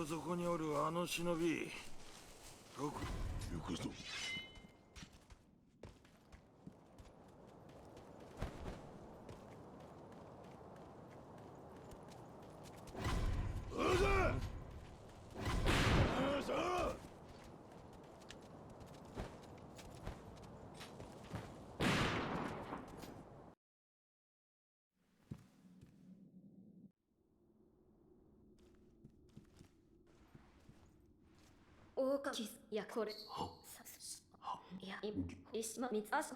ど底におるあの忍び。どこ行くぞ。オオカミ、いやこれ。いや、いしまみつあそ。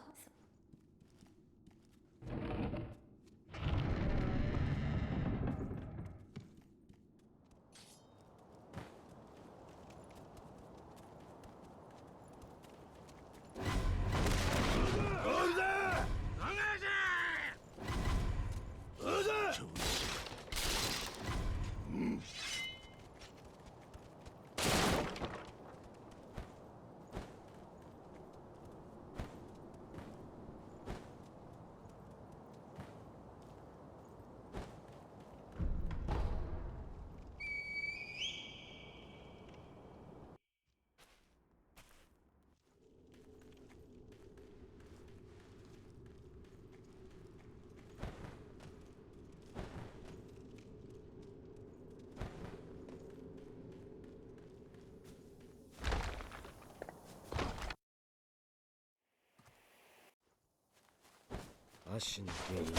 足の原因終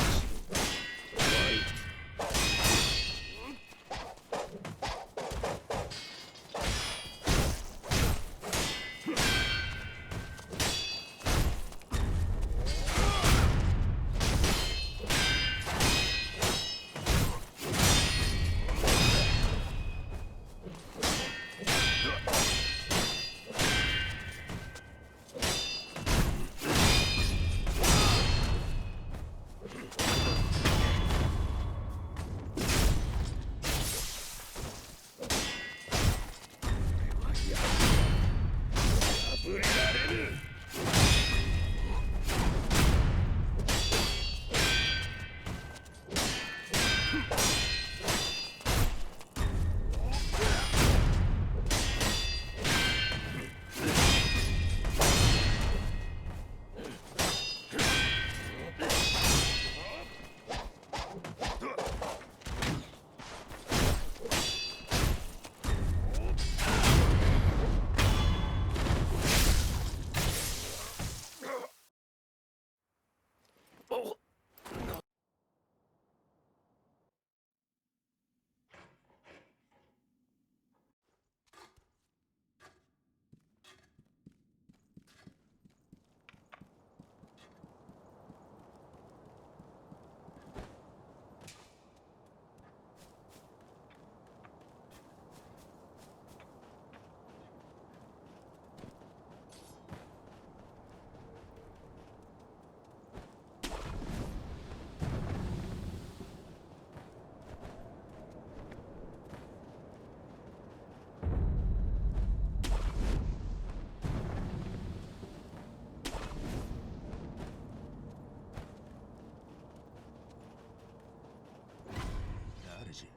誰じゃ。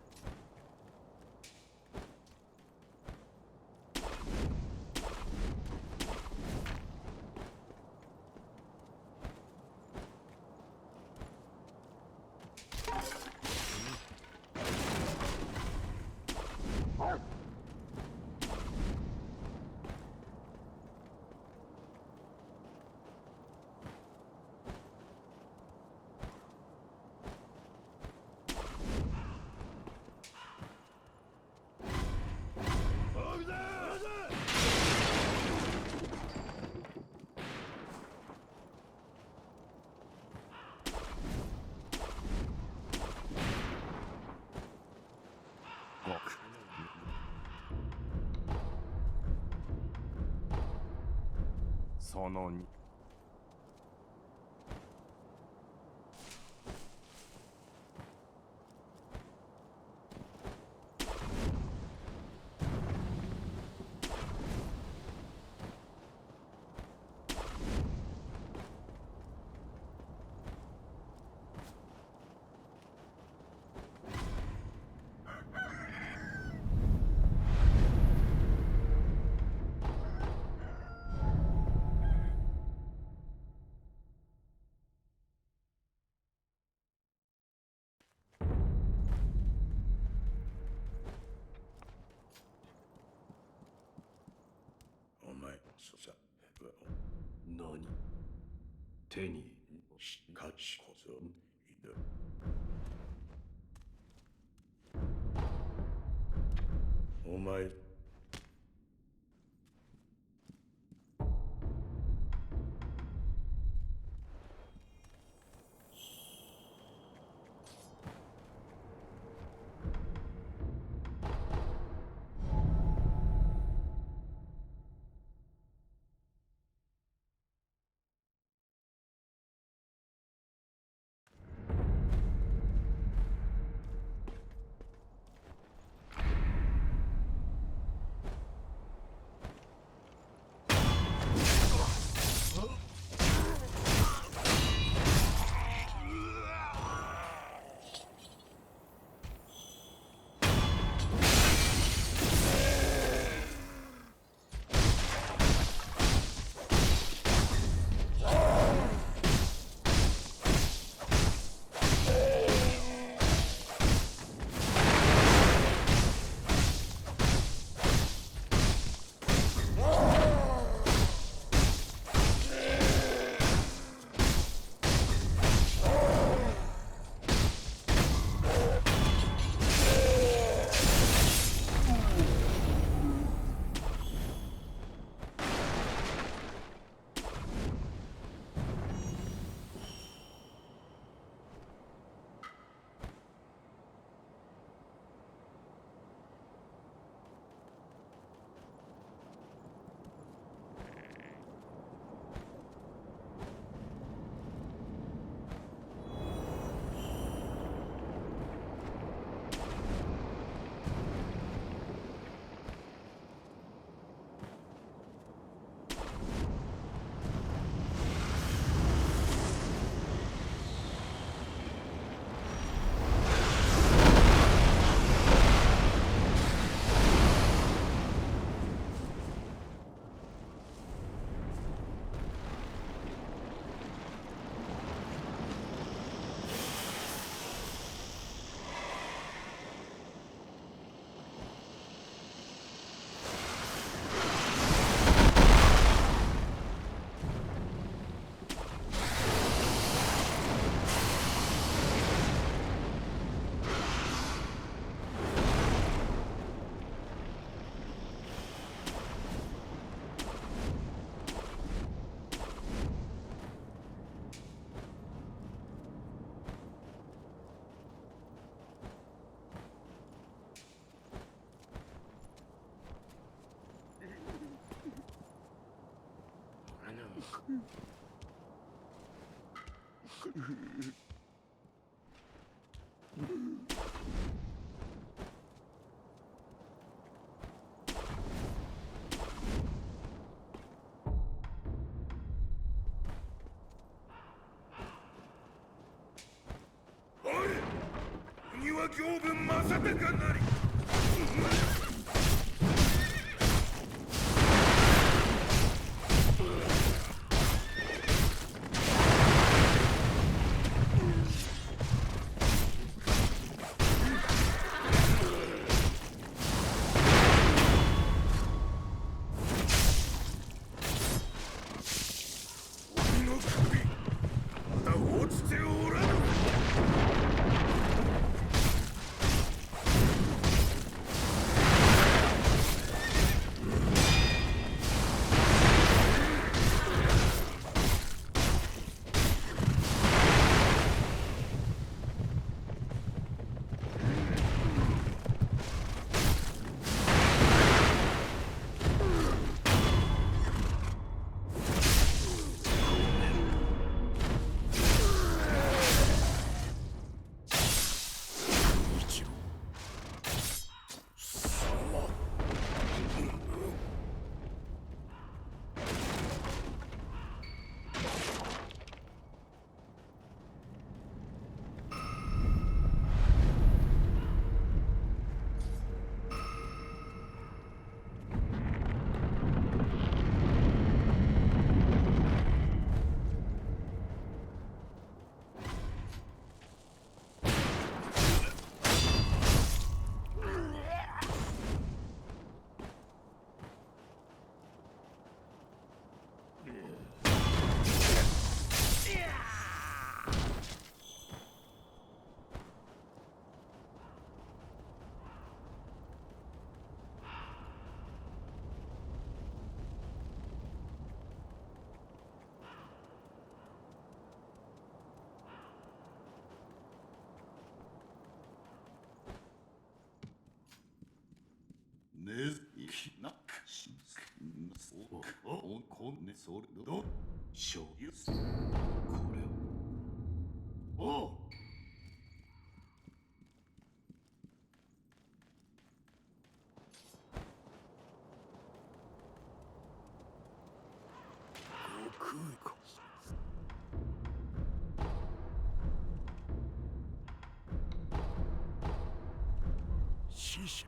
その2。さ何手にしかしこそいるお前おい国は行分正隆なり醤油これをおう悟空か死者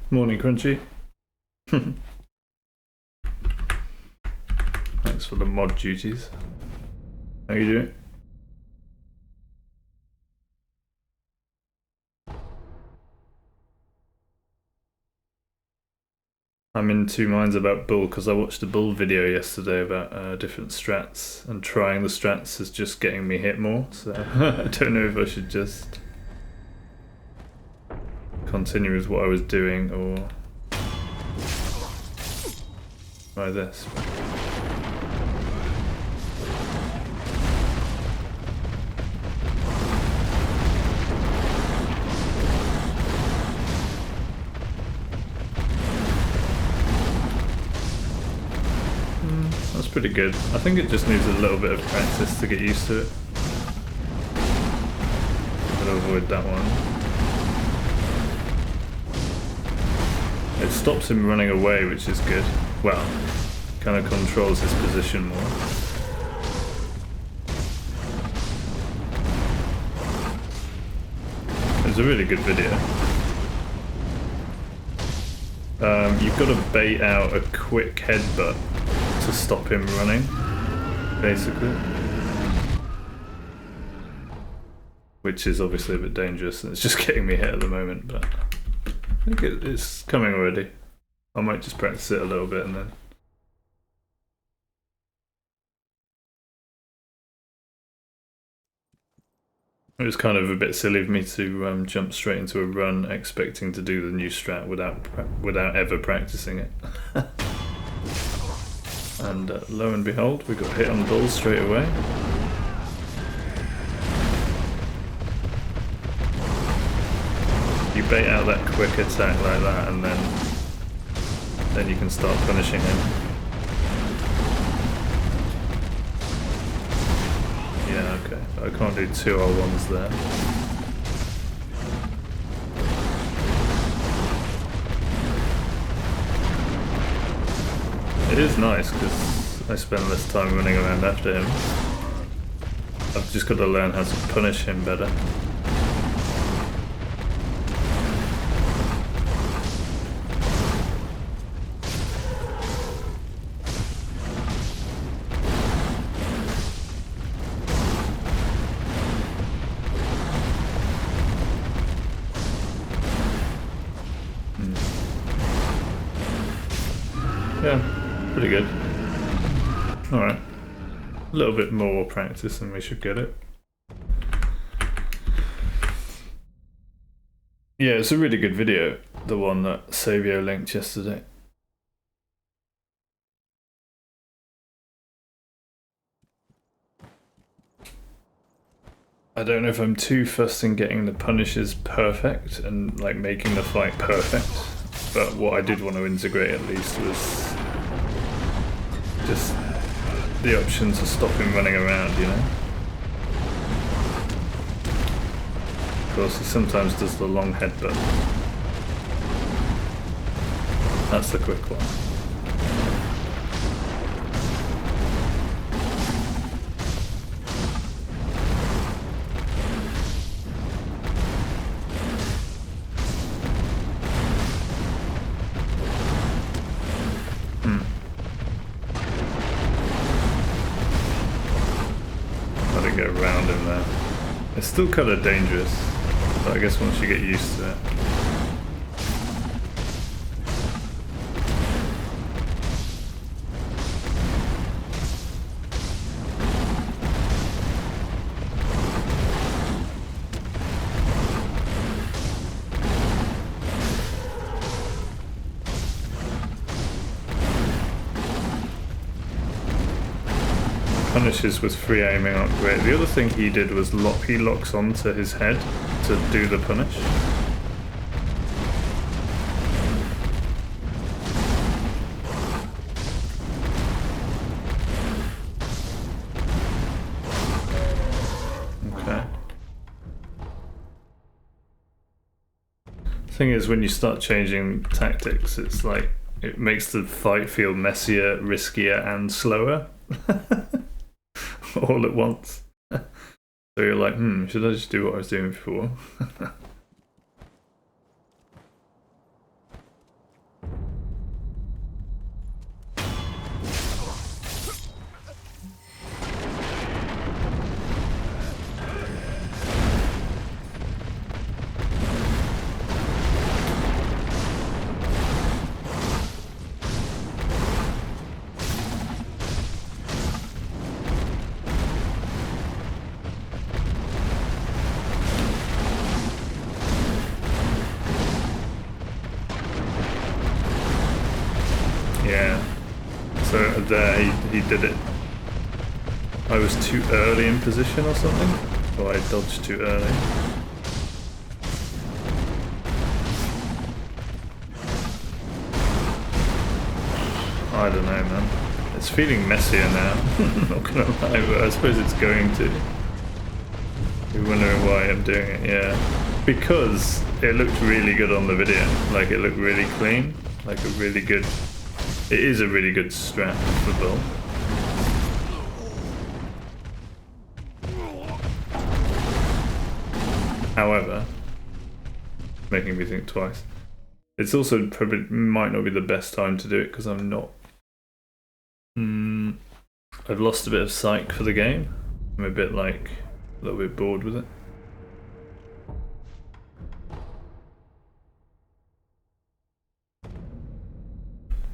Morning, Crunchy. Thanks for the mod duties. How you doing? I'm in two minds about Bull because I watched a Bull video yesterday about different strats, and trying the strats is just getting me hit more, so I don't know if I should just continue with what I was doing or try this. That's pretty good. I think it just needs a little bit of practice to get used to it. I'm gonna avoid that one. It stops him running away, which is good. Well, kind of controls his position more. It's a really good video. You've got to bait out a quick headbutt to stop him running, basically. Which is obviously a bit dangerous, and it's just getting me hit at the moment, but I think it's coming already. I might just practice it a little bit and then... It was kind of a bit silly of me to jump straight into a run expecting to do the new strat without ever practicing it. And lo and behold, we got hit on bull straight away. You bait out that quick attack like that, and then you can start punishing him. Yeah, okay. I can't do 2 R1s there. It is nice because I spend less time running around after him. I've just got to learn how to punish him better. Yeah, pretty good. Alright. A little bit more practice and we should get it. Yeah, it's a really good video, the one that Savio linked yesterday. I don't know if I'm too fussed in getting the punishes perfect and like making the fight perfect, but what I did want to integrate at least was just the option to stop him running around, you know? Of course, he sometimes does the long headbutt. That's the quick one. Get around him there. It's still kind of dangerous, but I guess once you get used to it. Punishes with free aiming aren't great. The other thing he did was he locks onto his head to do the punish. Okay. Thing is, when you start changing tactics, it's like it makes the fight feel messier, riskier, and slower. All at once. So you're like, should I just do what I was doing before? Yeah, so there he did it. I was too early in position or something? Or I dodged too early? I don't know, man. It's feeling messier now, not gonna lie, but I suppose it's going to. You're wondering why I'm doing it, yeah. Because it looked really good on the video. Like, it looked really clean. Like a really good It is a really good strat for Bull. However, making me think twice. It's also probably might not be the best time to do it because I'm not. I've lost a bit of psych for the game. I'm a bit like a little bit bored with it.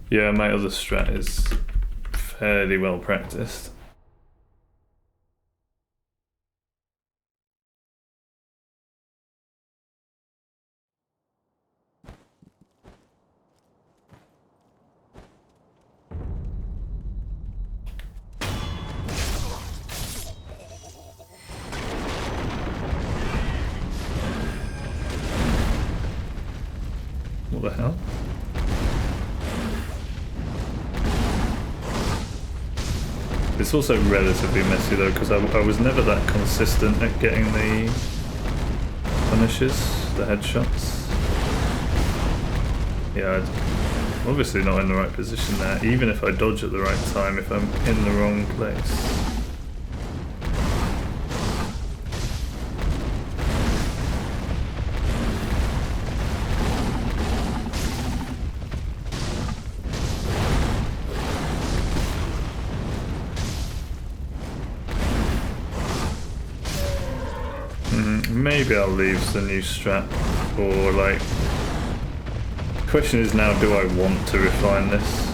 Yeah, my other strat is fairly well practiced. What the hell? It's also relatively messy though, because I was never that consistent at getting the punishes, the headshots. Yeah, I'm obviously not in the right position there, even if I dodge at the right time, if I'm in the wrong place. Maybe I'll leave the new strat, or like, the question is now, do I want to refine this?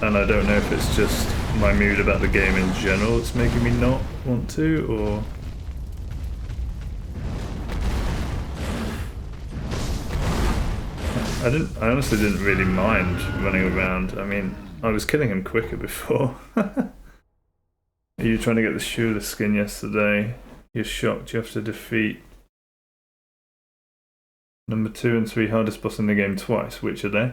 And I don't know if it's just my mood about the game in general that's making me not want to, or... I honestly didn't really mind running around. I mean, I was killing him quicker before. Are you trying to get the shoeless skin yesterday? You're shocked you have to defeat number 2 and 3 hardest boss in the game twice. Which are they?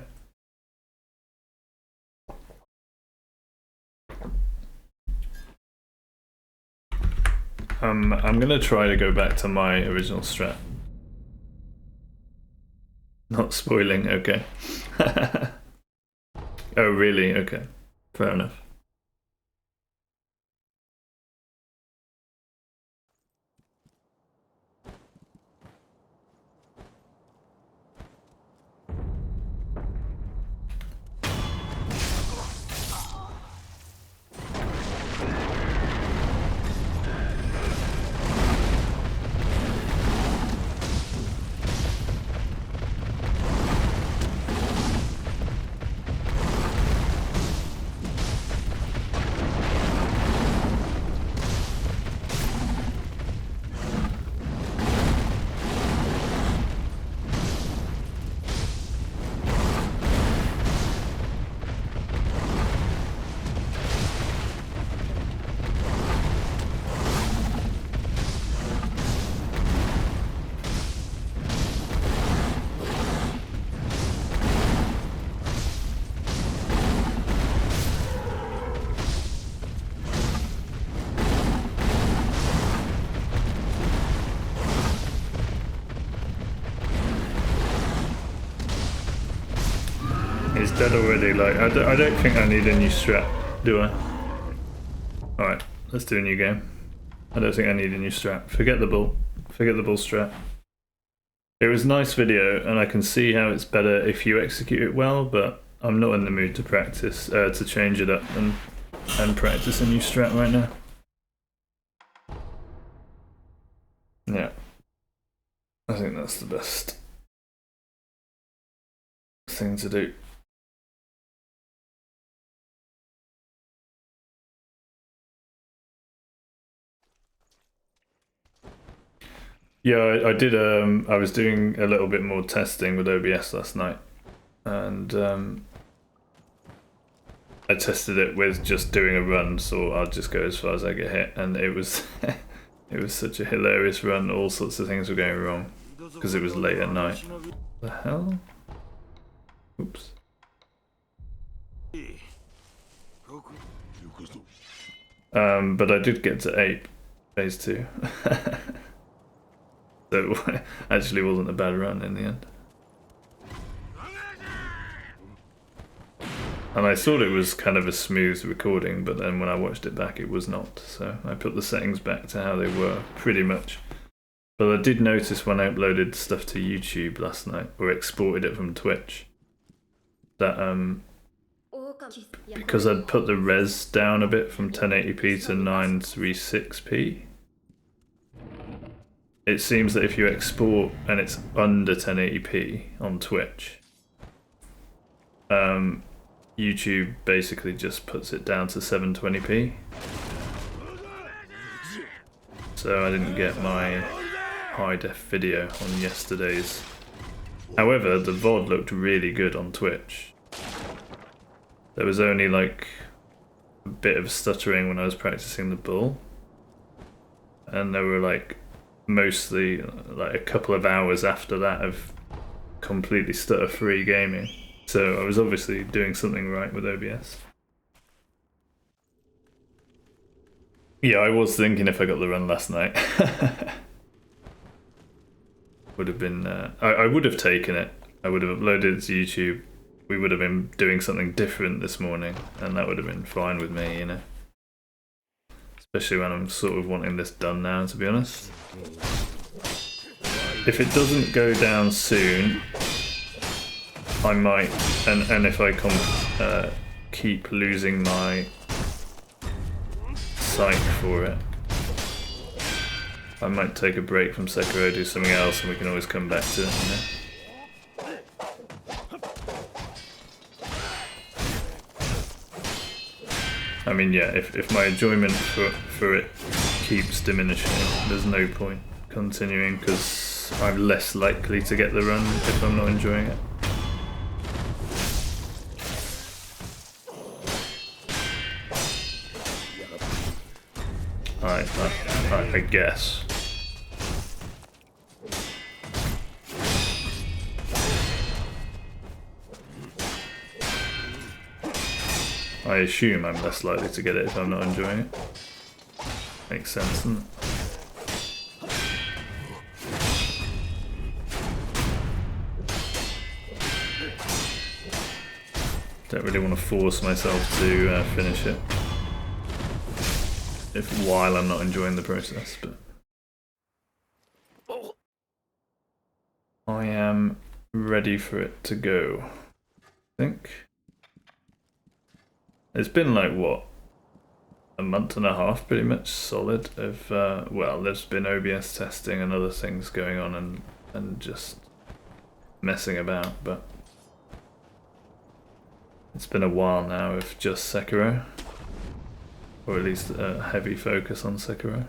I'm gonna try to go back to my original strat. Not spoiling, okay. Oh really? Okay. Fair enough. He's dead already, like, I don't think I need a new strat, do I? Alright, let's do a new game. I don't think I need a new strat. Forget the bull strat. It was a nice video, and I can see how it's better if you execute it well, but I'm not in the mood to practice, to change it up and practice a new strat right now. Yeah. I think that's the best thing to do. Yeah, I did. I was doing a little bit more testing with OBS last night, and I tested it with just doing a run, so I'll just go as far as I get hit, and it was it was such a hilarious run. All sorts of things were going wrong because it was late at night. The hell? Oops. But I did get to Ape, phase 2. So it actually wasn't a bad run in the end. And I thought it was kind of a smooth recording, but then when I watched it back, it was not. So I put the settings back to how they were, pretty much. But I did notice when I uploaded stuff to YouTube last night, or exported it from Twitch, that because I'd put the res down a bit from 1080p to 936p, it seems that if you export and it's under 1080p on Twitch, YouTube basically just puts it down to 720p. So I didn't get my high def video on yesterday's. However, the VOD looked really good on Twitch. There was only like a bit of stuttering when I was practicing the bull. And there were like mostly like a couple of hours after that of completely stutter-free gaming. So I was obviously doing something right with OBS. Yeah, I was thinking if I got the run last night. Would have been, I would have taken it. I would have uploaded it to YouTube. We would have been doing something different this morning, and that would have been fine with me, you know. Especially when I'm sort of wanting this done now, to be honest. If it doesn't go down soon, I might, and if I keep losing my sight for it, I might take a break from Sekirooooo, do something else, and we can always come back to it, you know? I mean, yeah, if my enjoyment for it keeps diminishing, there's no point continuing, because I'm less likely to get the run if I'm not enjoying it. I guess. I assume I'm less likely to get it if I'm not enjoying it. Makes sense, doesn't it? Don't really want to force myself to finish it while I'm not enjoying the process, but I am ready for it to go, I think. It's been like, what, a month and a half pretty much solid of, well, there's been OBS testing and other things going on and just messing about, but it's been a while now of just Sekirooooo, or at least a heavy focus on Sekirooooo.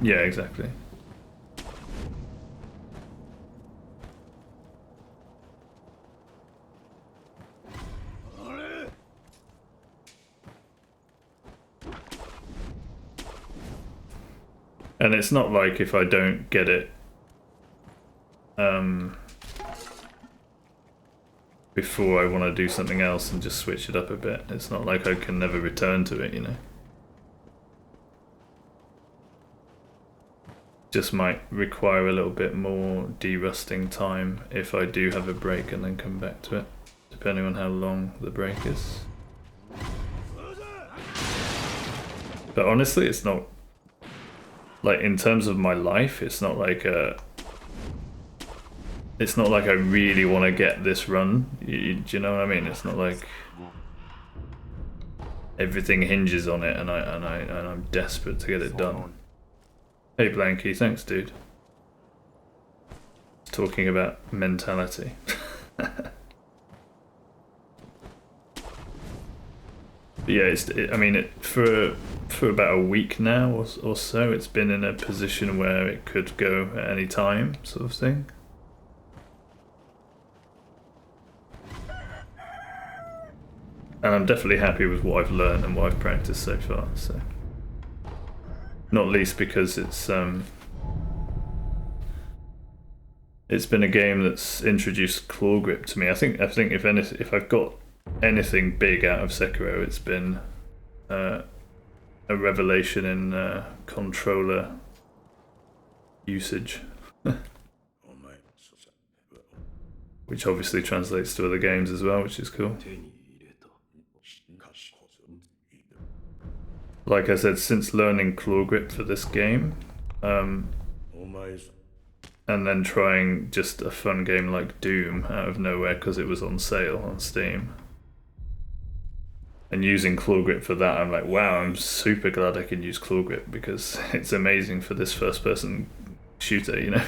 Yeah, exactly. And it's not like if I don't get it before I want to do something else and just switch it up a bit. It's not like I can never return to it, you know. Just might require a little bit more de-rusting time if I do have a break and then come back to it, depending on how long the break is. But honestly, it's not, like, in terms of my life, it's not like I really want to get this run. Do you know what I mean? It's not like everything hinges on it and I'm desperate to get it done. Hey Blanky, thanks dude. Talking about mentality. Yeah, I mean, for about a week now or so, it's been in a position where it could go at any time, sort of thing. And I'm definitely happy with what I've learned and what I've practiced so far. So, not least because it's been a game that's introduced claw grip to me. I think if I've got anything big out of Sekirooooo, it's been a revelation in controller usage. which obviously translates to other games as well, which is cool. Like I said, since learning claw grip for this game, and then trying just a fun game like Doom out of nowhere because it was on sale on Steam, and using claw grip for that, I'm like, wow, I'm super glad I can use claw grip because it's amazing for this first person shooter, you know?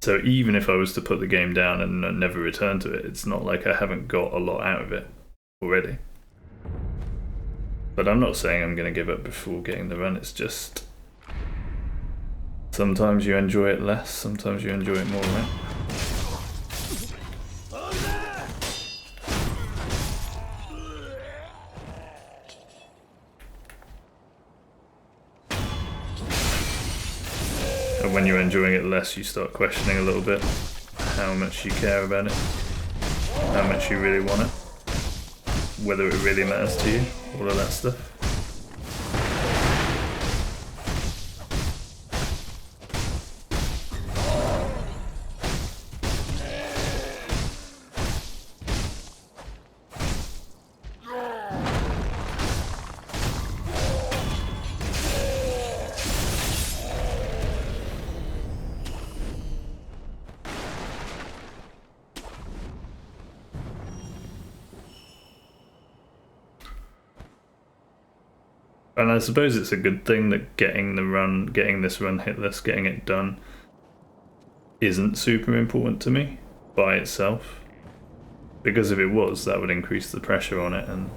So even if I was to put the game down and never return to it, it's not like I haven't got a lot out of it already. But I'm not saying I'm going to give up before getting the run, it's just sometimes you enjoy it less, sometimes you enjoy it more, right? And when you're enjoying it less, you start questioning a little bit how much you care about it, how much you really want it, whether it really matters to you, all of that stuff. And I suppose it's a good thing that getting this run hitless, getting it done, isn't super important to me by itself. Because if it was, that would increase the pressure on it and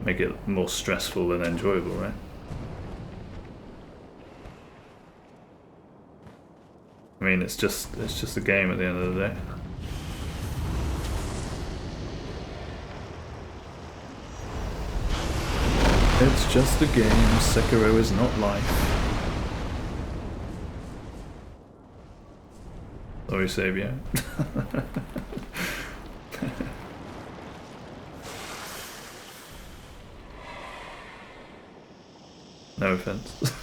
make it more stressful than enjoyable, right? I mean, it's just a game at the end of the day. It's just a game, Sekiro is not life. Sorry, Saviour. No offense.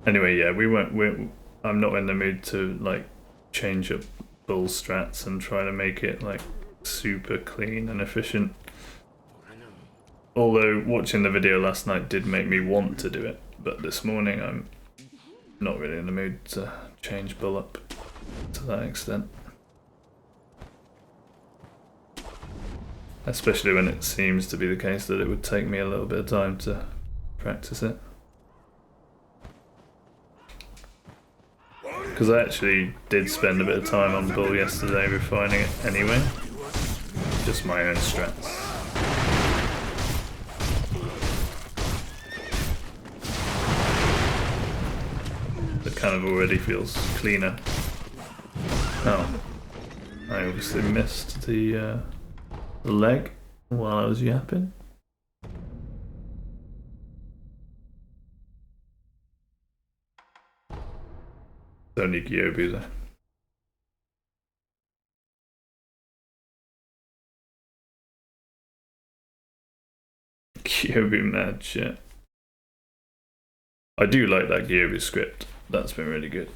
Anyway, yeah, I'm not in the mood to like change up bull strats and try to make it like super clean and efficient. Although watching the video last night did make me want to do it, but this morning I'm not really in the mood to change bull up to that extent. Especially when it seems to be the case that it would take me a little bit of time to practice it. Because I actually did spend a bit of time on bull yesterday refining it anyway. Just my own strats. It kind of already feels cleaner. Oh. I obviously missed the leg while I was yapping. Don't need Gyobu though. Gyobu mad shit. I do like that Gyobu script. That's been really good.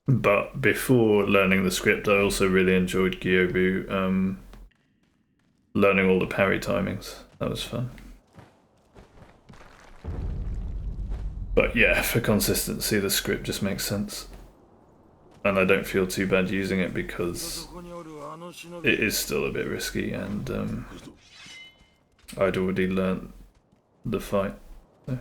But before learning the script, I also really enjoyed Gyobu learning all the parry timings. That was fun. But yeah, for consistency, the script just makes sense. And I don't feel too bad using it because it is still a bit risky and I'd already learnt the fight. So.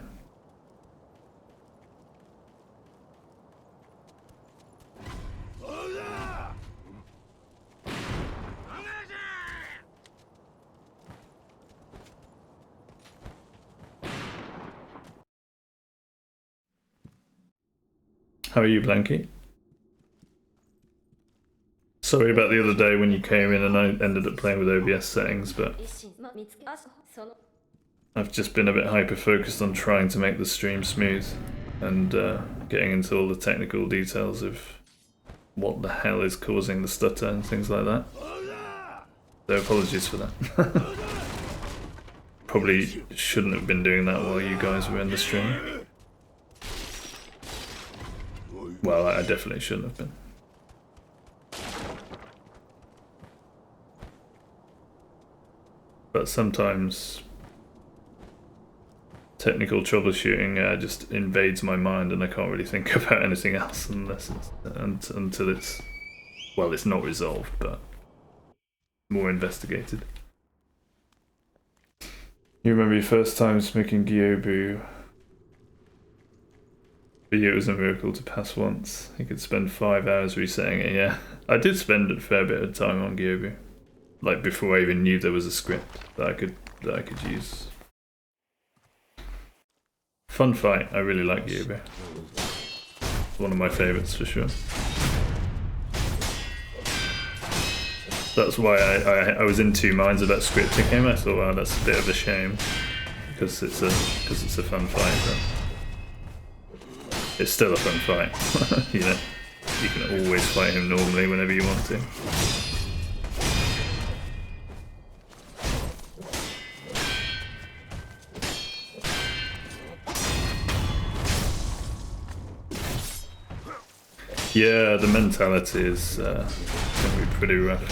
How are you, Blanky? Sorry about the other day when you came in and I ended up playing with OBS settings, but 一心見つけあその I've just been a bit hyper-focused on trying to make the stream smooth and getting into all the technical details of what the hell is causing the stutter and things like that. So apologies for that. Probably shouldn't have been doing that while you guys were in the stream. Well, I definitely shouldn't have been. But sometimes technical troubleshooting just invades my mind and I can't really think about anything else unless it's, until it's, well, it's not resolved, but more investigated. You remember your first time smoking Gyobu? For you it was a miracle to pass once. You could spend 5 hours resetting it, yeah. I did spend a fair bit of time on Gyobu. Like before I even knew there was a script that I could use. Fun fight, I really like Gyobu. One of my favourites for sure. That's why I was in two minds about scripting him. I thought, wow, that's a bit of a shame because it's a fun fight. But it's still a fun fight. You know, you can always fight him normally whenever you want to. Yeah, the mentality is going to be pretty rough.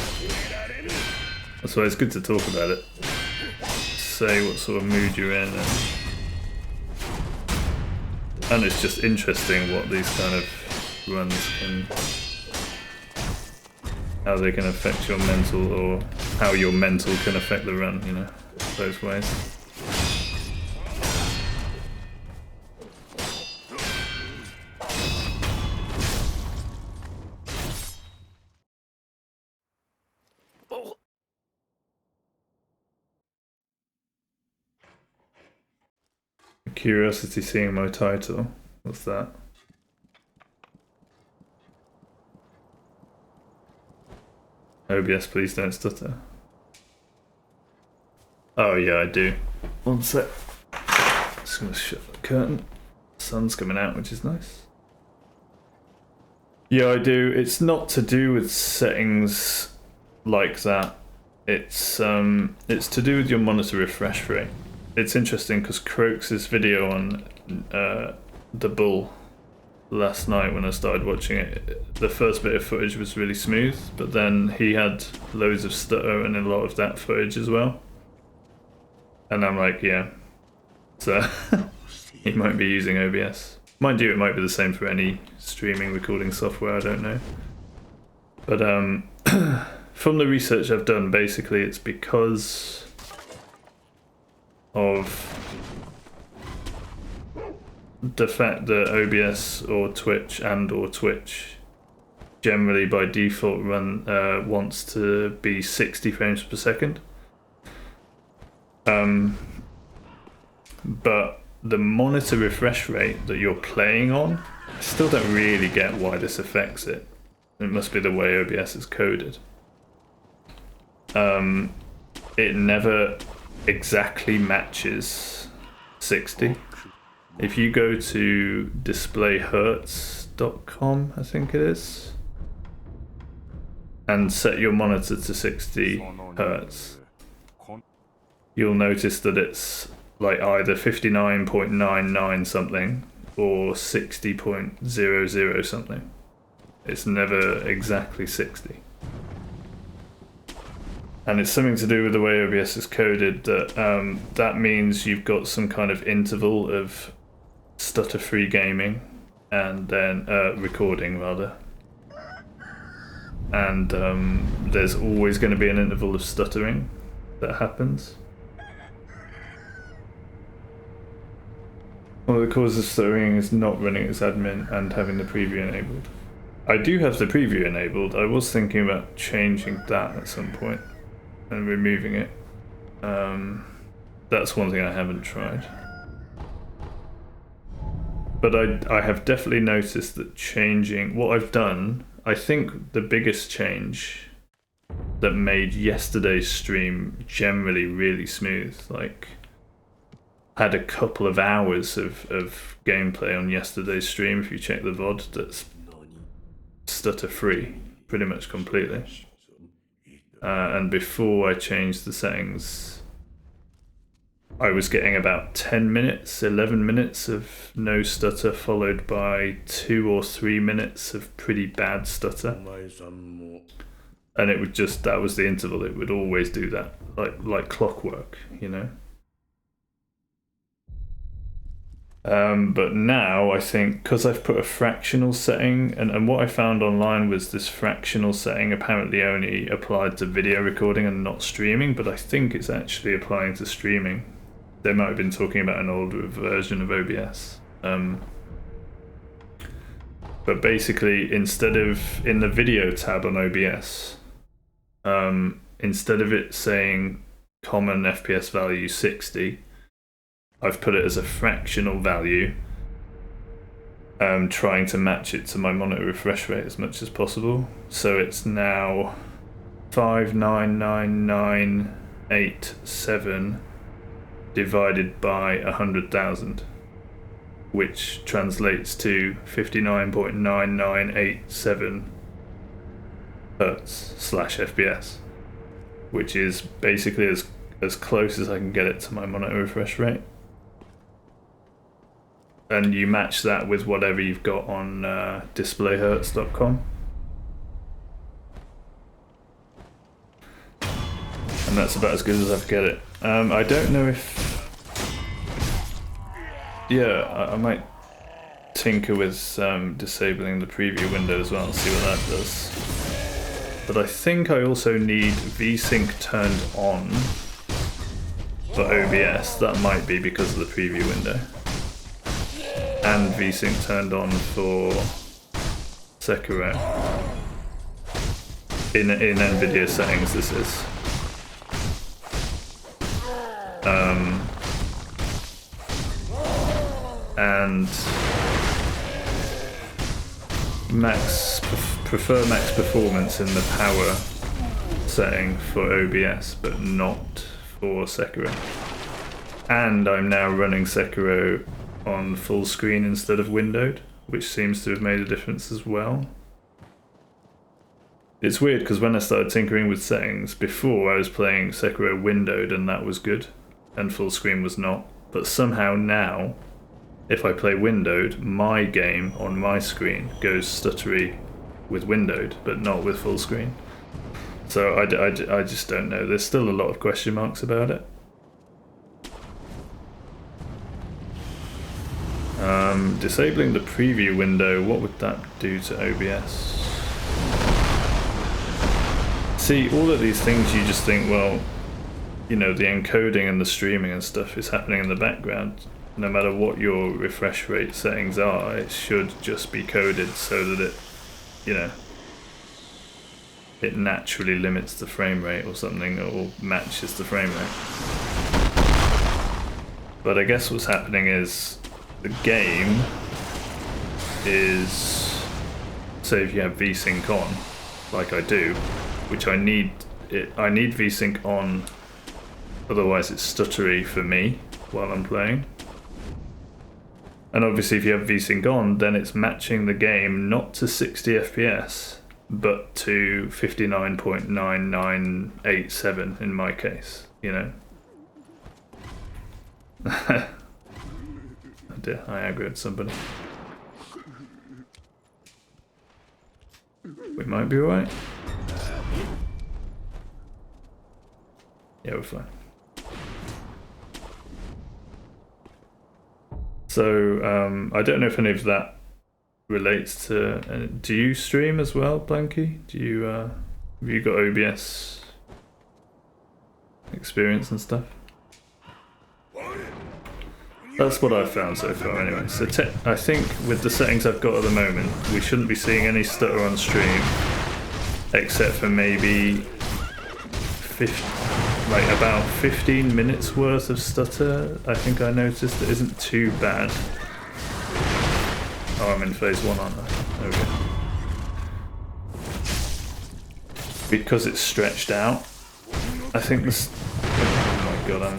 That's why it's good to talk about it. Say what sort of mood you're in, and it's just interesting what these kind of runs can, how they can affect your mental, or how your mental can affect the run. You know, both ways. Curiosity seeing my title. What's that? OBS, please don't stutter. Oh yeah, I do. One sec. Just gonna shut the curtain. Sun's coming out, which is nice. Yeah, I do. It's not to do with settings like that. It's to do with your monitor refresh rate. It's interesting because Croaks' video on the Bull last night when I started watching it, the first bit of footage was really smooth, but then he had loads of stutter and a lot of that footage as well. And I'm like, yeah. So he might be using OBS. Mind you, it might be the same for any streaming recording software, I don't know. But from the research I've done, basically it's because of the fact that OBS or Twitch generally by default wants to be 60 frames per second. But the monitor refresh rate that you're playing on, I still don't really get why this affects it. It must be the way OBS is coded. It never exactly matches 60. If you go to displayhertz.com, I think it is, and set your monitor to 60 hertz, you'll notice that it's like either 59.99 something or 60.00 something. It's never exactly 60. And it's something to do with the way OBS is coded, that that means you've got some kind of interval of stutter-free gaming and then recording rather. And there's always going to be an interval of stuttering that happens. One of the causes of stuttering is not running as admin and having the preview enabled. I do have the preview enabled. I was thinking about changing that at some point and removing it. That's one thing I haven't tried. But I have definitely noticed that changing what I've done, I think the biggest change that made yesterday's stream generally really smooth, like I had a couple of hours of gameplay on yesterday's stream, if you check the VOD, that's stutter free, pretty much completely. And before I changed the settings, I was getting about 10 minutes, 11 minutes of no stutter, followed by 2 or 3 minutes of pretty bad stutter. And it would just, that was the interval, it would always do that, like clockwork, you know? But now I think, because I've put a fractional setting, and what I found online was this fractional setting apparently only applied to video recording and not streaming, but I think it's actually applying to streaming. They might have been talking about an older version of OBS. But basically, instead of, in the video tab on OBS, instead of it saying common FPS value 60, I've put it as a fractional value, trying to match it to my monitor refresh rate as much as possible. So it's now 599,987 divided by 100,000, which translates to 59.9987 Hertz/FPS, which is basically as close as I can get it to my monitor refresh rate. And you match that with whatever you've got on displayhertz.com. And that's about as good as I can get it. I don't know if... Yeah, I might tinker with disabling the preview window as well and see what that does. But I think I also need VSync turned on for OBS. That might be because of the preview window. And VSync turned on for Sekirooooo. In NVIDIA settings, this is. And prefer max performance in the power setting for OBS, but not for Sekirooooo. And I'm now running Sekirooooo on full screen instead of windowed, which seems to have made a difference as well. It's weird because when I started tinkering with settings, before I was playing Sekirooooo windowed and that was good, and full screen was not. But somehow now, if I play windowed, my game on my screen goes stuttery with windowed, but not with full screen. So I just don't know. There's still a lot of question marks about it. Disabling the preview window, what would that do to OBS? See, all of these things you just think, well, you know, the encoding and the streaming and stuff is happening in the background. No matter what your refresh rate settings are, it should just be coded so that it, you know, it naturally limits the frame rate or something, or matches the frame rate. But I guess what's happening is the game is, say if you have VSync on, like I do, which I need VSync on, otherwise it's stuttery for me while I'm playing. And obviously if you have VSync on, then it's matching the game not to 60 FPS, but to 59.9987 in my case, you know. Oh dear, I aggroed somebody. We might be alright. Yeah, we're fine. So, I don't know if any of that relates to... do you stream as well, Blanky? Do you, have you got OBS experience and stuff? That's what I've found so far anyway. So I think with the settings I've got at the moment, we shouldn't be seeing any stutter on stream, except for maybe about 15 minutes worth of stutter. I think I noticed it isn't too bad. Oh, I'm in phase 1, aren't I? because it's stretched out. I think this. Oh my god!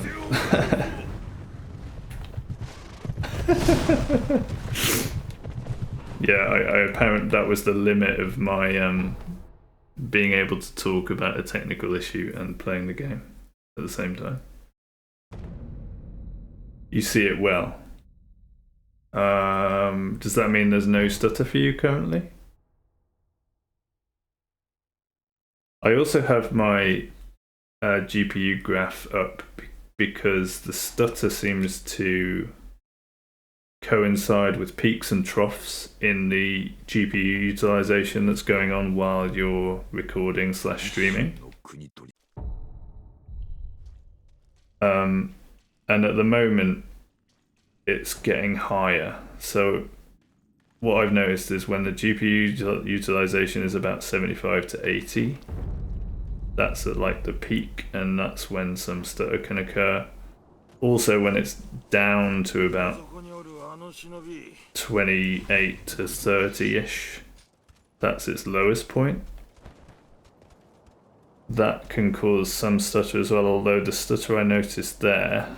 Yeah, I apparently that was the limit of my being able to talk about a technical issue and playing the game at the same time. You see it well. Does that mean there's no stutter for you currently? I also have my GPU graph up because the stutter seems to coincide with peaks and troughs in the GPU utilization that's going on while you're recording / streaming. And at the moment it's getting higher. So what I've noticed is when the GPU utilization is about 75 to 80, that's at like the peak, and that's when some stutter can occur. Also when it's down to about 28 to 30-ish, that's its lowest point. That can cause some stutter as well, although the stutter I noticed there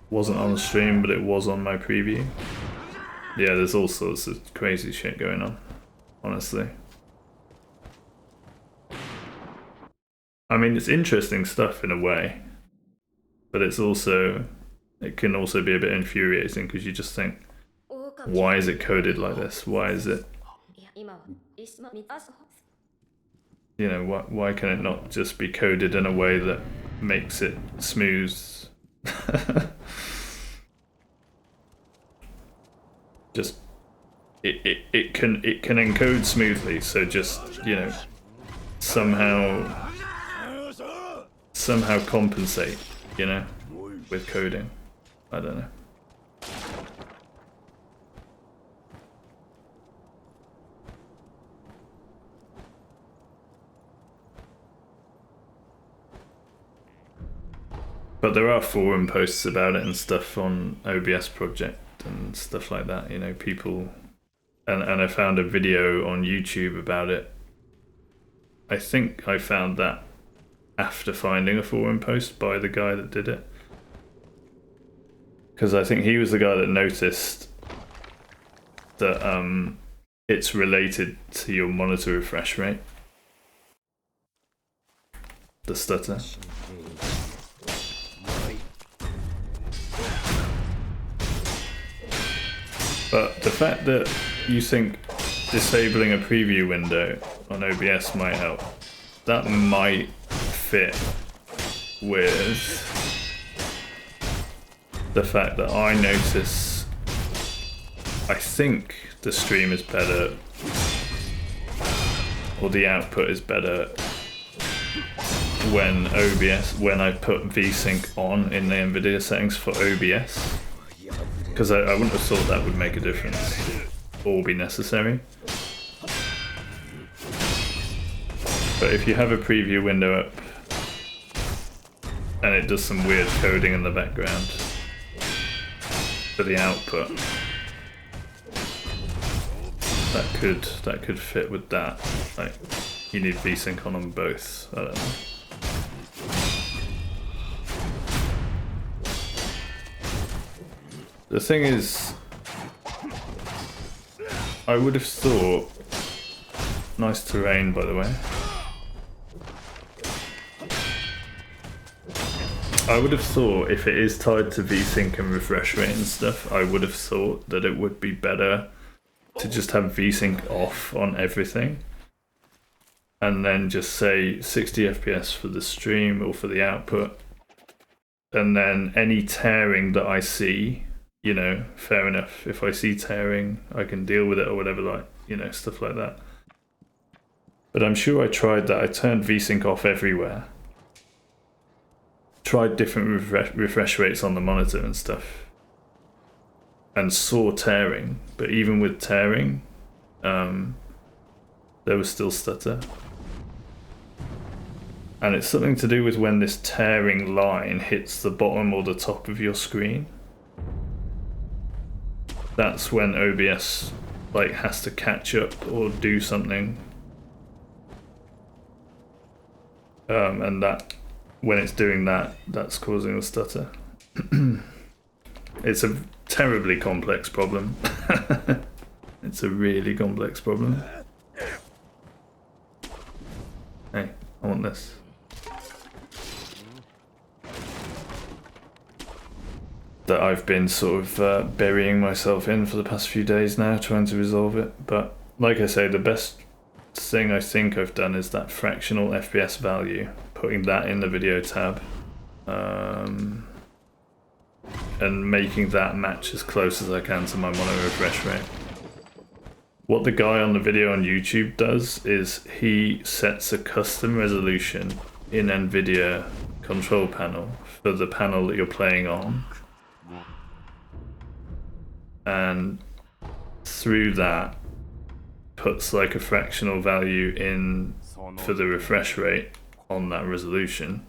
wasn't on the stream, but it was on my preview. Yeah, there's all sorts of crazy shit going on, honestly. I mean, it's interesting stuff in a way, but it can also be a bit infuriating because you just think, why is it coded like this? Why is it, you know, why can it not just be coded in a way that makes it smooth? Just it can encode smoothly, so just, you know, somehow compensate, you know, with coding. I don't know. But there are forum posts about it and stuff on OBS project and stuff like that, you know, people, and I found a video on YouTube about it. I think I found that after finding a forum post by the guy that did it, because I think he was the guy that noticed that it's related to your monitor refresh rate, the stutter. But the fact that you think disabling a preview window on OBS might help, that might fit with the fact that I notice, I think the stream is better, or the output is better when I put VSync on in the NVIDIA settings for OBS. Because I wouldn't have thought that would make a difference or be necessary. But if you have a preview window up and it does some weird coding in the background for the output, that could fit with that. Like, you need VSync on them both. I don't know. The thing is, I would have thought, nice terrain by the way, I would have thought if it is tied to VSync and refresh rate and stuff, I would have thought that it would be better to just have VSync off on everything and then just say 60 FPS for the stream or for the output, and then any tearing that I see, you know, fair enough. If I see tearing, I can deal with it or whatever, like, you know, stuff like that. But I'm sure I tried that. I turned VSync off everywhere. Tried different refresh rates on the monitor and stuff. And saw tearing. But even with tearing, there was still stutter. And it's something to do with when this tearing line hits the bottom or the top of your screen. That's when OBS like has to catch up or do something. and that when it's doing that, that's causing the stutter. It's a terribly complex problem. It's a really complex problem. Hey, I want this. That I've been sort of burying myself in for the past few days now, trying to resolve it. But like I say, the best thing I think I've done is that fractional FPS value, putting that in the video tab, and making that match as close as I can to my monitor refresh rate. What the guy on the video on YouTube does is he sets a custom resolution in NVIDIA control panel for the panel that you're playing on. And through that puts like a fractional value in for the refresh rate on that resolution,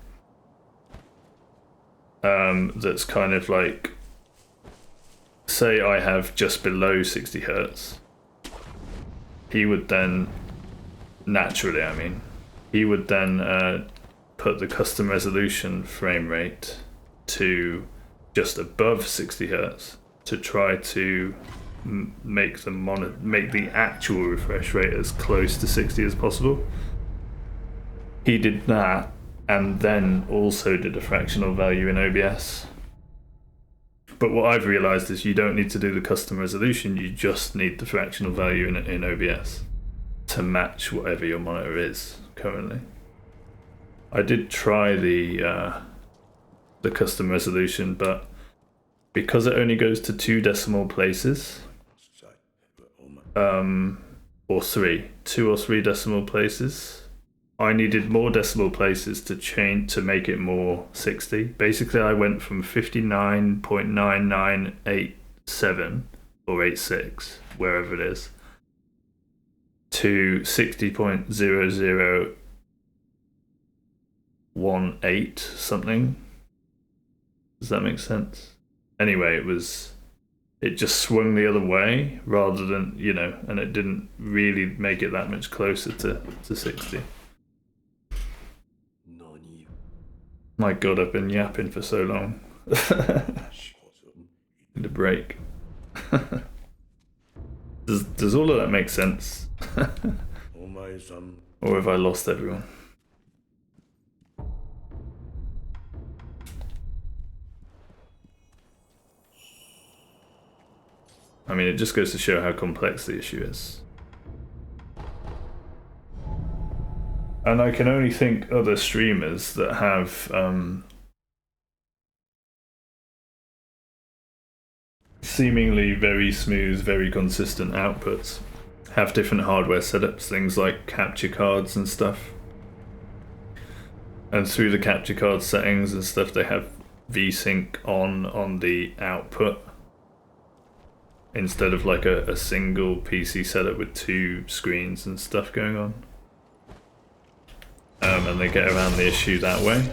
that's kind of like, say I have just below 60 Hertz, he would then naturally, he would then put the custom resolution frame rate to just above 60 Hertz to try to make the actual refresh rate as close to 60 as possible. He did that and then also did a fractional value in OBS. But what I've realized is you don't need to do the custom resolution, you just need the fractional value in OBS to match whatever your monitor is currently. I did try the custom resolution, but because it only goes to 2 decimal places, or 2 or 3 decimal places, I needed more decimal places to change to make it more 60. Basically, I went from 59.9987 or 86, wherever it is, to 60.0018 something. Does that make sense? Anyway, it just swung the other way rather than, and it didn't really make it that much closer to 60. My god, I've been yapping for so long. Need a break. Does all of that make sense? Or have I lost everyone? It just goes to show how complex the issue is. And I can only think other streamers that have seemingly very smooth, very consistent outputs, have different hardware setups, things like capture cards and stuff. And through the capture card settings and stuff, they have VSync on the output, instead of like a single PC setup with 2 screens and stuff going on. And they get around the issue that way.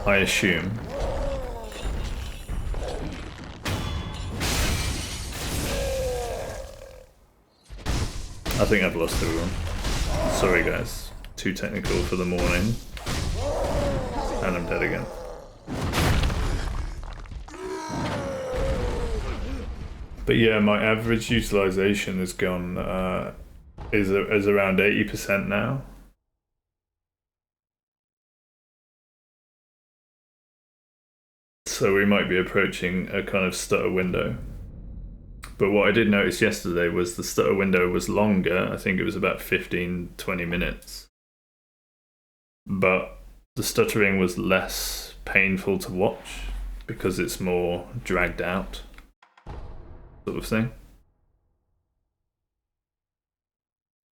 I assume. I think I've lost everyone. Sorry guys, too technical for the morning. And I'm dead again. But yeah, my average utilization has gone, is around 80% now. So we might be approaching a kind of stutter window. But what I did notice yesterday was the stutter window was longer. I think it was about 15-20 minutes. But the stuttering was less painful to watch because it's more dragged out, sort of thing.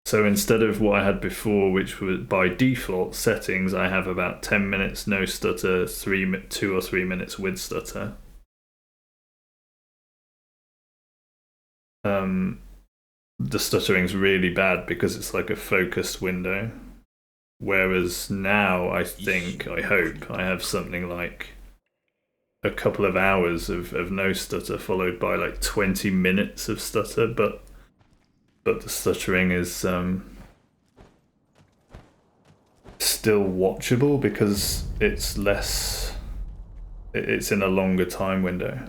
So instead of what I had before, which was by default settings, I have about 10 minutes no stutter, 2 or 3 minutes with stutter. The stuttering's really bad because it's like a focused window. Whereas now, I hope, I have something like a couple of hours of no stutter followed by like 20 minutes of stutter, but but the stuttering is still watchable because it's less. It's in a longer time window.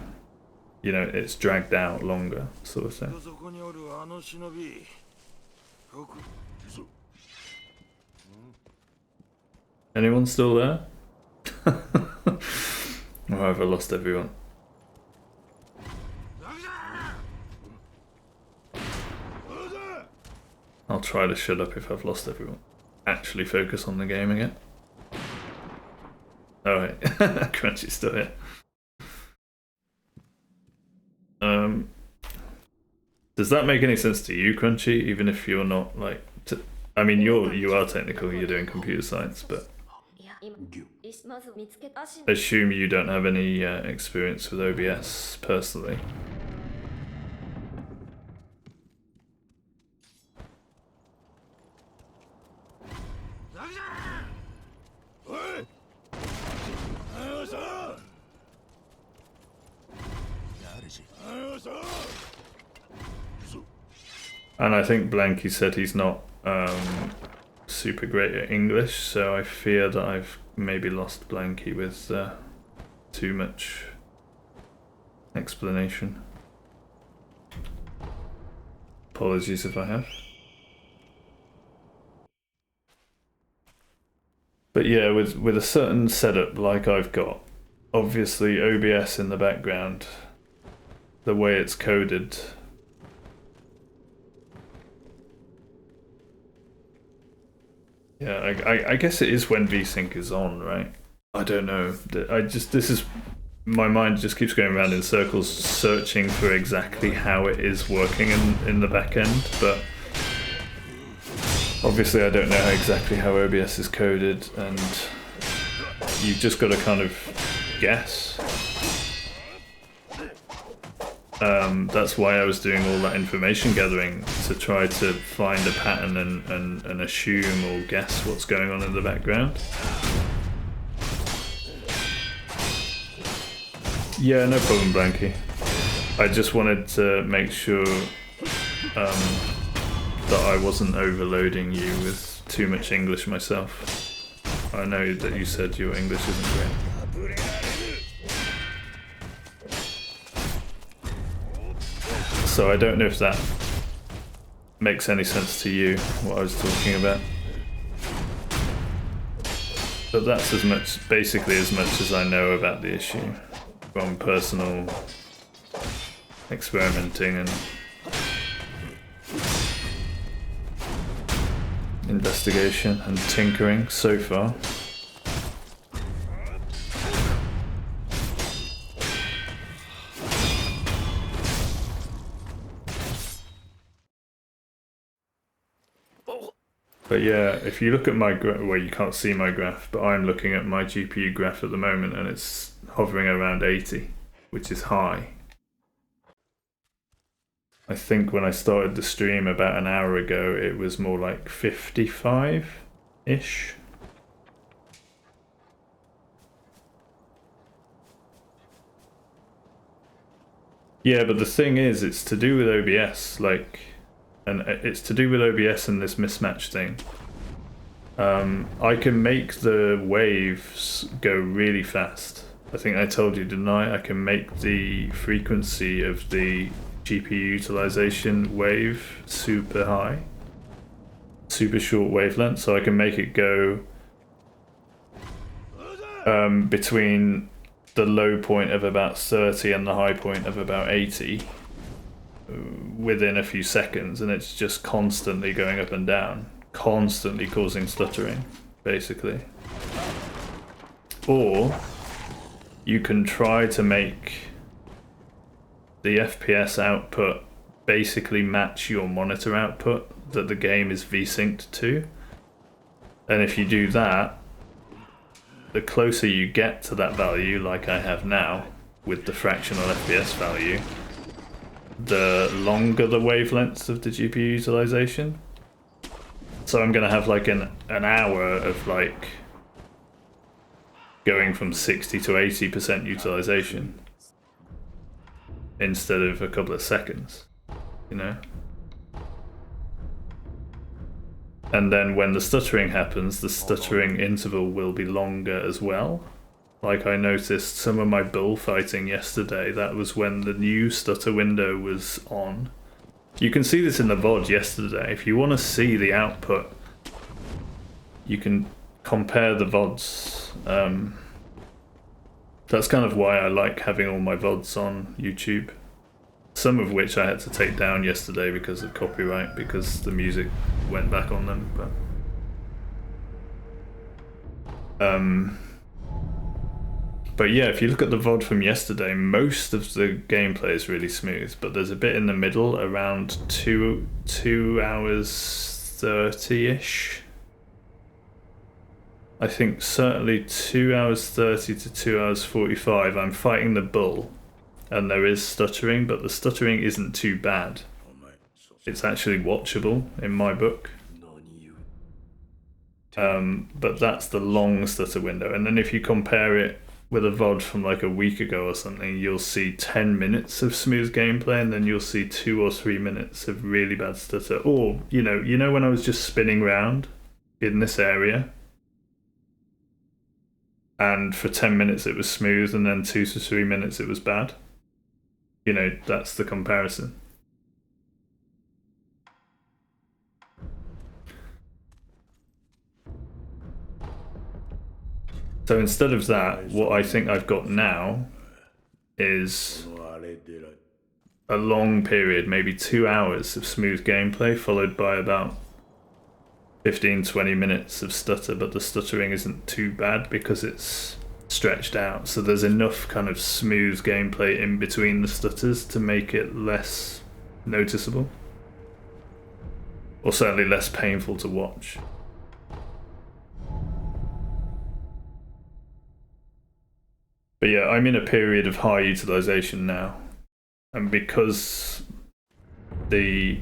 You know, it's dragged out longer, sort of thing. Anyone still there? Or have I lost everyone? I'll try to shut up if I've lost everyone. Actually focus on the game again. Alright, Crunchy's still here. Does that make any sense to you, Crunchy? Even if you're not like, I mean, you are technical. You're doing computer science, but I assume you don't have any experience with OBS personally. And I think Blanky said he's not super great at English, so I fear that I've maybe lost Blanky with too much explanation. Apologies if I have. But yeah, with a certain setup like I've got, obviously OBS in the background, the way it's coded, yeah, I guess it is when VSync is on, right? I don't know. My mind just keeps going around in circles searching for exactly how it is working in the back end, but obviously I don't know exactly how OBS is coded, and you've just got to kind of guess. That's why I was doing all that information gathering, to try to find a pattern and assume or guess what's going on in the background. Yeah, no problem, Blanky. I just wanted to make sure that I wasn't overloading you with too much English myself. I know that you said your English isn't great. So I don't know if that makes any sense to you, what I was talking about. But that's basically as much as I know about the issue from personal experimenting and investigation and tinkering so far. But yeah, if you look at my graph, well, you can't see my graph, but I'm looking at my GPU graph at the moment and it's hovering around 80, which is high. I think when I started the stream about an hour ago, it was more like 55-ish. Yeah, but the thing is, it's to do with OBS, like... And it's to do with OBS and this mismatch thing. I can make the waves go really fast. I think I told you, didn't I? I can make the frequency of the GPU utilization wave super high. Super short wavelength, so I can make it go between the low point of about 30 and the high point of about 80. Within a few seconds, and it's just constantly going up and down, constantly causing stuttering, basically. Or you can try to make the FPS output basically match your monitor output that the game is V-synced to, and if you do that, the closer you get to that value, like I have now with the fractional FPS value, the longer the wavelengths of the GPU utilization. So I'm gonna have like an hour of like going from 60 to 80% utilization instead of a couple of seconds, you know? And then when the stuttering happens, the stuttering interval will be longer as well. Like I noticed some of my bullfighting yesterday, that was when the new stutter window was on. You can see this in the VOD yesterday. If you want to see the output, you can compare the VODs. That's kind of why I like having all my VODs on YouTube. Some of which I had to take down yesterday because of copyright, because the music went back on them. But yeah, if you look at the VOD from yesterday, most of the gameplay is really smooth, but there's a bit in the middle around 2 hours 30-ish. I think certainly 2 hours 30 to 2 hours 45, I'm fighting the bull. And there is stuttering, but the stuttering isn't too bad. It's actually watchable in my book. But that's the long stutter window. And then if you compare it with a VOD from like a week ago or something, you'll see 10 minutes of smooth gameplay, and then you'll see 2 or 3 minutes of really bad stutter. Or, you know when I was just spinning around in this area? And for 10 minutes it was smooth, and then 2 to 3 minutes it was bad. You know, that's the comparison. So instead of that, what I think I've got now is a long period, maybe 2 hours of smooth gameplay, followed by about 15-20 minutes of stutter, but the stuttering isn't too bad because it's stretched out, so there's enough kind of smooth gameplay in between the stutters to make it less noticeable, or certainly less painful to watch. But yeah, I'm in a period of high utilization now, and because the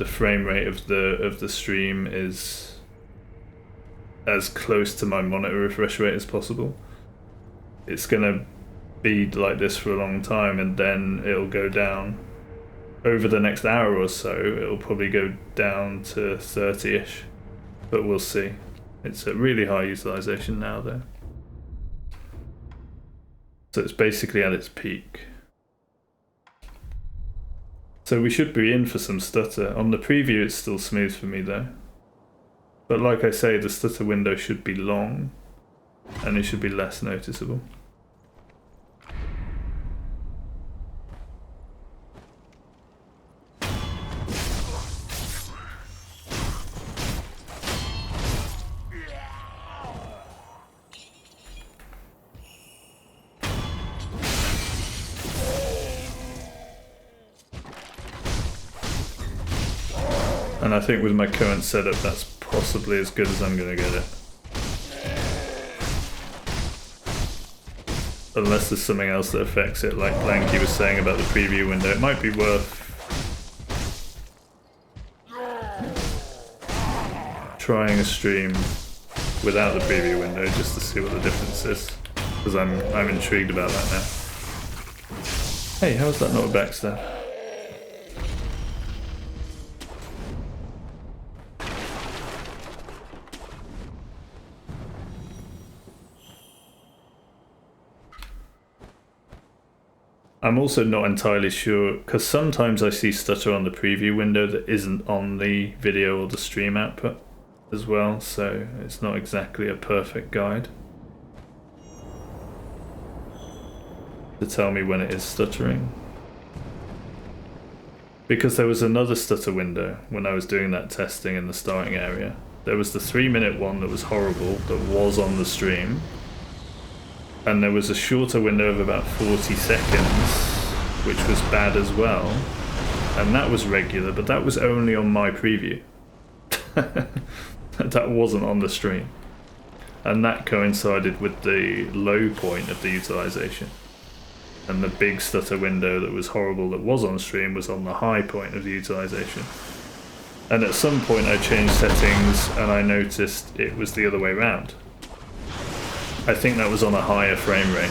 frame rate of the stream is as close to my monitor refresh rate as possible, it's gonna be like this for a long time, and then it'll go down. Over the next hour or so, it'll probably go down to 30-ish, but we'll see. It's at really high utilization now though. So it's basically at its peak. So we should be in for some stutter. On the preview it's still smooth for me though. But like I say, the stutter window should be long, and it should be less noticeable. And I think with my current setup, that's possibly as good as I'm going to get it. Unless there's something else that affects it, like Blanky was saying about the preview window. It might be worth trying a stream without the preview window just to see what the difference is. Because I'm intrigued about that now. Hey, how is that not a backstab? I'm also not entirely sure, because sometimes I see stutter on the preview window that isn't on the video or the stream output as well, so it's not exactly a perfect guide to tell me when it is stuttering. Because there was another stutter window when I was doing that testing in the starting area. There was the 3-minute one that was horrible, that was on the stream. And there was a shorter window of about 40 seconds, which was bad as well. And that was regular, but that was only on my preview. That wasn't on the stream. And that coincided with the low point of the utilization. And the big stutter window that was horrible that was on stream was on the high point of the utilization. And at some point I changed settings and I noticed it was the other way around. I think that was on a higher frame rate.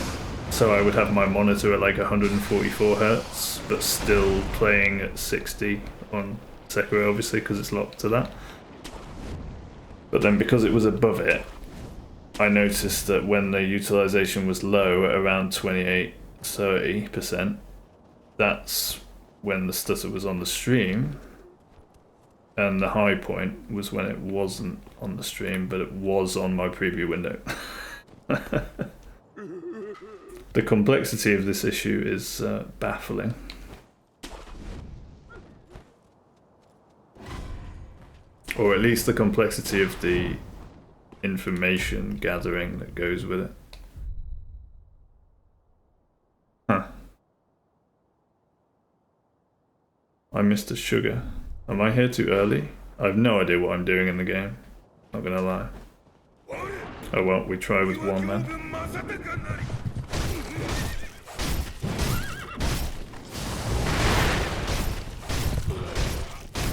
So I would have my monitor at like 144 Hz, but still playing at 60 on Sekirooooo, obviously, because it's locked to that. But then because it was above it, I noticed that when the utilization was low at around 28-30%, that's when the stutter was on the stream. And the high point was when it wasn't on the stream, but it was on my preview window. The complexity of this issue is baffling. Or at least the complexity of the information gathering that goes with it. Huh. I missed a sugar. Am I here too early? I have no idea what I'm doing in the game. Not gonna lie. Oh well, we try with one then.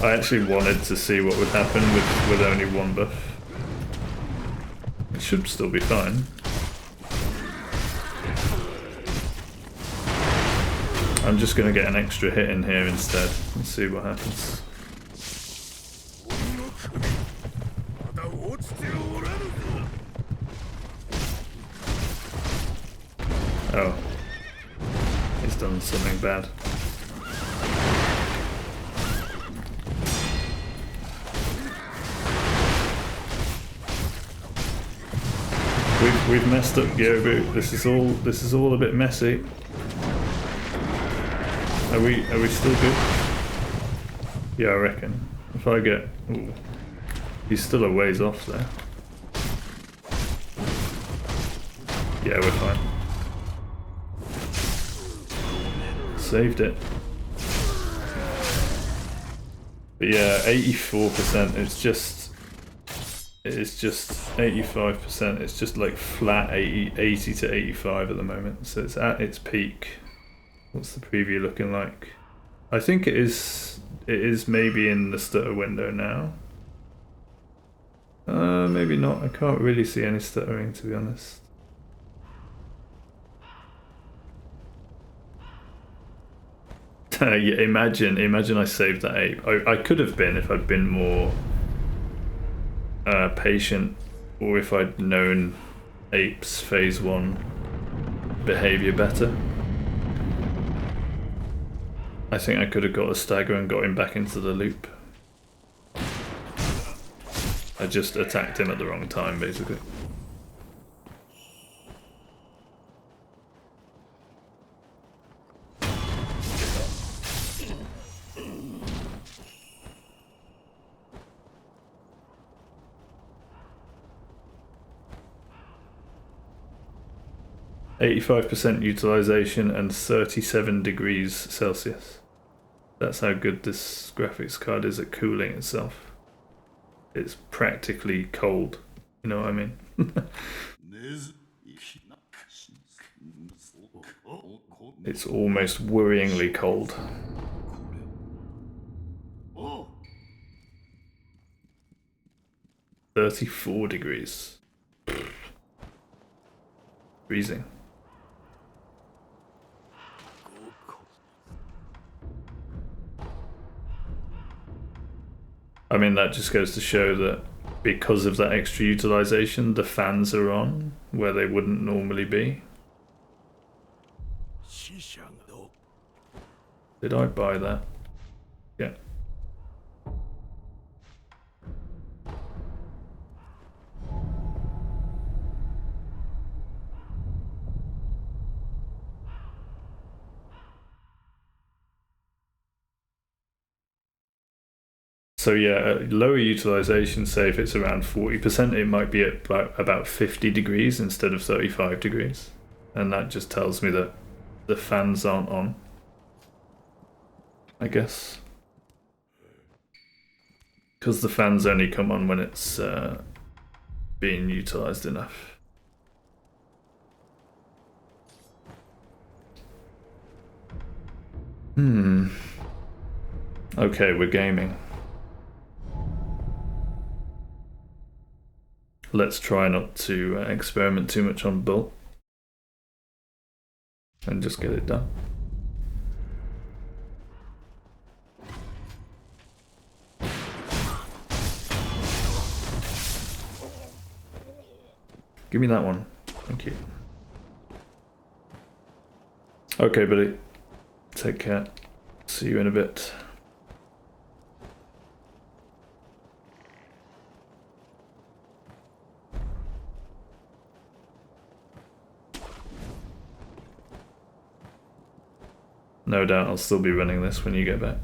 I actually wanted to see what would happen with only one buff. It should still be fine. I'm just gonna get an extra hit in here instead and see what happens. Oh. He's done something bad. We've messed up Gyobu. This is all a bit messy. Are we still good? Yeah, I reckon. If I get... Ooh. He's still a ways off there. Yeah, we're fine. Saved it. But yeah, 84%, it's just 85%, it's just like flat 80 to 85 at the moment, so it's at its peak. What's the preview looking like? I think it is maybe in the stutter window now. Maybe not, I can't really see any stuttering to be honest. Yeah, imagine I saved that ape. I could have been if I'd been more patient, or if I'd known Ape's phase 1 behaviour better. I think I could have got a stagger and got him back into the loop. I just attacked him at the wrong time, basically. 85% utilization and 37 degrees Celsius. That's how good this graphics card is at cooling itself. It's practically cold, you know what I mean? It's almost worryingly cold. Oh. 34 degrees. Freezing. I mean, that just goes to show that because of that extra utilization, the fans are on where they wouldn't normally be. Did I buy that? Yeah. So yeah, lower utilization, say if it's around 40%, it might be at about 50 degrees instead of 35 degrees. And that just tells me that the fans aren't on, I guess. Because the fans only come on when it's being utilized enough. Okay, we're gaming. Let's try not to experiment too much on build and just get it done. Give me that one. Thank you. Okay, buddy. Take care. See you in a bit. No doubt I'll still be running this when you get back.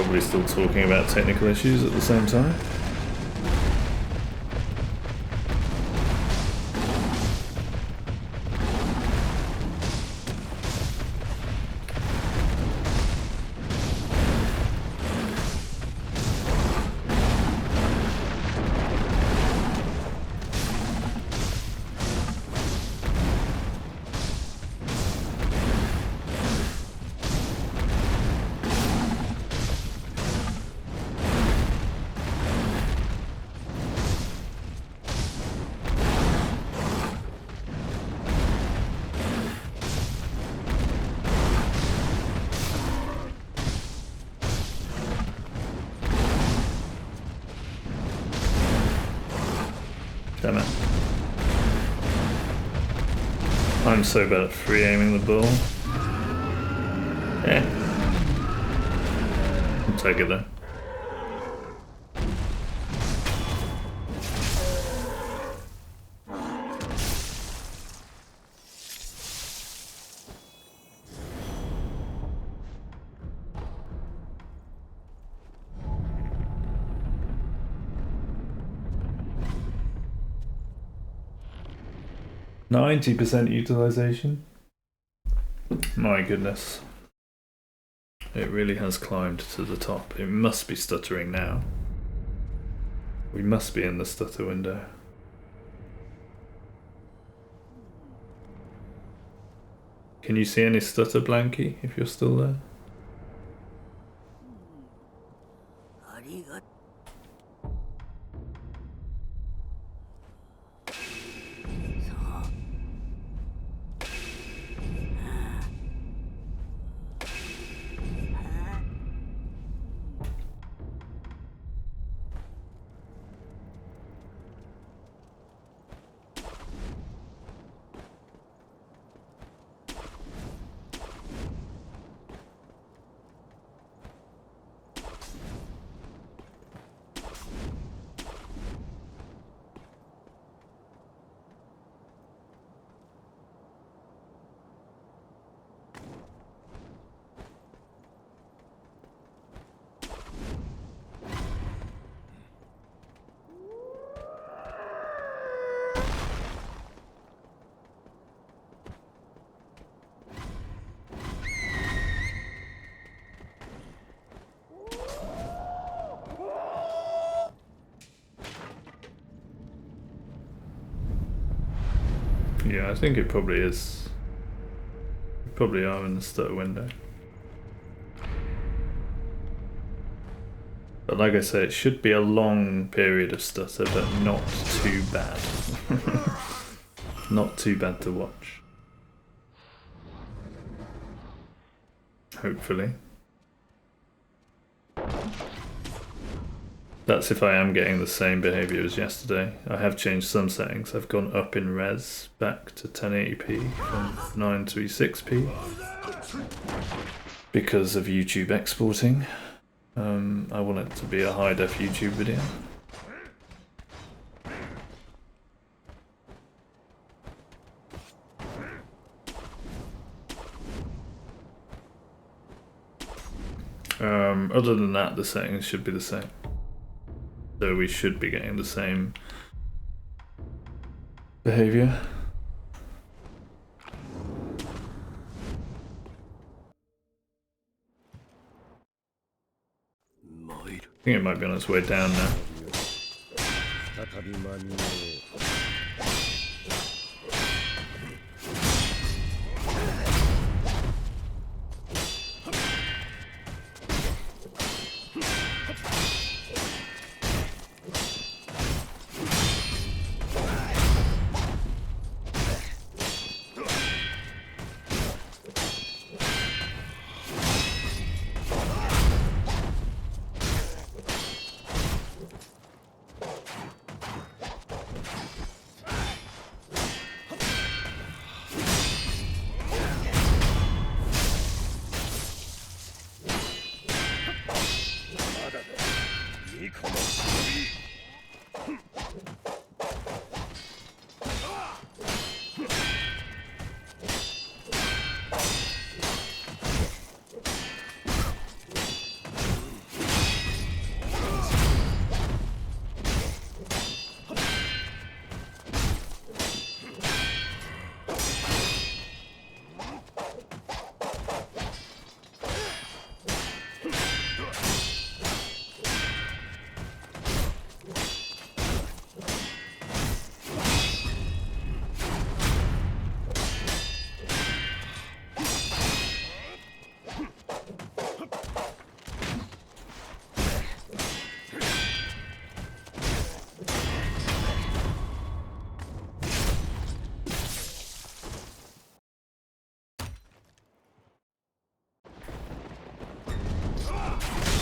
Probably still talking about technical issues at the same time. Damn it. I'm so bad at free aiming the ball. Yeah. I'll take it though. %90 utilization. My goodness. It really has climbed to the top. It must be stuttering now. We must be in the stutter window. Can you see any stutter, Blanky, if you're still there? Yeah, I think it probably is. We probably are in the stutter window. But like I say, it should be a long period of stutter, but not too bad. Not too bad to watch. Hopefully. That's if I am getting the same behaviour as yesterday. I have changed some settings. I've gone up in res back to 1080p from 936p because of YouTube exporting. I want it to be a high def YouTube video. Other than that, the settings should be the same. So we should be getting the same behavior. I think it might be on its way down now.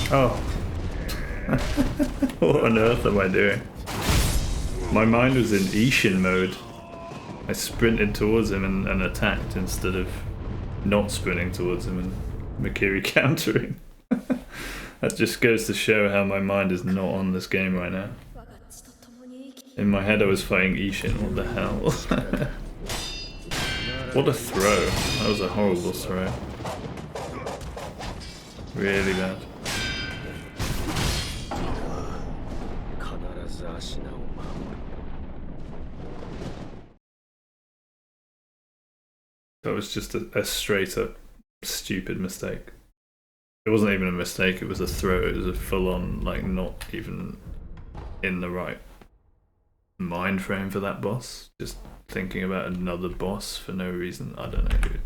Oh. What on earth am I doing? My mind was in Ishin mode. I sprinted towards him and attacked instead of not sprinting towards him and Mikiri countering. That just goes to show how my mind is not on this game right now. In my head I was fighting Ishin, what the hell? What a throw. That was a horrible throw. Really bad. That was just a straight up stupid mistake. It wasn't even a mistake, it was a throw, it was a full on, like, not even in the right mind frame for that boss. Just thinking about another boss for no reason. I don't know, dude.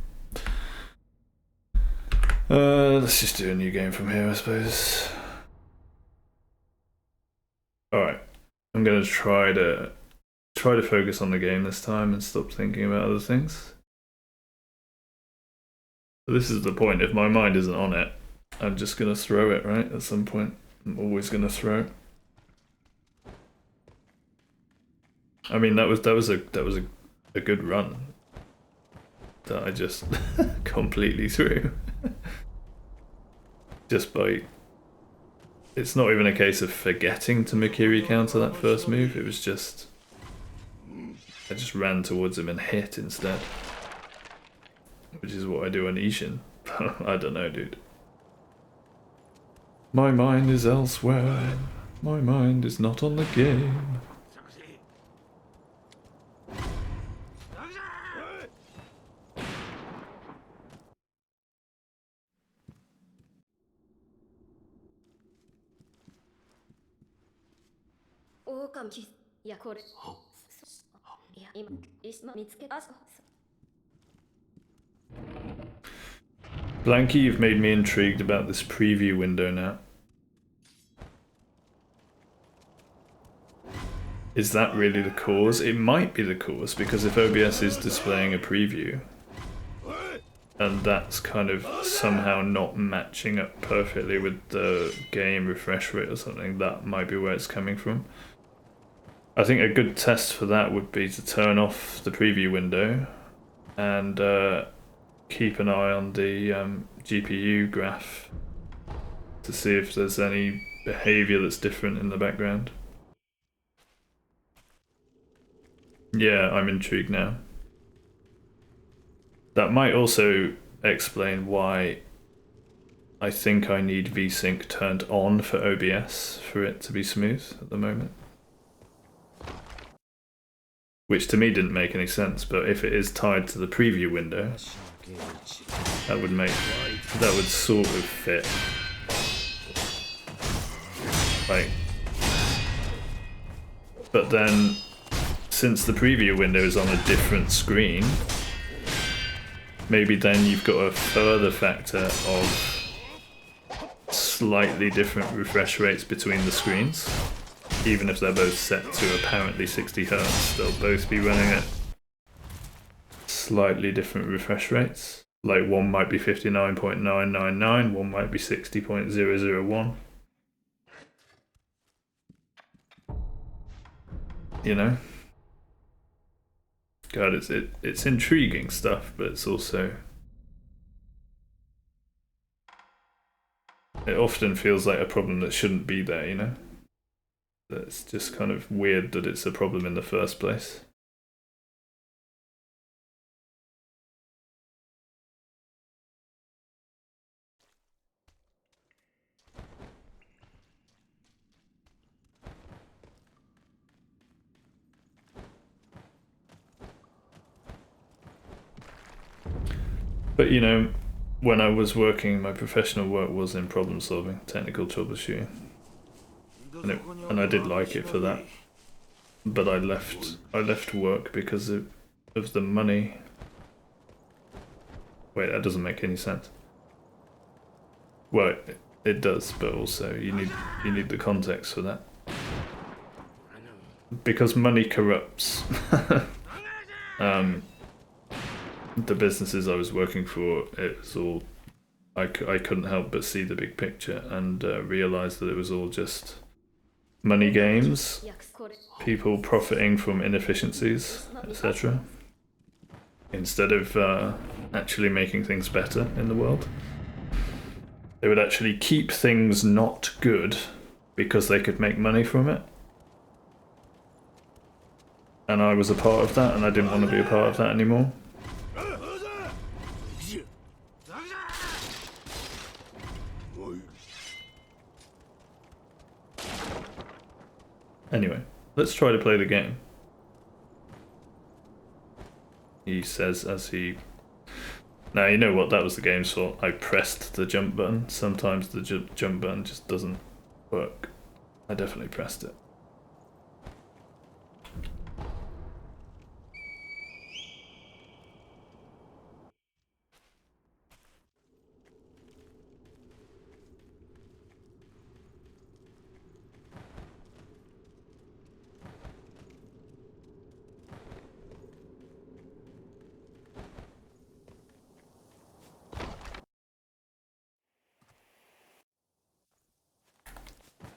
Let's just do a new game from here, I suppose. Alright. I'm gonna try to focus on the game this time and stop thinking about other things. This is the point, if my mind isn't on it, I'm just gonna throw it, right? At some point. I'm always gonna throw. I mean, that was a good run that I just completely threw. Just by, it's not even a case of forgetting to Mikiri counter that first move, it was just, I just ran towards him and hit instead. Which is what I do on Ishin. I don't know, dude. My mind is elsewhere. My mind is not on the game. Blanky, you've made me intrigued about this preview window now. Is that really the cause? It might be the cause, because if OBS is displaying a preview, and that's kind of somehow not matching up perfectly with the game refresh rate or something, that might be where it's coming from. I think a good test for that would be to turn off the preview window and keep an eye on the GPU graph to see if there's any behavior that's different in the background. Yeah, I'm intrigued now. That might also explain why I think I need VSync turned on for OBS for it to be smooth at the moment. Which to me didn't make any sense, but if it is tied to the preview window, that would sort of fit. Like, but then, since the preview window is on a different screen, maybe then you've got a further factor of slightly different refresh rates between the screens. Even if they're both set to apparently 60 Hz, they'll both be running at slightly different refresh rates. Like one might be 59.999, one might be 60.001. You know? God, it's intriguing stuff, but it's also... It often feels like a problem that shouldn't be there, you know? It's just kind of weird that it's a problem in the first place. But you know, when I was working, my professional work was in problem solving, technical troubleshooting. And I did like it for that, but I left work because of the money. Wait, that doesn't make any sense. Well, it does, but also you need the context for that. Because money corrupts. The businesses I was working for, it was all I couldn't help but see the big picture and realize that it was all just money games, people profiting from inefficiencies, etc. Instead of actually making things better in the world. They would actually keep things not good because they could make money from it. And I was a part of that, and I didn't want to be a part of that anymore. Anyway, let's try to play the game. He says as he... Now, you know what that was the game's fault. I pressed the jump button. Sometimes the jump button just doesn't work. I definitely pressed it.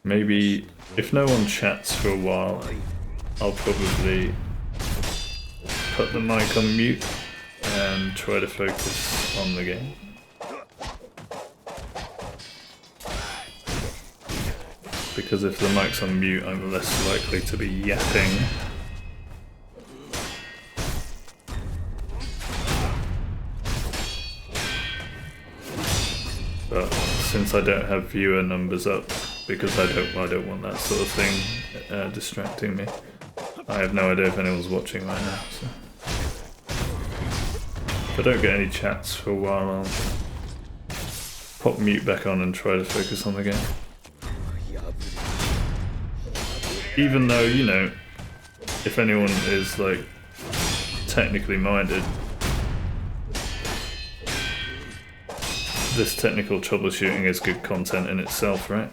Maybe if no one chats for a while, I'll probably put the mic on mute and try to focus on the game. Because if the mic's on mute, I'm less likely to be yapping. But since I don't have viewer numbers up, because I don't want that sort of thing distracting me. I have no idea if anyone's watching right now. So. If I don't get any chats for a while, I'll pop mute back on and try to focus on the game. Even though, you know, if anyone is like technically minded, this technical troubleshooting is good content in itself, right?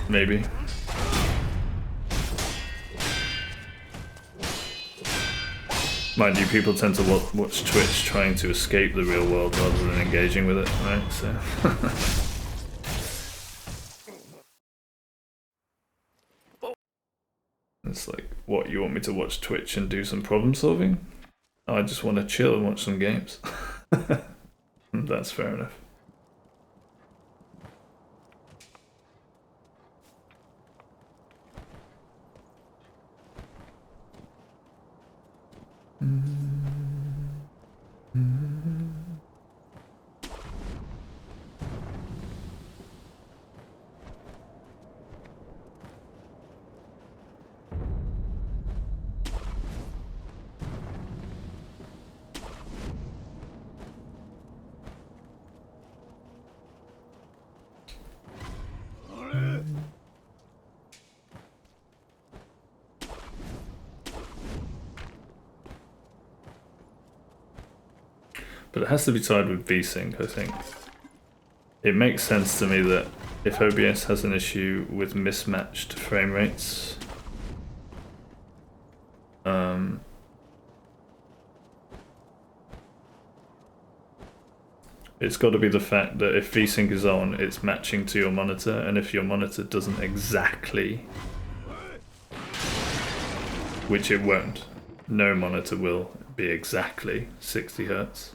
Maybe. Mind you, people tend to watch Twitch trying to escape the real world rather than engaging with it, right? So. It's like, what, you want me to watch Twitch and do some problem solving? I just want to chill and watch some games. That's fair enough. But it has to be tied with VSync, I think. It makes sense to me that if OBS has an issue with mismatched frame rates, it's got to be the fact that if VSync is on, it's matching to your monitor, and if your monitor doesn't exactly, which it won't, no monitor will be exactly 60 Hz.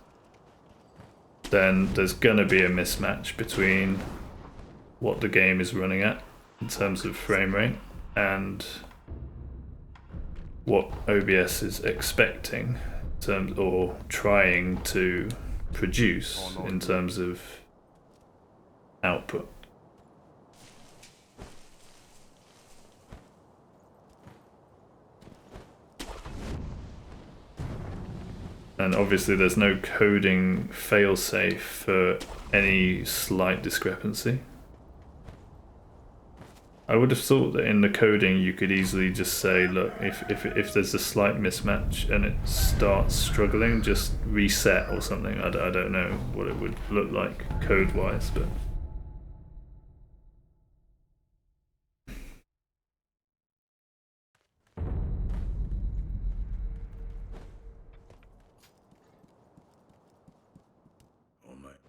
Then there's gonna be a mismatch between what the game is running at in terms of frame rate and what OBS is expecting in terms, or trying to produce in terms of output. And obviously there's no coding failsafe for any slight discrepancy. I would have thought that in the coding you could easily just say, look, if there's a slight mismatch and it starts struggling, just reset or something. I don't know what it would look like code-wise, but...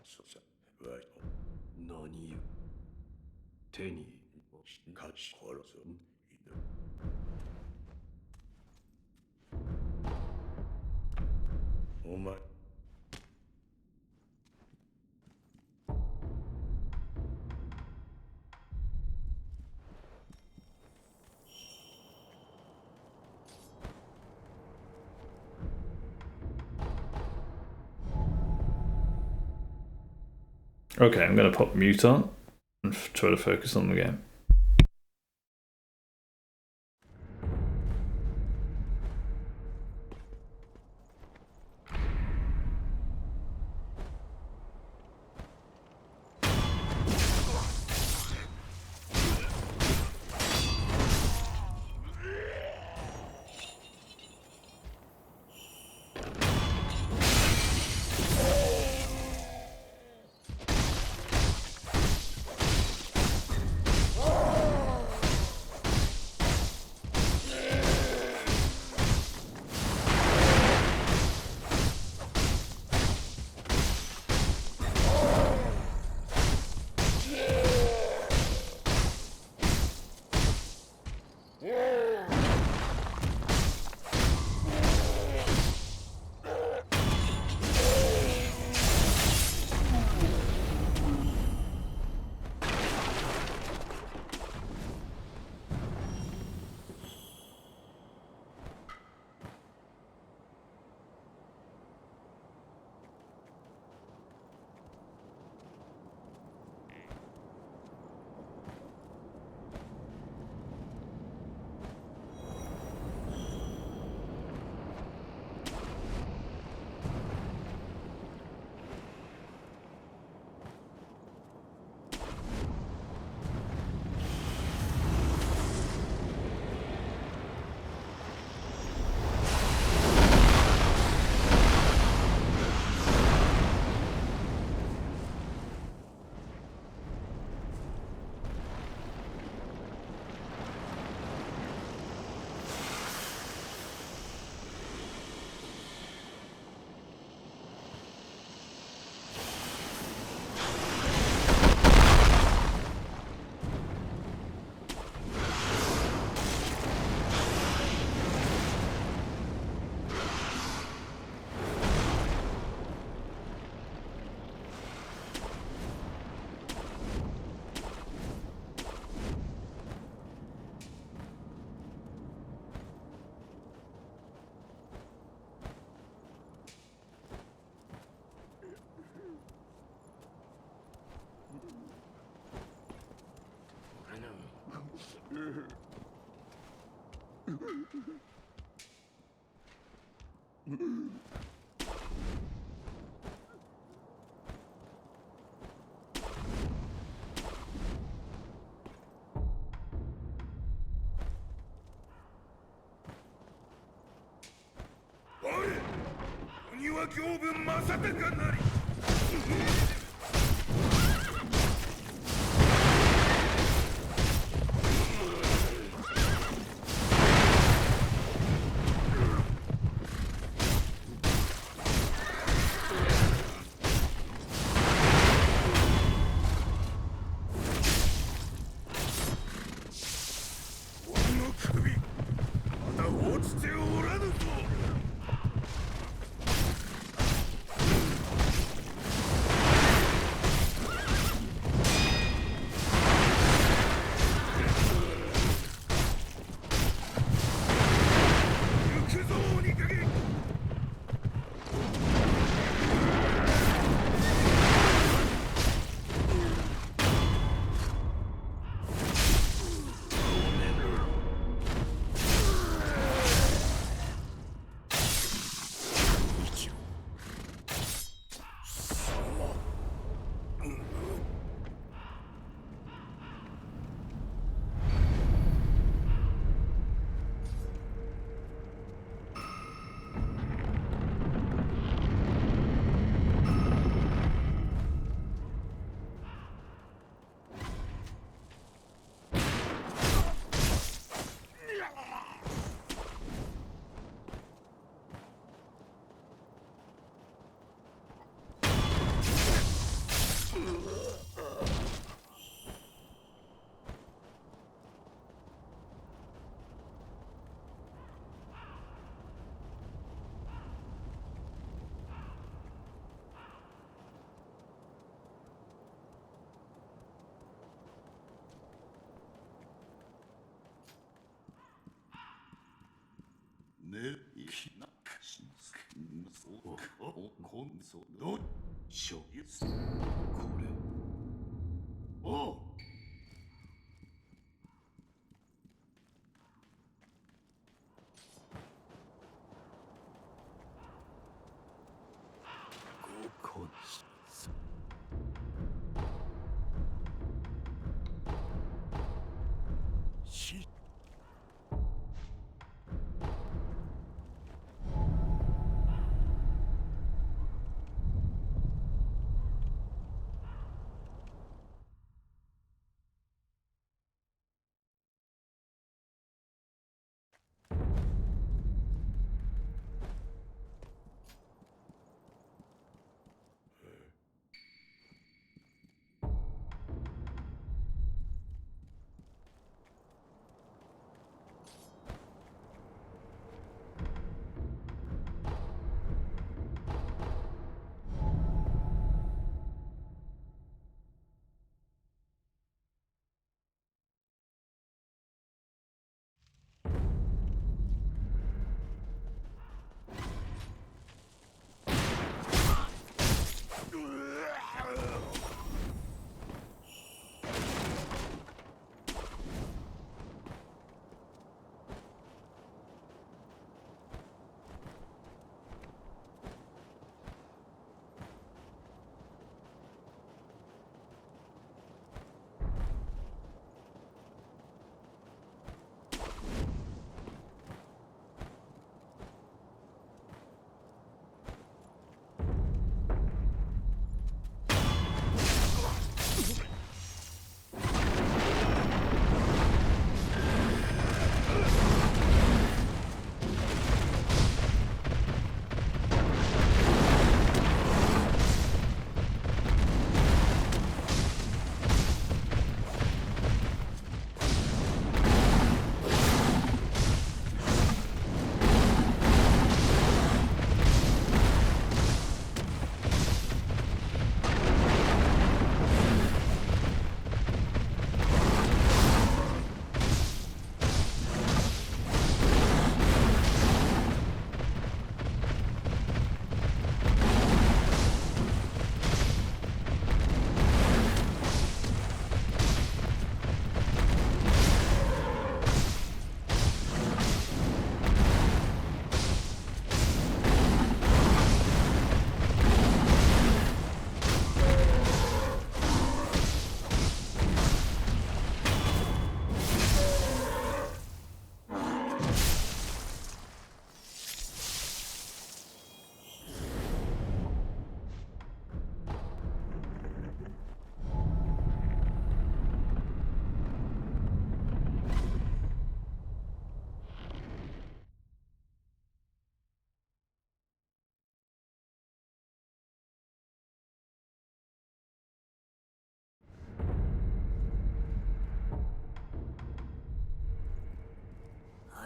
そさわい何よ手に勝ち殺すお前Okay, I'm going to pop mute on and try to focus on the game.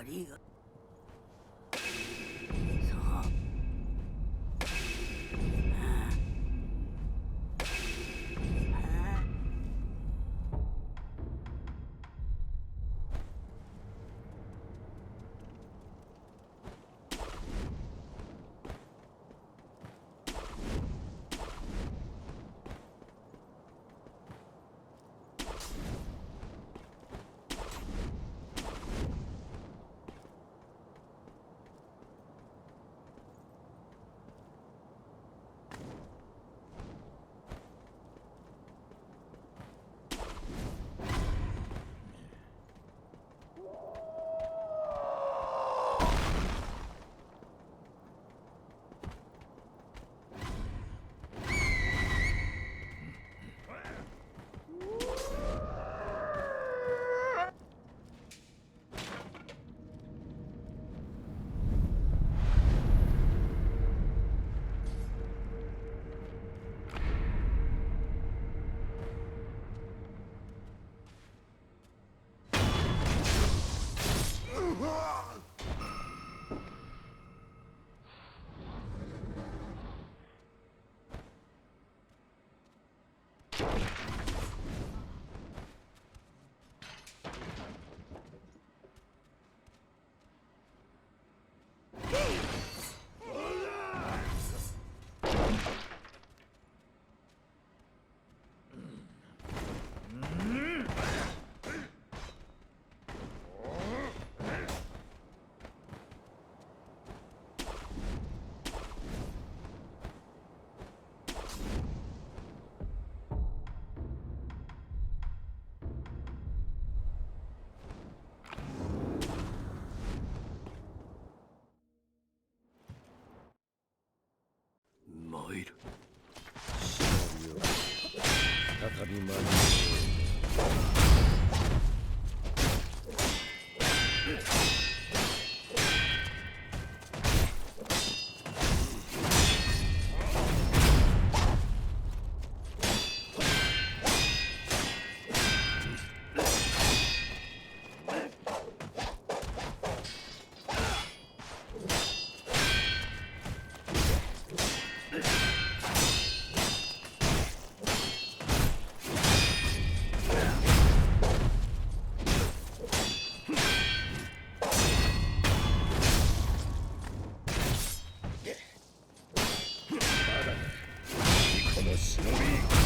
りがえる。シナリオ再び参る。この忍び。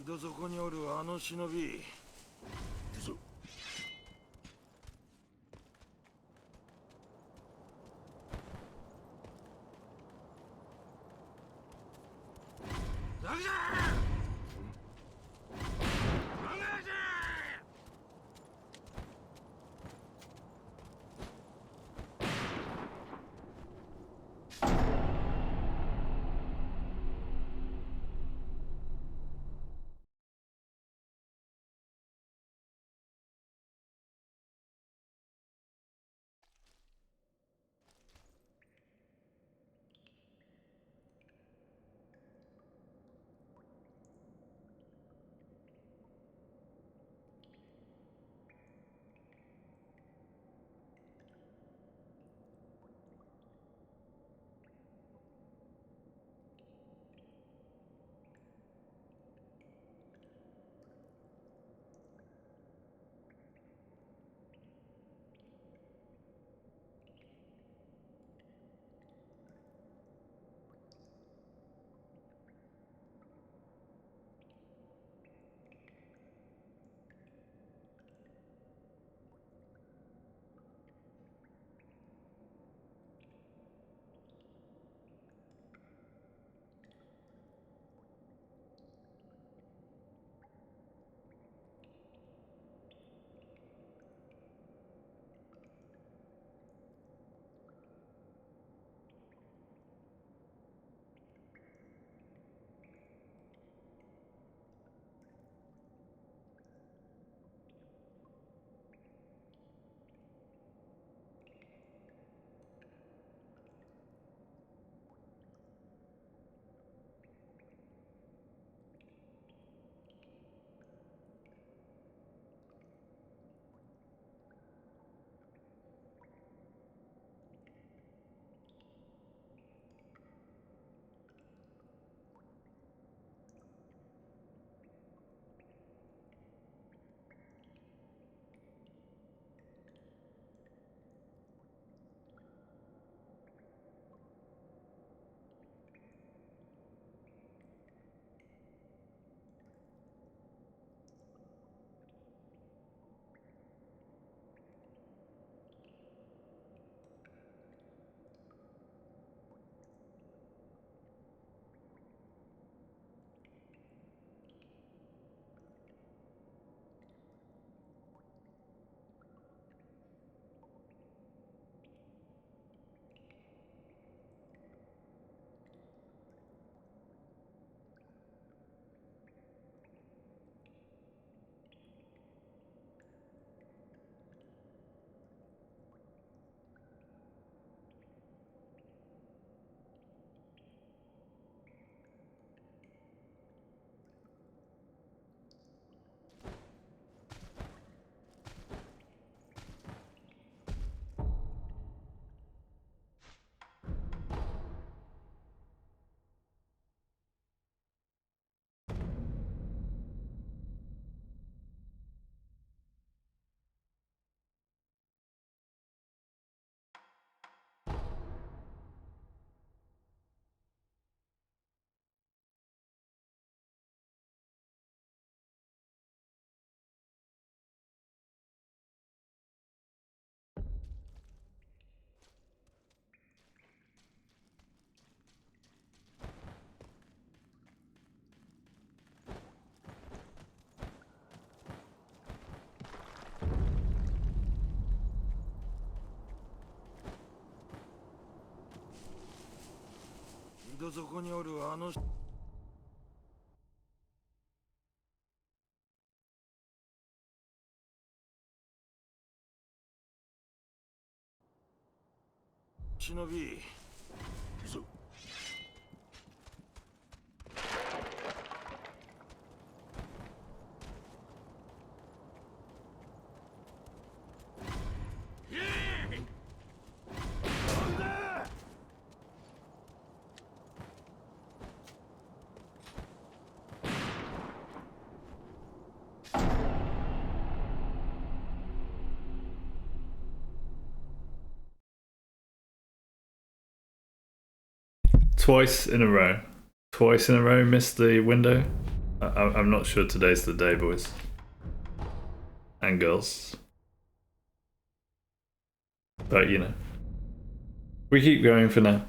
井戸底におるあの忍び。戸底におるあの忍びそうTwice in a row. Twice in a row missed the window. I'm not sure today's the day, boys. And girls. But, you know. We keep going for now.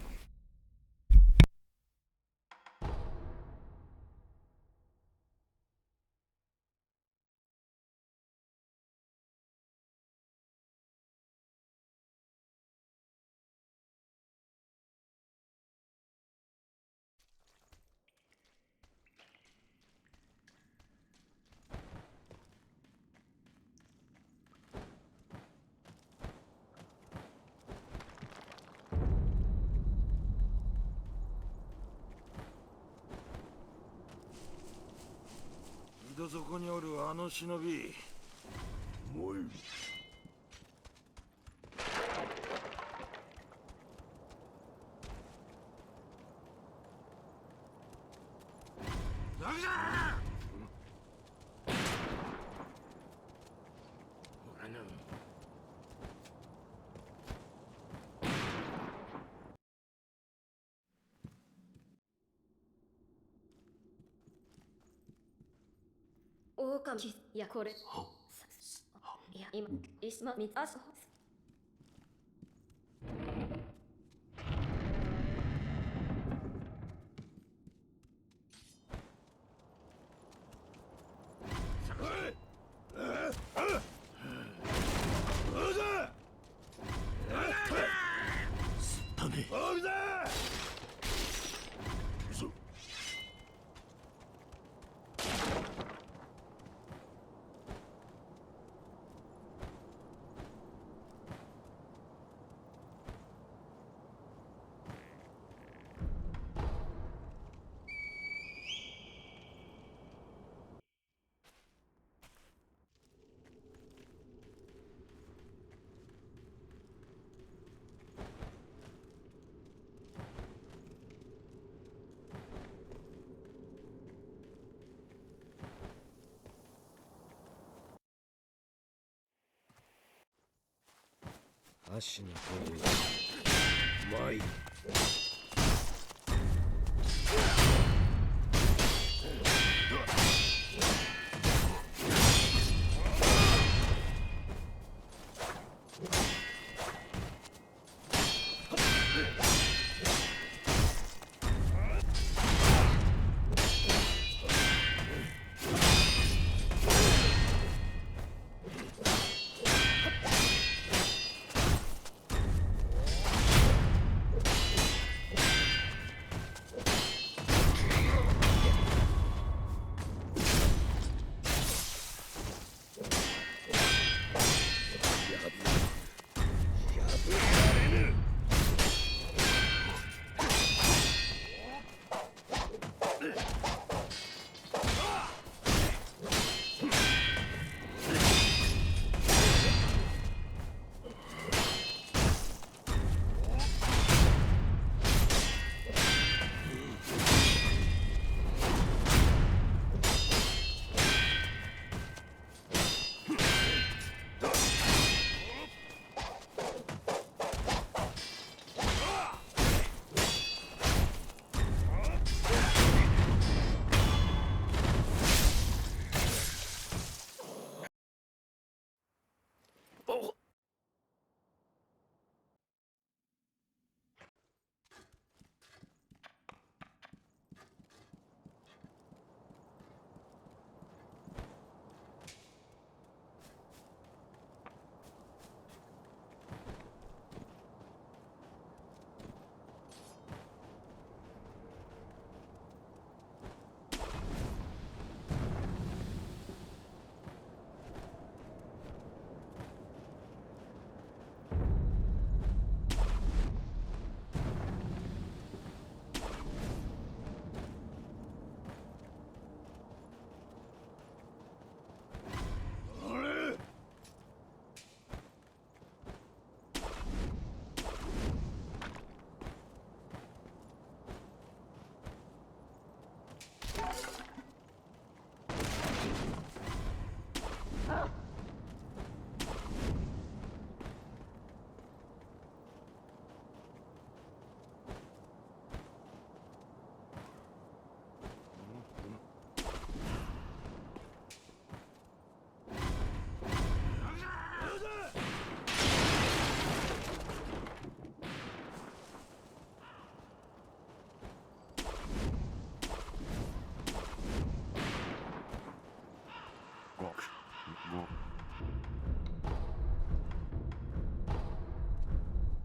井戸底におるあの忍びもうダメだほらな狼いやこれいや今石間みあそ足の声うまい。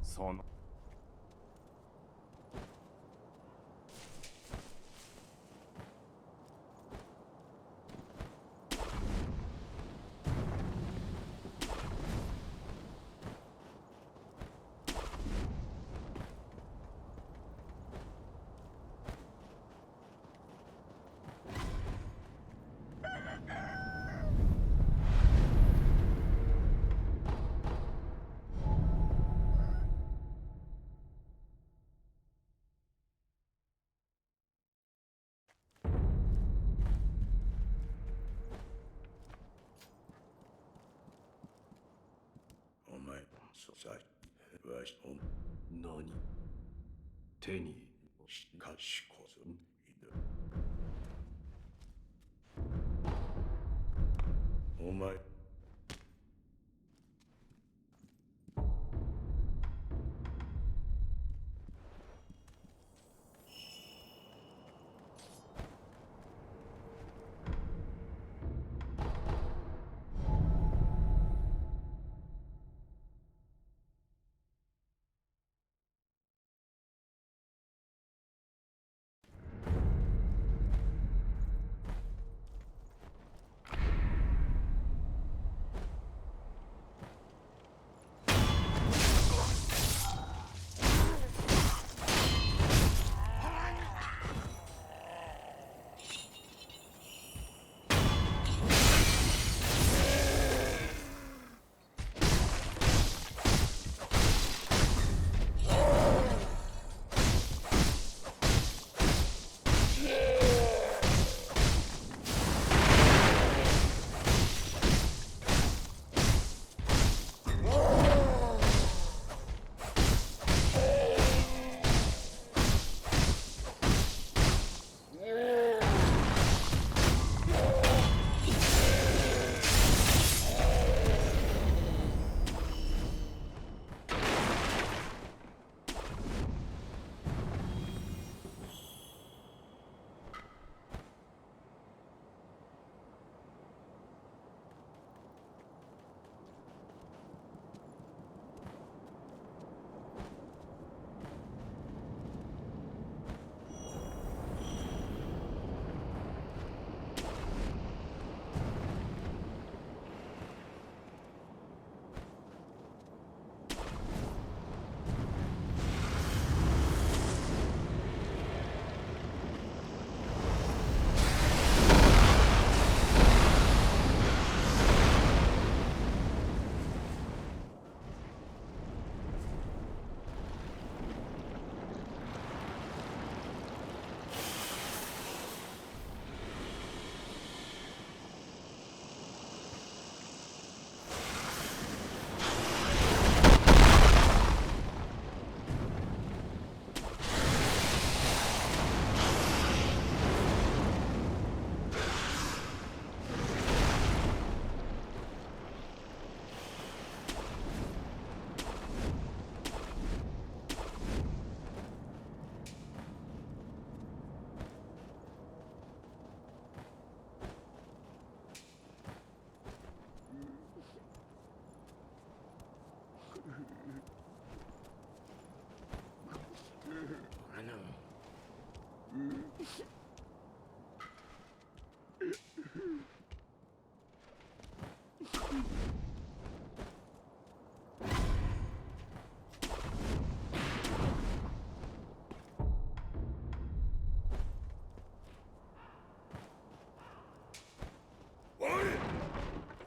そのお前、そさ、わし、何手にしかしこそ、お前、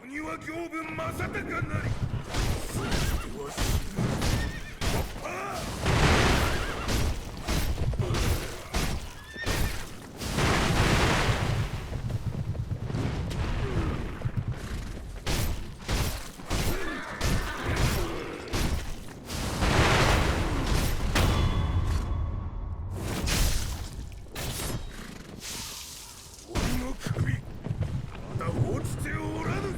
鬼は行分正隆なり。鬼の首、まだ落ちておらぬぞ。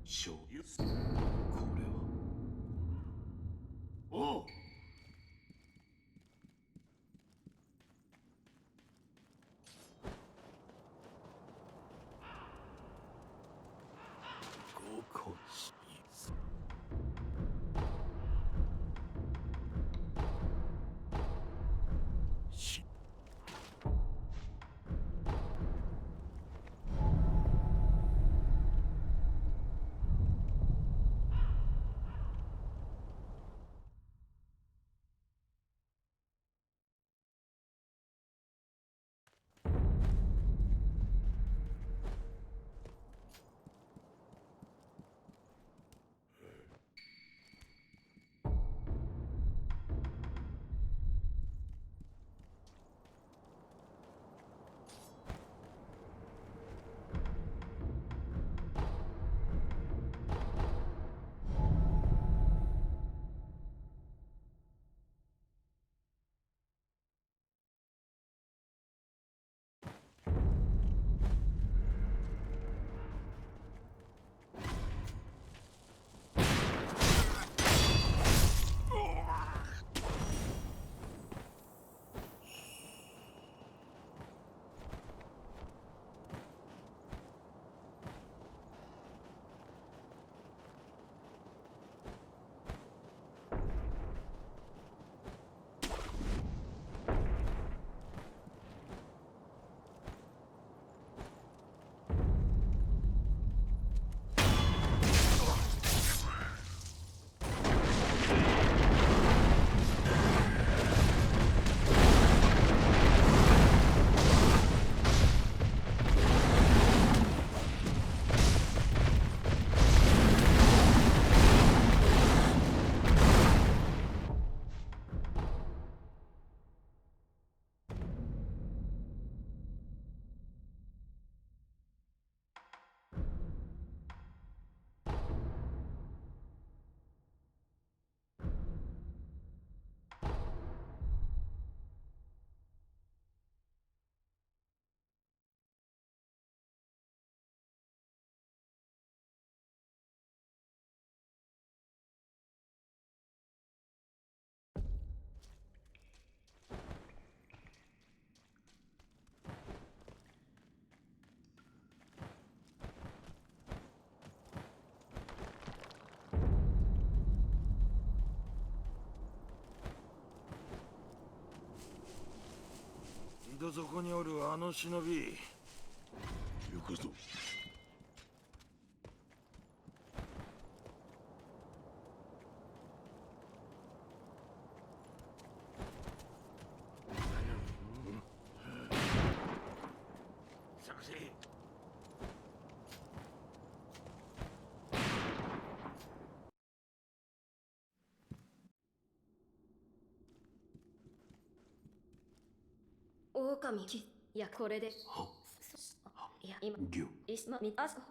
しょうこれはおうごこしし井戸底におるあの忍び。よくぞ探せ。狼きいやこれでいや今ぎゅいしまみあそよ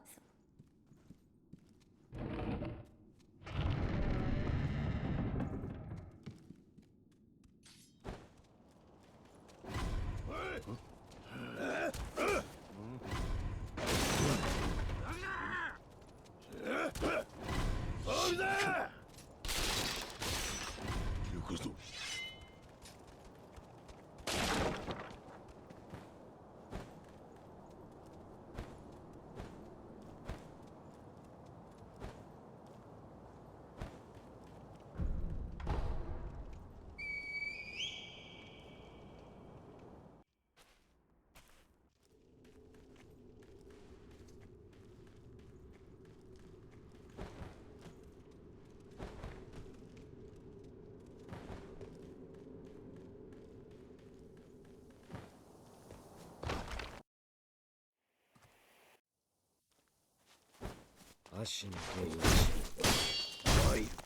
くぞ足に手を打ちはい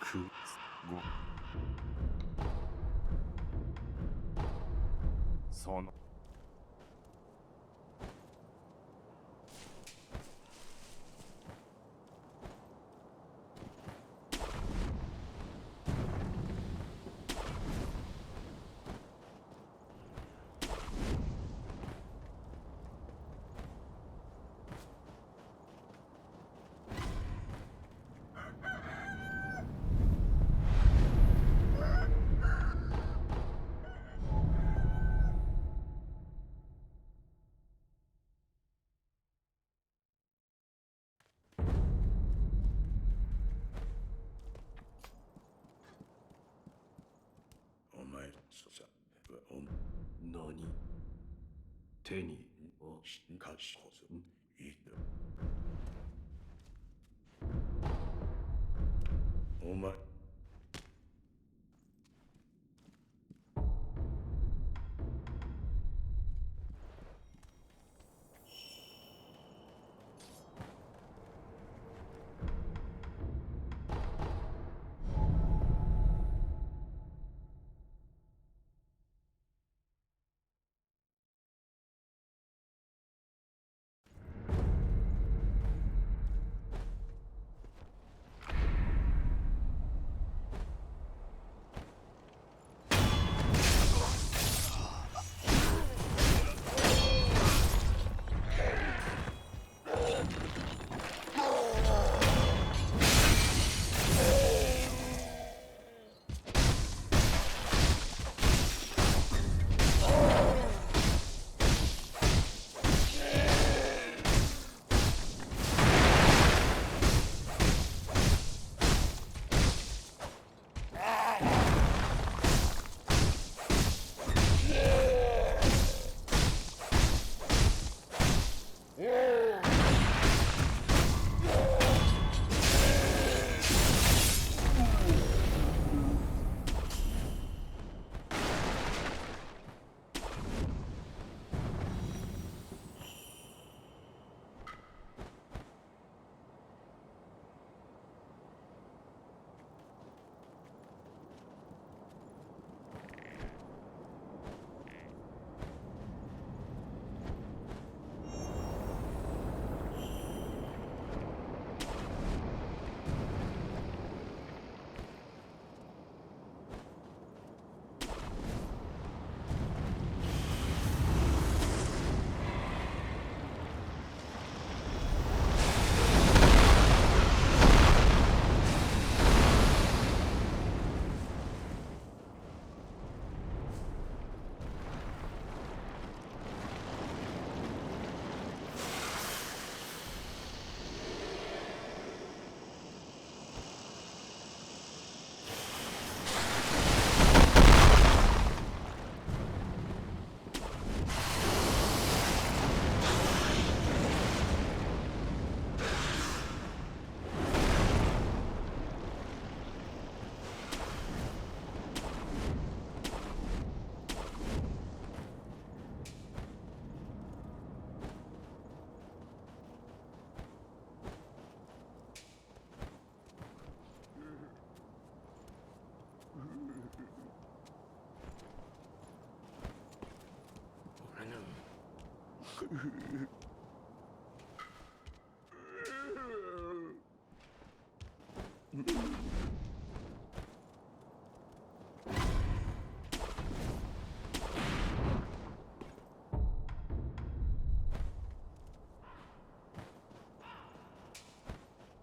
そのお前さ何手にかしこずいいだお前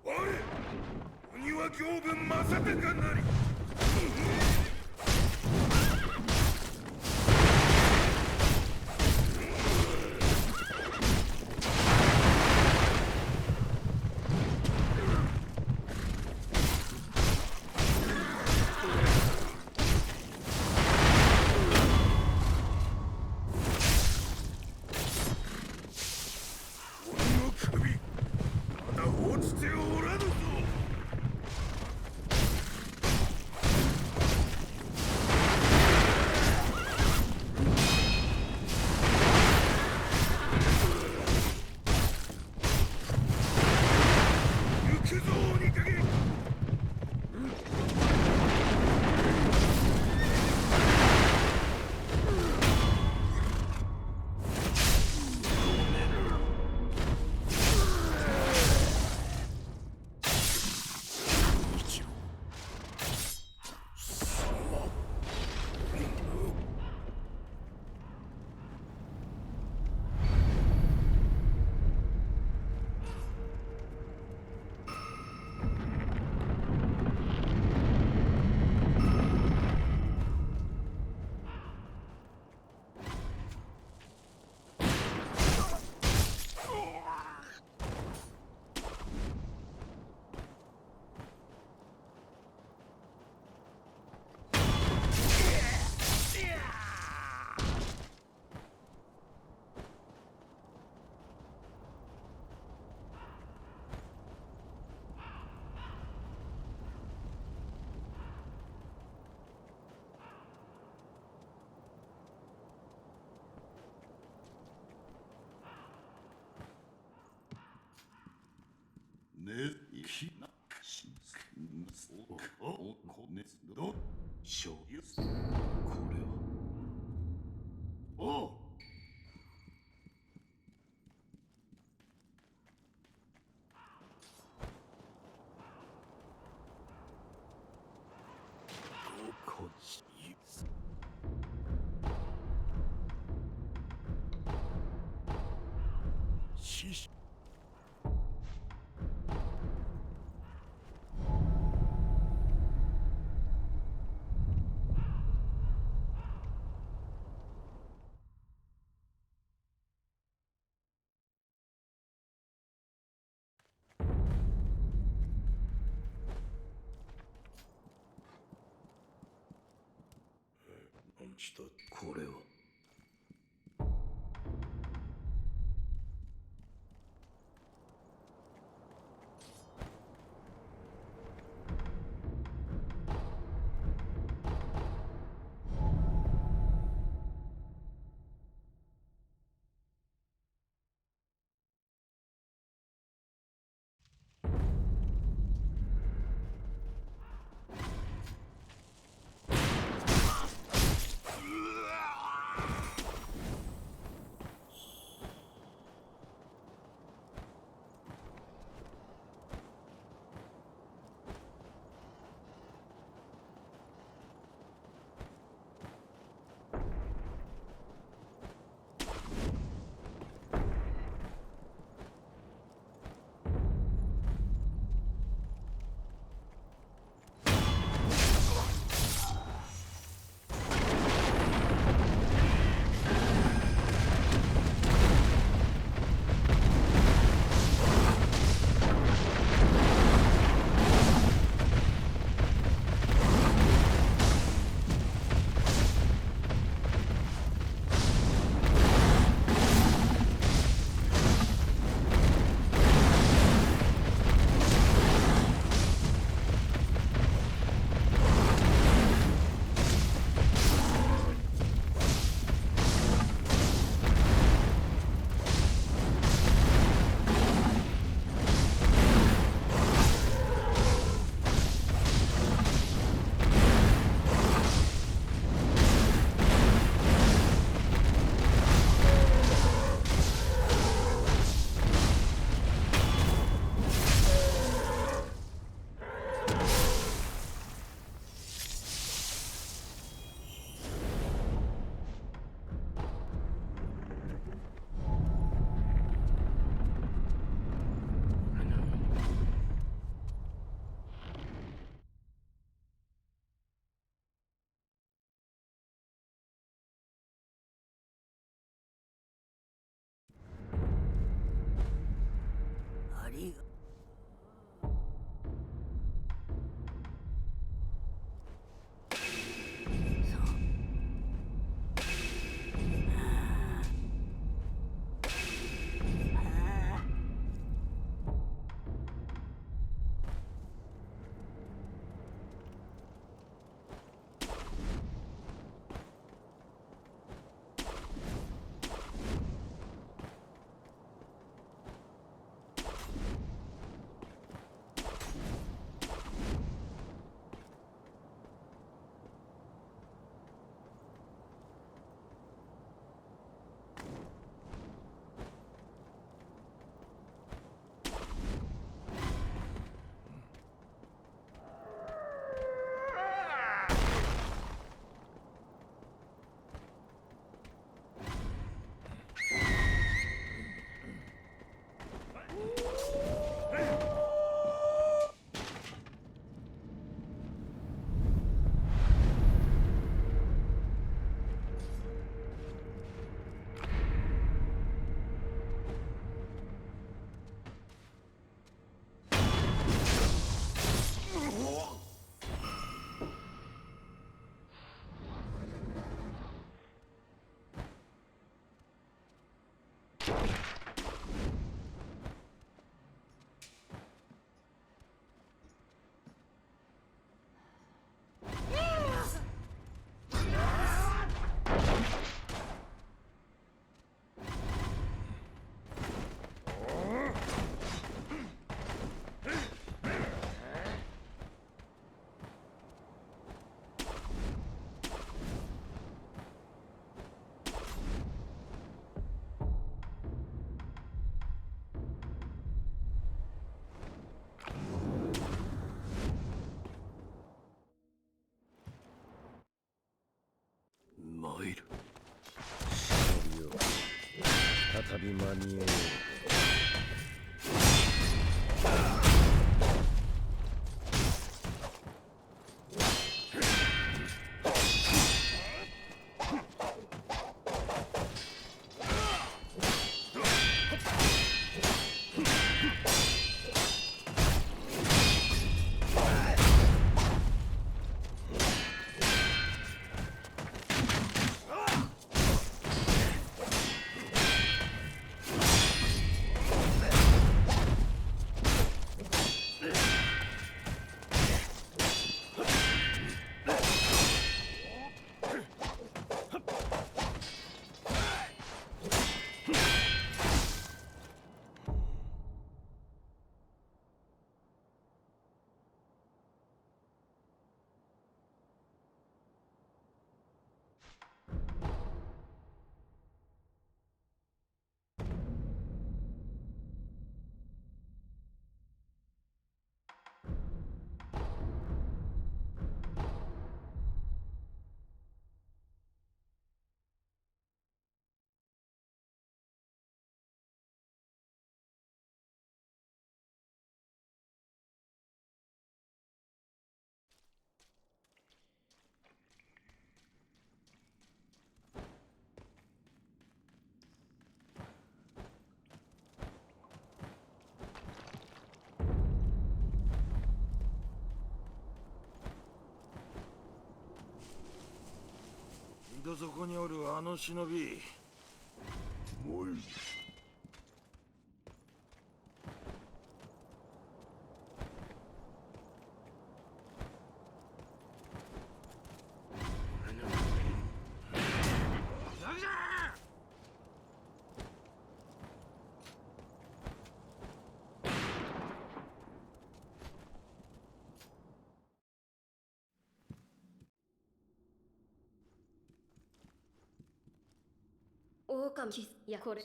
おい鬼は行分正手かなりこれは旅間に合う。どそこにおるあの忍び。おい。狼。いや、これ。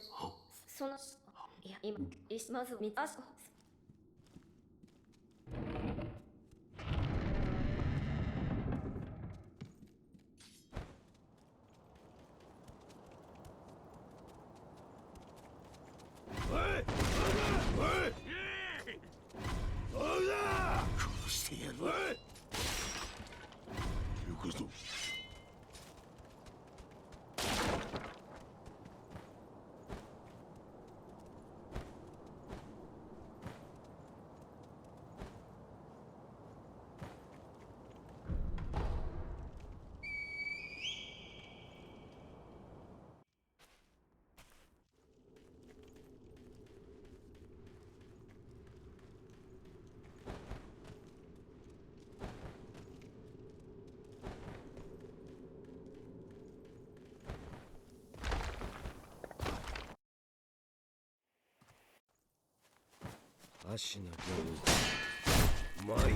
その。いや、今、まず見た。殺してやる。行くぞ。足なきゃうまい。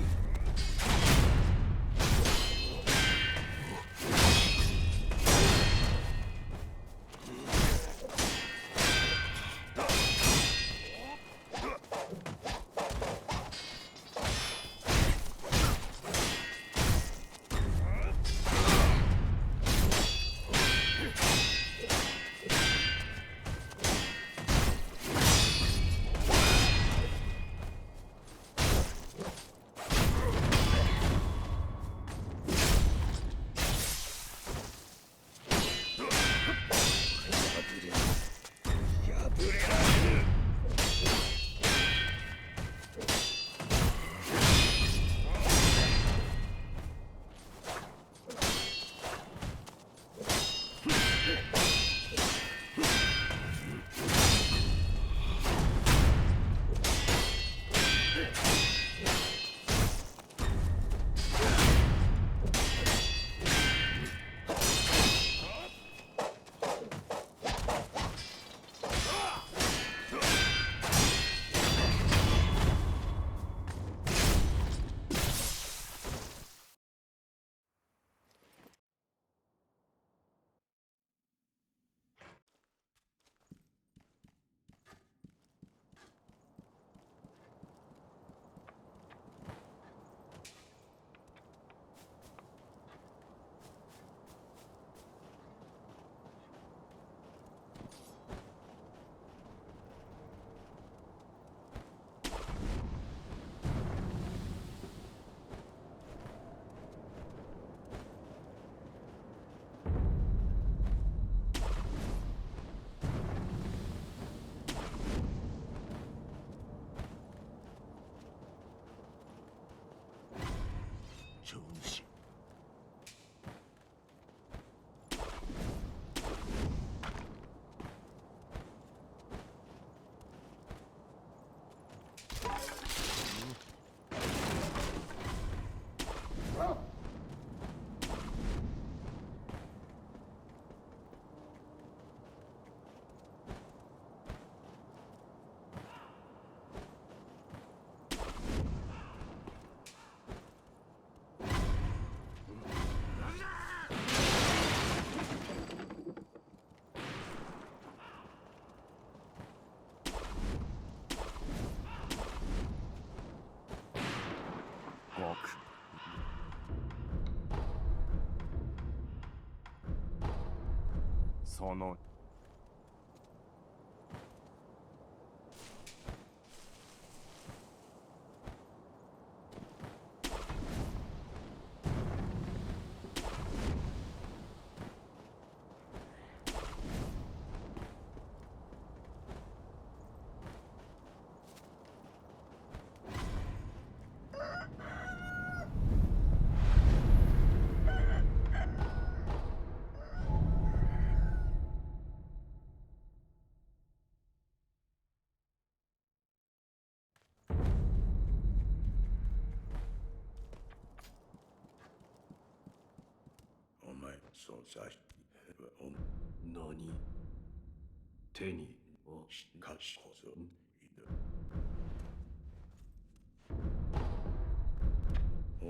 そのお前そうさ何手にかしこそ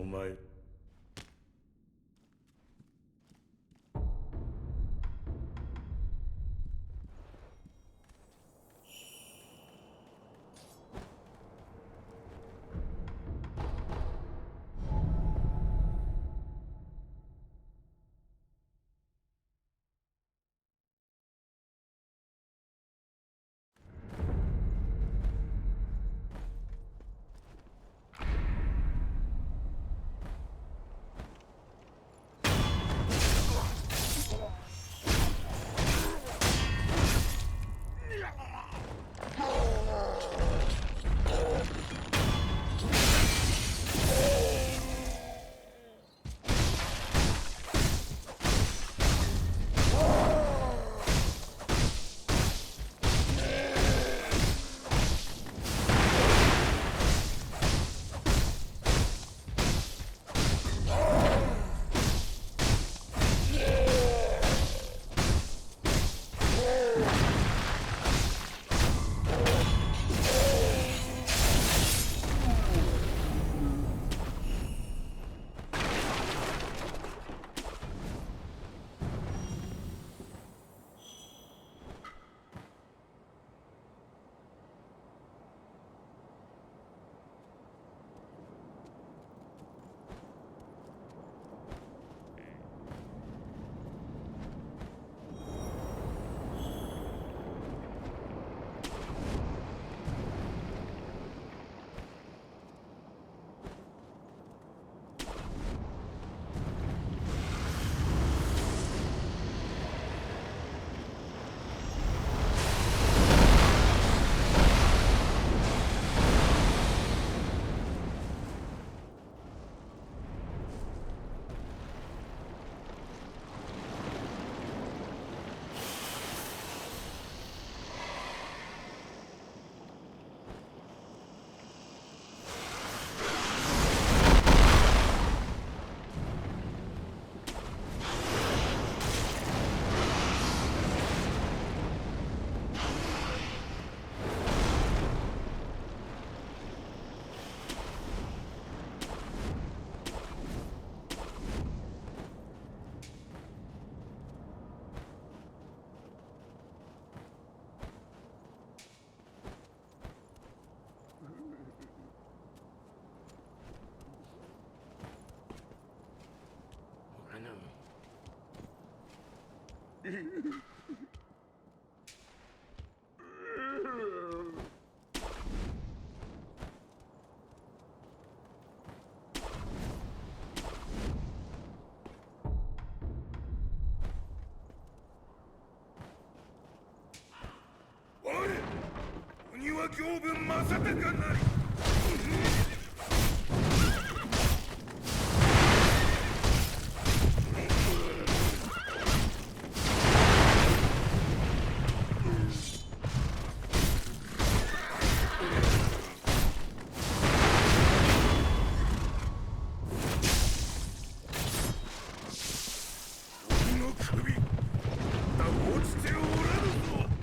お前鬼は行分正隆なり鬼の首まだ落ちておらぬぞ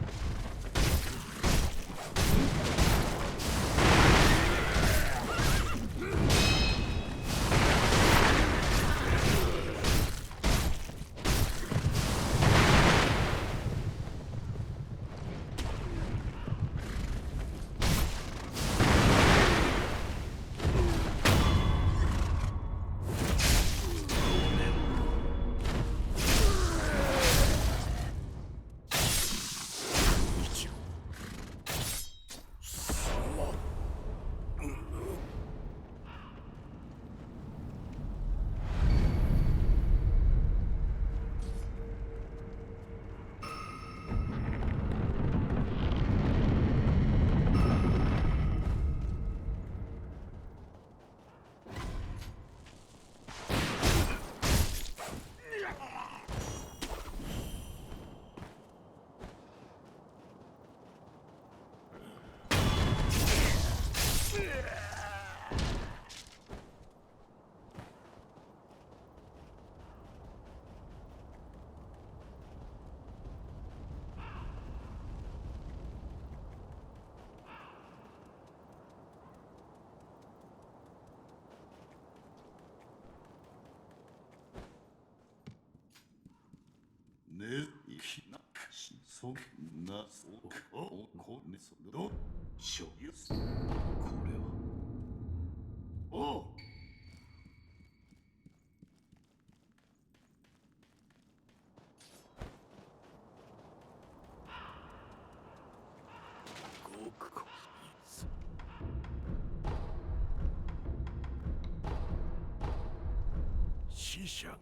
そんなこねそどしょこれはおう極か死者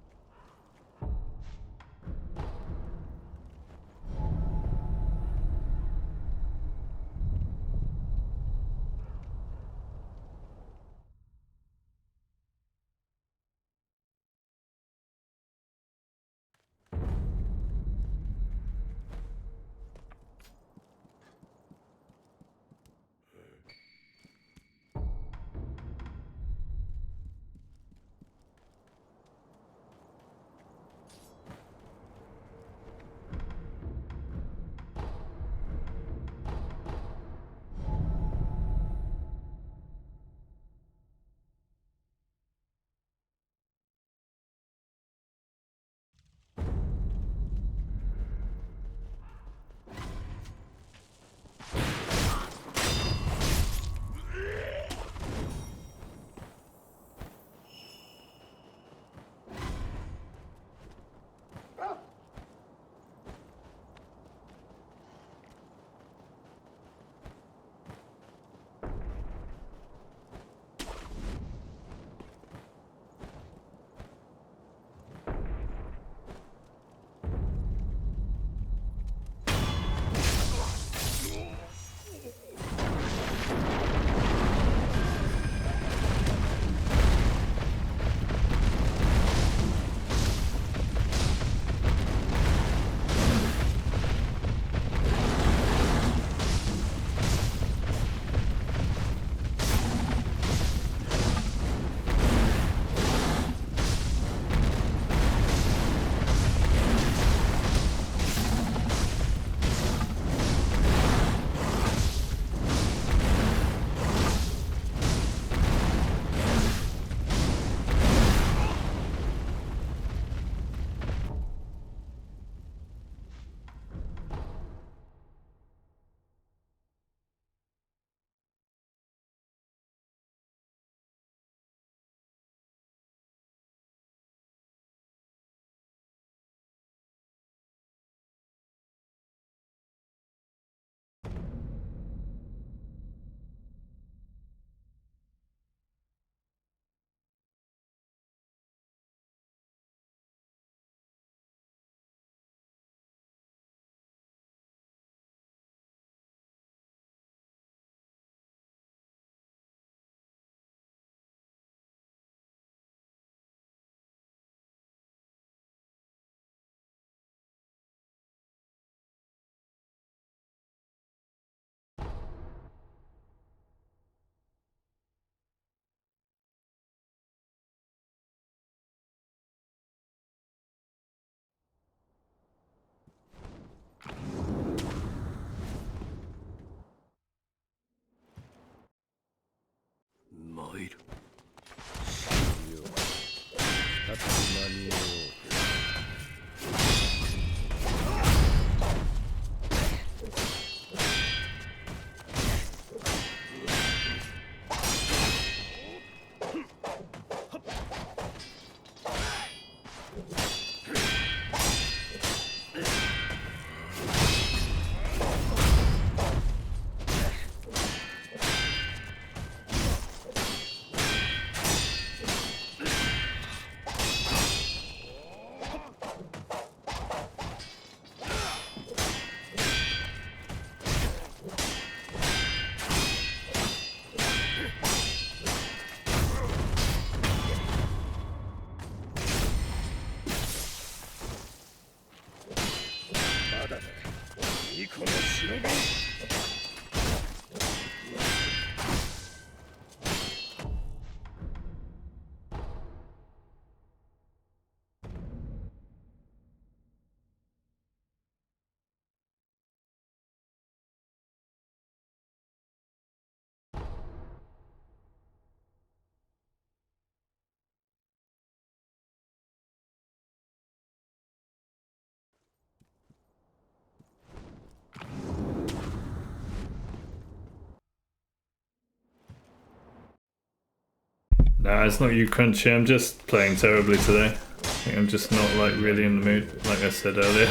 Nah, it's not you, Crunchy. I'm just playing terribly today. I think I'm just not like really in the mood, like I said earlier.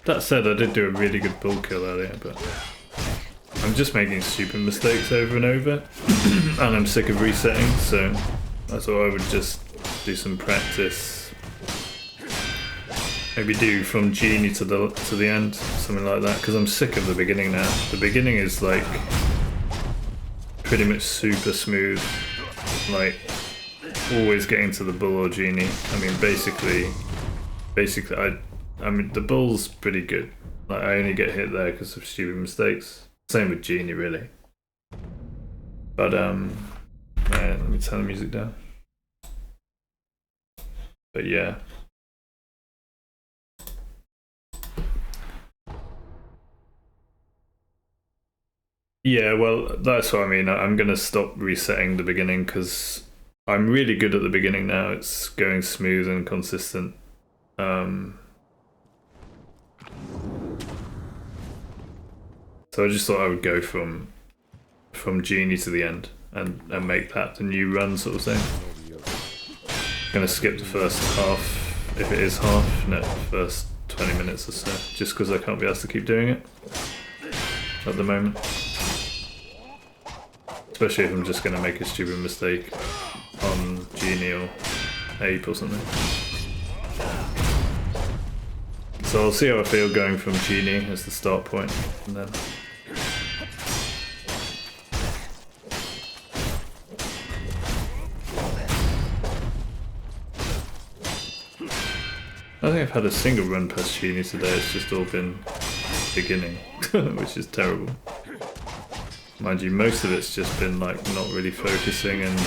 That said, I did do a really good bull kill earlier, but I'm just making stupid mistakes over and over, and I'm sick of resetting. So I thought I would just do some practice. Maybe do from Genie to the end, something like that, because I'm sick of the beginning now. The beginning is like pretty much super smooth, like always getting to the bull or Genie. I mean, basically, I mean the bull's pretty good. Like I only get hit there because of stupid mistakes. Same with Genie, really. But man, let me turn the music down. But yeah. Yeah, well, that's what I mean. I'm gonna stop resetting the beginning because I'm really good at the beginning now. It's going smooth and consistent. So I just thought I would go from Genie to the end and make that the new run sort of thing. Gonna skip the first half, if it is half, no, first 20 minutes or so, just because I can't be asked to keep doing it at the moment. Especially if I'm just gonna make a stupid mistake on Genie or Ape or something. So I'll see how I feel going from Genie as the start point, and then I don't think I've had a single run past Genie today. It's just all been beginning, which is terrible. Mind you, most of it's just been like not really focusing and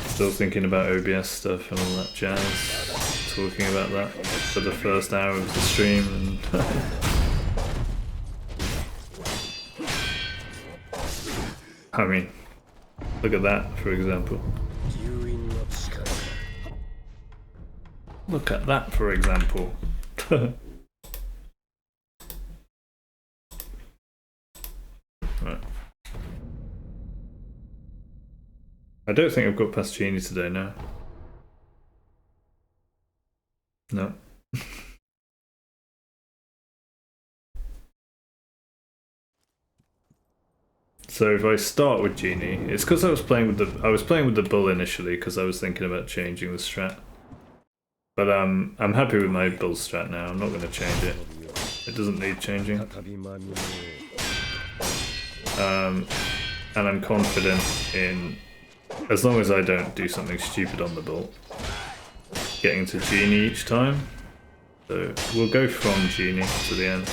still thinking about OBS stuff and all that jazz. Talking about that for the first hour of the stream and I mean, look at that for example. Look at that for example. Right. I don't think I've got past Genie today now. No. So if I start with Genie, it's because I was playing with the bull initially because I was thinking about changing the strat. But I'm happy with my bull strat now. I'm not going to change it. It doesn't need changing. And I'm confident in, as long as I don't do something stupid on the bull, getting to Genie each time. So we'll go from Genie to the end.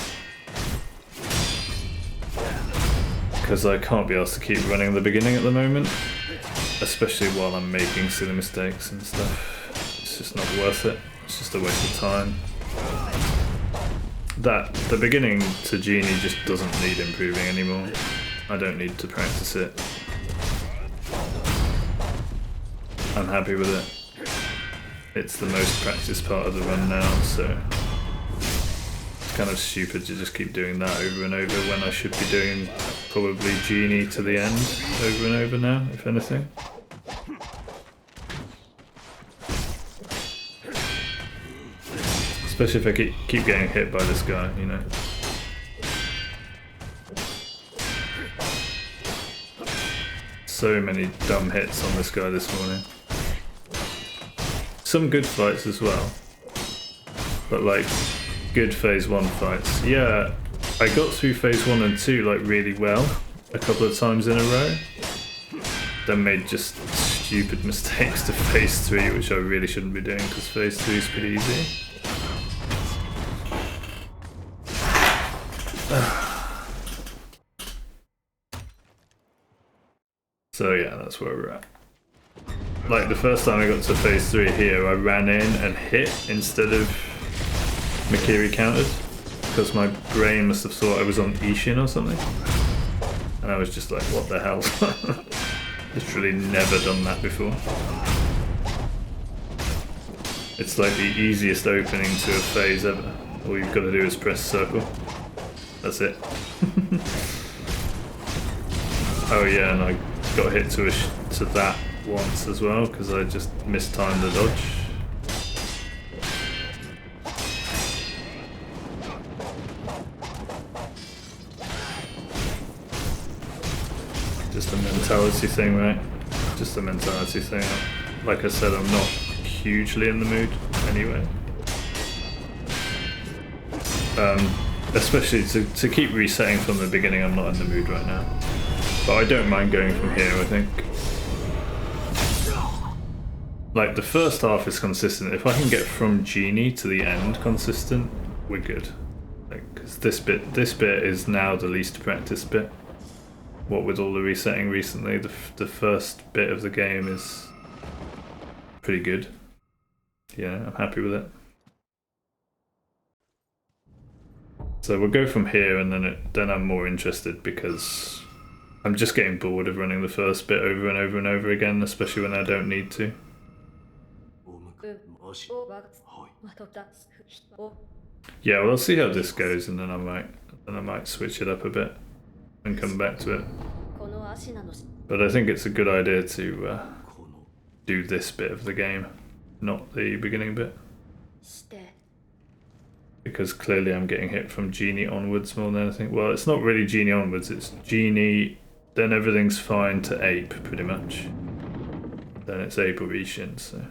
Because I can't be asked to keep running the beginning at the moment. Especially while I'm making silly mistakes and stuff. It's just not worth it. It's just a waste of time. The beginning to Genie just doesn't need improving anymore. I don't need to practice it. I'm happy with it. It's the most practiced part of the run now, so it's kind of stupid to just keep doing that over and over when I should be doing probably Genie to the end over and over now, if anything. Especially if I keep getting hit by this guy, you know. So many dumb hits on this guy this morning. Some good fights as well. But like, good phase 1 fights. Yeah, I got through phase 1 and 2 like really well, a couple of times in a row. Then made just stupid mistakes to phase 3, which I really shouldn't be doing because phase 3 is pretty easy. So yeah, that's where we're at. Like the first time I got to phase 3 here, I ran in and hit instead of Mikiri countered because my brain must have thought I was on Ishin or something. And I was just like, what the hell? Literally never done that before. It's like the easiest opening to a phase ever. All you've got to do is press circle. That's it. Oh yeah, and I got hit to that once as well because I just mistimed the dodge. Just a mentality thing, right? Just a mentality thing. Like I said, I'm not hugely in the mood anyway. Especially to keep resetting from the beginning, I'm not in the mood right now. But I don't mind going from here, I think. Like, the first half is consistent. If I can get from Genie to the end consistent, we're good. Like, 'cause this bit is now the least practiced bit. What with all the resetting recently, the first bit of the game is pretty good. Yeah, I'm happy with it. So we'll go from here, and then I'm more interested because I'm just getting bored of running the first bit over and over and over again, especially when I don't need to. Yeah, well, I'll see how this goes, and then I might switch it up a bit and come back to it. But I think it's a good idea to do this bit of the game, not the beginning bit. Because clearly I'm getting hit from Genie onwards more than anything. Well, it's not really Genie onwards, it's Genie, then everything's fine to Ape, pretty much. Then it's Ape or Ishin, so...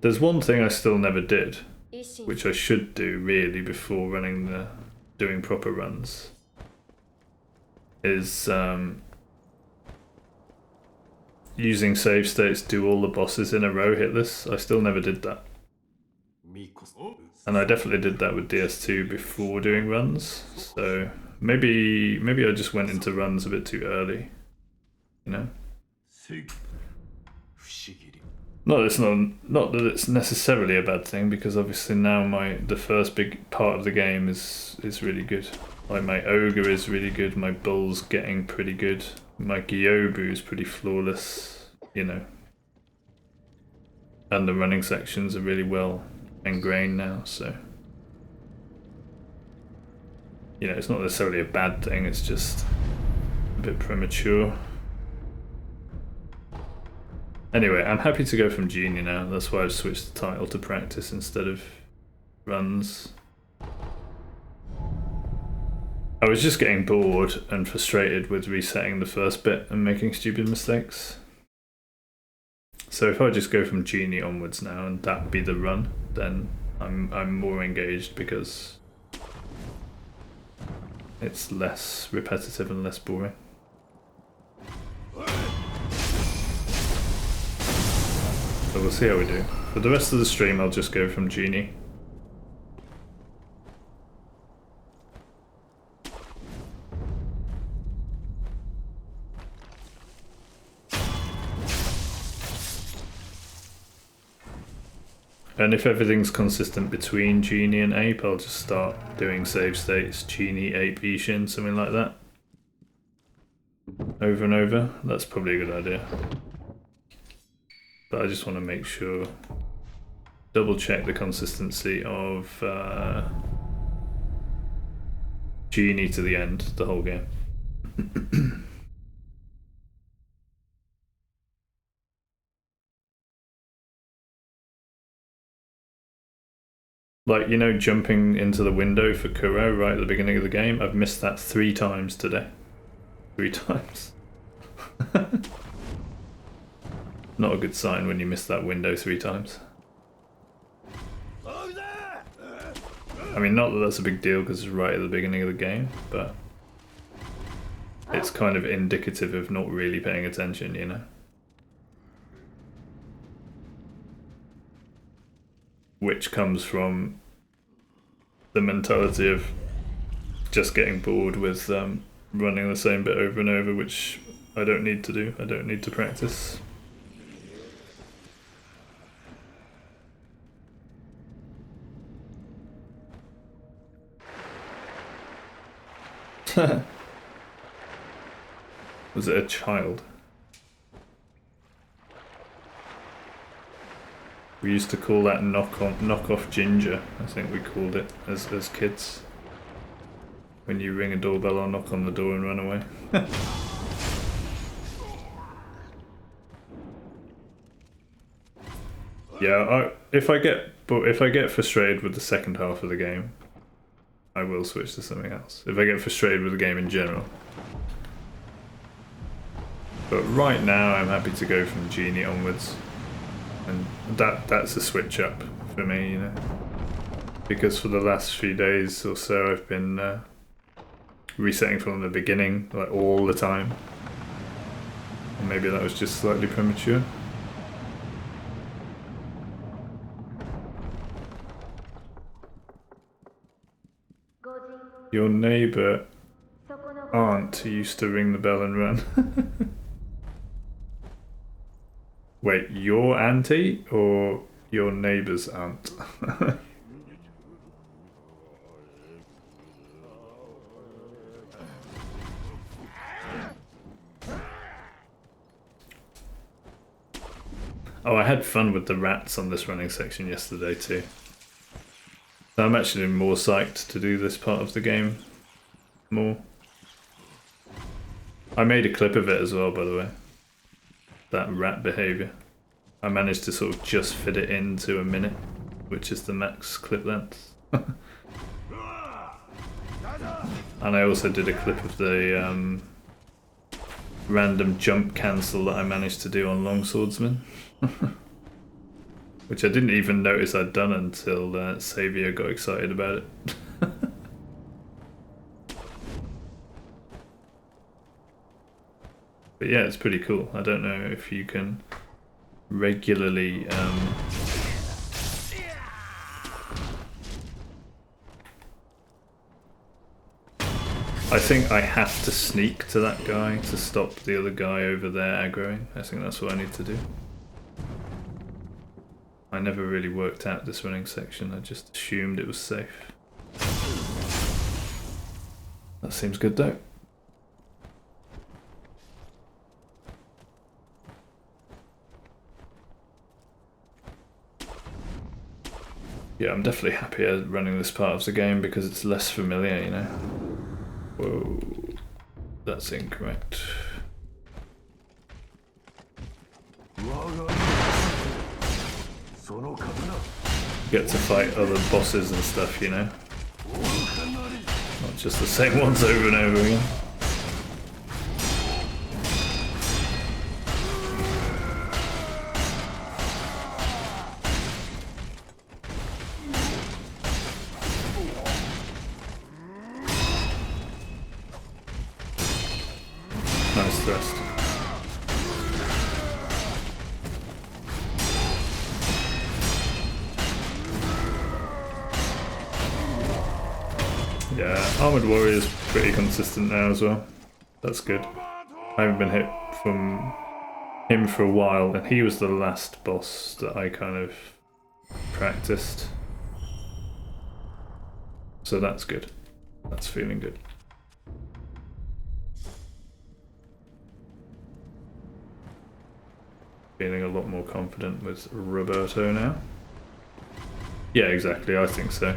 There's one thing I still never did, which I should do, really, before doing proper runs. Is, using save states, do all the bosses in a row hitless. I still never did that. And I definitely did that with DS2 before doing runs, so maybe I just went into runs a bit too early, you know? Not that it's necessarily a bad thing, because obviously now the first big part of the game is really good. Like my Ogre is really good, my Bull's getting pretty good, my Gyobu is pretty flawless, you know. And the running sections are really well ingrained now, so you know, it's not necessarily a bad thing, it's just a bit premature. Anyway, I'm happy to go from Genie now, that's why I've switched the title to Practice instead of Runs. I was just getting bored and frustrated with resetting the first bit and making stupid mistakes. So if I just go from Genie onwards now and that be the run, then I'm more engaged because it's less repetitive and less boring. So we'll see how we do. For the rest of the stream, I'll just go from Genie. And if everything's consistent between Genie and Ape, I'll just start doing save states, Genie, Ape, Ishin, something like that. Over and over. That's probably a good idea. But I just want to make sure, double check the consistency of Genie to the end, the whole game. Like, you know, jumping into the window for Kuro right at the beginning of the game, I've missed that 3 times today. 3 times. Not a good sign when you miss that window 3 times. I mean, not that that's a big deal because it's right at the beginning of the game, but it's kind of indicative of not really paying attention, you know? Which comes from the mentality of just getting bored with running the same bit over and over, which I don't need to do. I don't need to practice. Was it a child? We used to call that knock-off ginger, I think we called it as kids. When you ring a doorbell or knock on the door and run away. Yeah, if I get frustrated with the second half of the game, I will switch to something else. If I get frustrated with the game in general. But right now I'm happy to go from Genie onwards. And that's a switch up for me, you know. Because for the last few days or so I've been resetting from the beginning, like all the time. And maybe that was just slightly premature. Your neighbour aunt who used to ring the bell and run. Wait, your auntie or your neighbour's aunt? Oh, I had fun with the rats on this running section yesterday too. So I'm actually more psyched to do this part of the game more. I made a clip of it as well, by the way. That rat behaviour. I managed to sort of just fit it into a minute, which is the max clip length. And I also did a clip of the random jump cancel that I managed to do on Longswordsman. Which I didn't even notice I'd done until Saviour got excited about it. But yeah, it's pretty cool. I don't know if you can regularly I think I have to sneak to that guy to stop the other guy over there aggroing. I think that's what I need to do. I never really worked out this running section, I just assumed it was safe. That seems good though. Yeah, I'm definitely happier running this part of the game because it's less familiar, you know. Whoa, that's incorrect. Get to fight other bosses and stuff, you know. Not just the same ones over and over again. Nice thrust. Yeah, Armored Warrior's pretty consistent now as well. That's good. I haven't been hit from him for a while, and he was the last boss that I kind of practiced. So that's good. That's feeling good. Feeling a lot more confident with Roberto now. Yeah, exactly, I think so.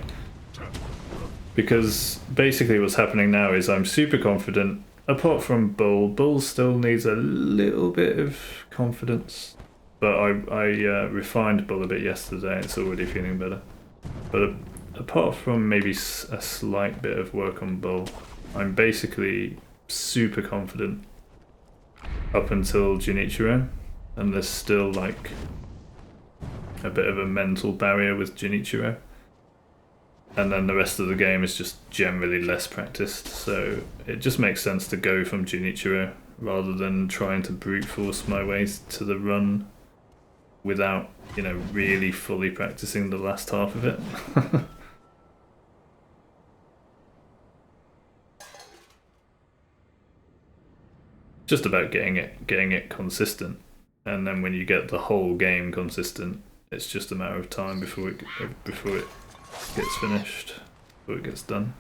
Because basically what's happening now is I'm super confident, apart from Bull. Bull still needs a little bit of confidence. But I refined Bull a bit yesterday, it's already feeling better. But apart from maybe a slight bit of work on Bull, I'm basically super confident up until Junichiro. And there's still like a bit of a mental barrier with Junichiro. And then the rest of the game is just generally less practiced, so it just makes sense to go from Junichiro rather than trying to brute force my way to the run without, you know, really fully practicing the last half of it. Just about getting it consistent, and then when you get the whole game consistent, it's just a matter of time before it gets finished, before it gets done.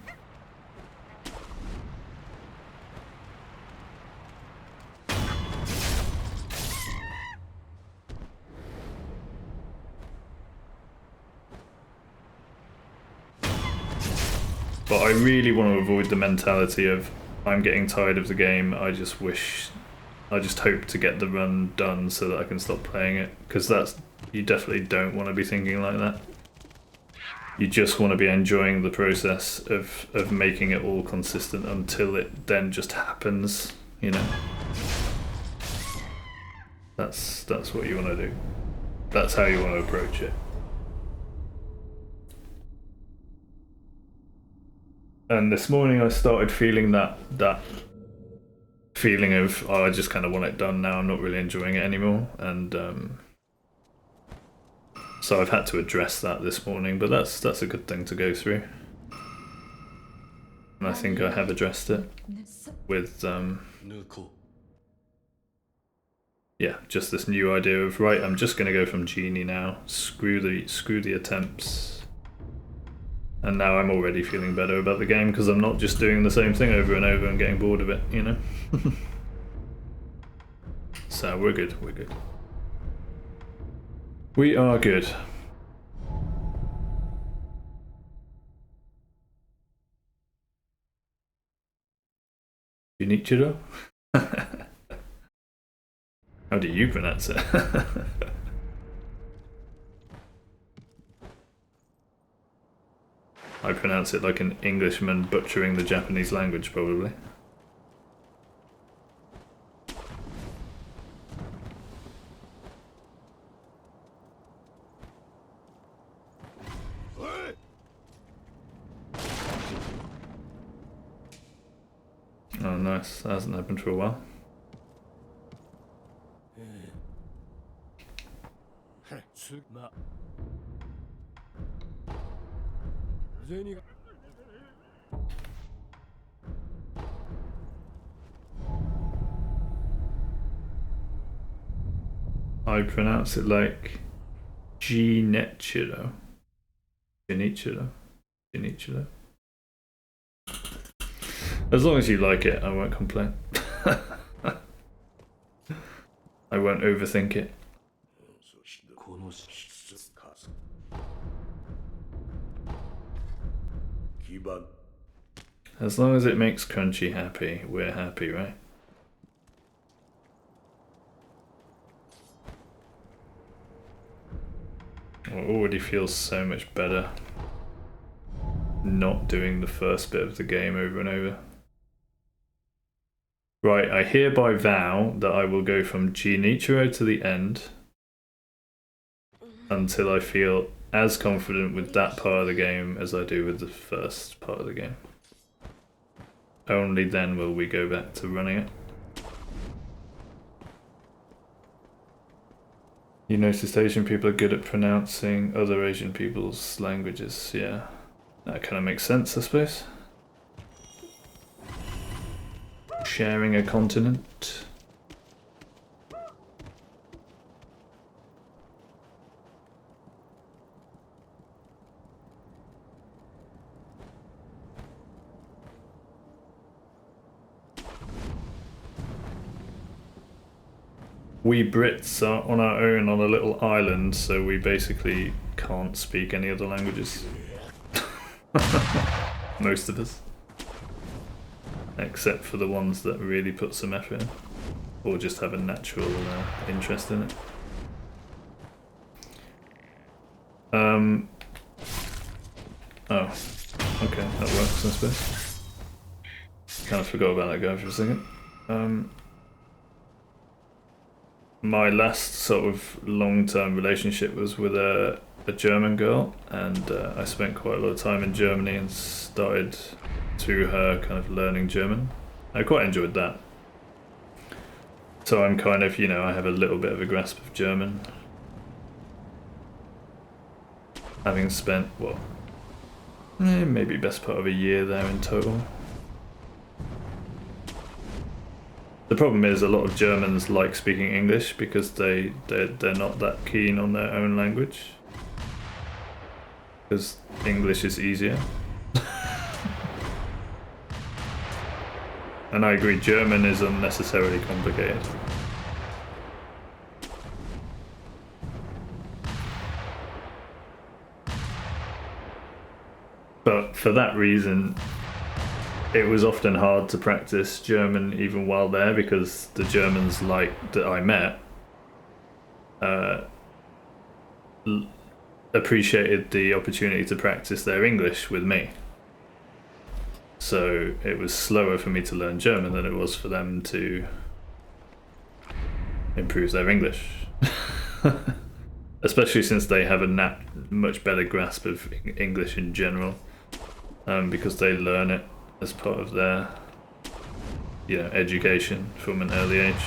But I really want to avoid the mentality of I'm getting tired of the game, I just hope to get the run done so that I can stop playing it, because that's you definitely don't want to be thinking like that. You just want to be enjoying the process of making it all consistent until it then just happens, you know. That's what you want to do. That's how you want to approach it. And this morning I started feeling that feeling of, oh, I just kind of want it done now, I'm not really enjoying it anymore, and so I've had to address that this morning, but that's a good thing to go through. And I think I have addressed it with yeah, just this new idea of, right, I'm just gonna go from genie now, screw the attempts. And now I'm already feeling better about the game because I'm not just doing the same thing over and over and getting bored of it, you know? So we're good, we're good. We are good. Junichiro? How do you pronounce it? I pronounce it like an Englishman butchering the Japanese language, probably. Oh, nice. That hasn't happened for a while. I pronounce it like Jinichiro. Jinichiro. Jinichiro. As long as you like it, I won't complain. I won't overthink it. As long as it makes Crunchy happy, we're happy, right? I already feel so much better not doing the first bit of the game over and over. Right, I hereby vow that I will go from Jinichiro to the end until I feel as confident with that part of the game as I do with the first part of the game. Only then will we go back to running it. You noticed Asian people are good at pronouncing other Asian people's languages, yeah. That kind of makes sense, I suppose. Sharing a continent. We Brits are on our own on a little island, so we basically can't speak any other languages. Most of us. Except for the ones that really put some effort in. Or just have a natural interest in it. Oh. Okay, that works, I suppose. Kind of forgot about that guy for a second. My last sort of long-term relationship was with a German girl, and I spent quite a lot of time in Germany and started through her kind of learning German. I quite enjoyed that. So I'm kind of, you know, I have a little bit of a grasp of German. Having spent, what, maybe best part of a year there in total. The problem is a lot of Germans like speaking English because they're not that keen on their own language. Because English is easier. And I agree, German is unnecessarily complicated. But for that reason, it was often hard to practice German even while there, because the Germans that I met appreciated the opportunity to practice their English with me. So it was slower for me to learn German than it was for them to improve their English. Especially since they have a much better grasp of English in general, because they learn it as part of their, education from an early age.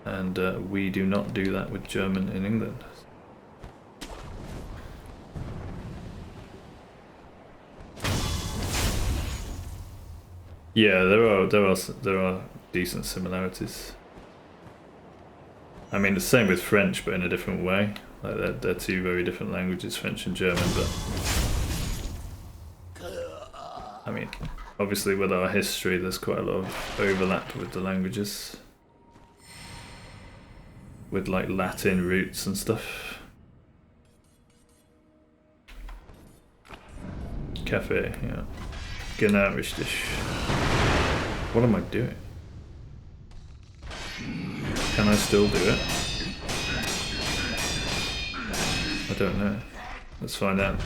And we do not do that with German in England. Yeah, there are decent similarities. I mean, the same with French, but in a different way. Like they're two very different languages, French and German. But I mean, obviously with our history, there's quite a lot of overlap with the languages, with like Latin roots and stuff. Cafe, yeah. Genau, richtig. What am I doing? Can I still do it? I don't know. Let's find out.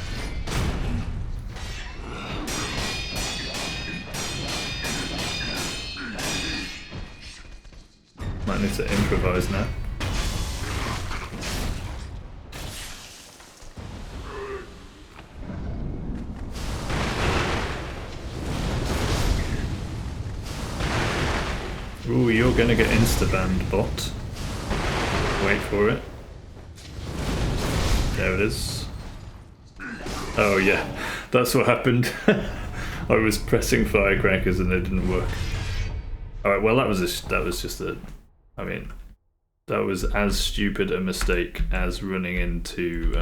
Might need to improvise now. Ooh, you're gonna get insta-banned, bot. Wait for it. There it is. Oh yeah, that's what happened. I was pressing firecrackers and they didn't work. Alright, well that was just a... I mean, that was as stupid a mistake as running into...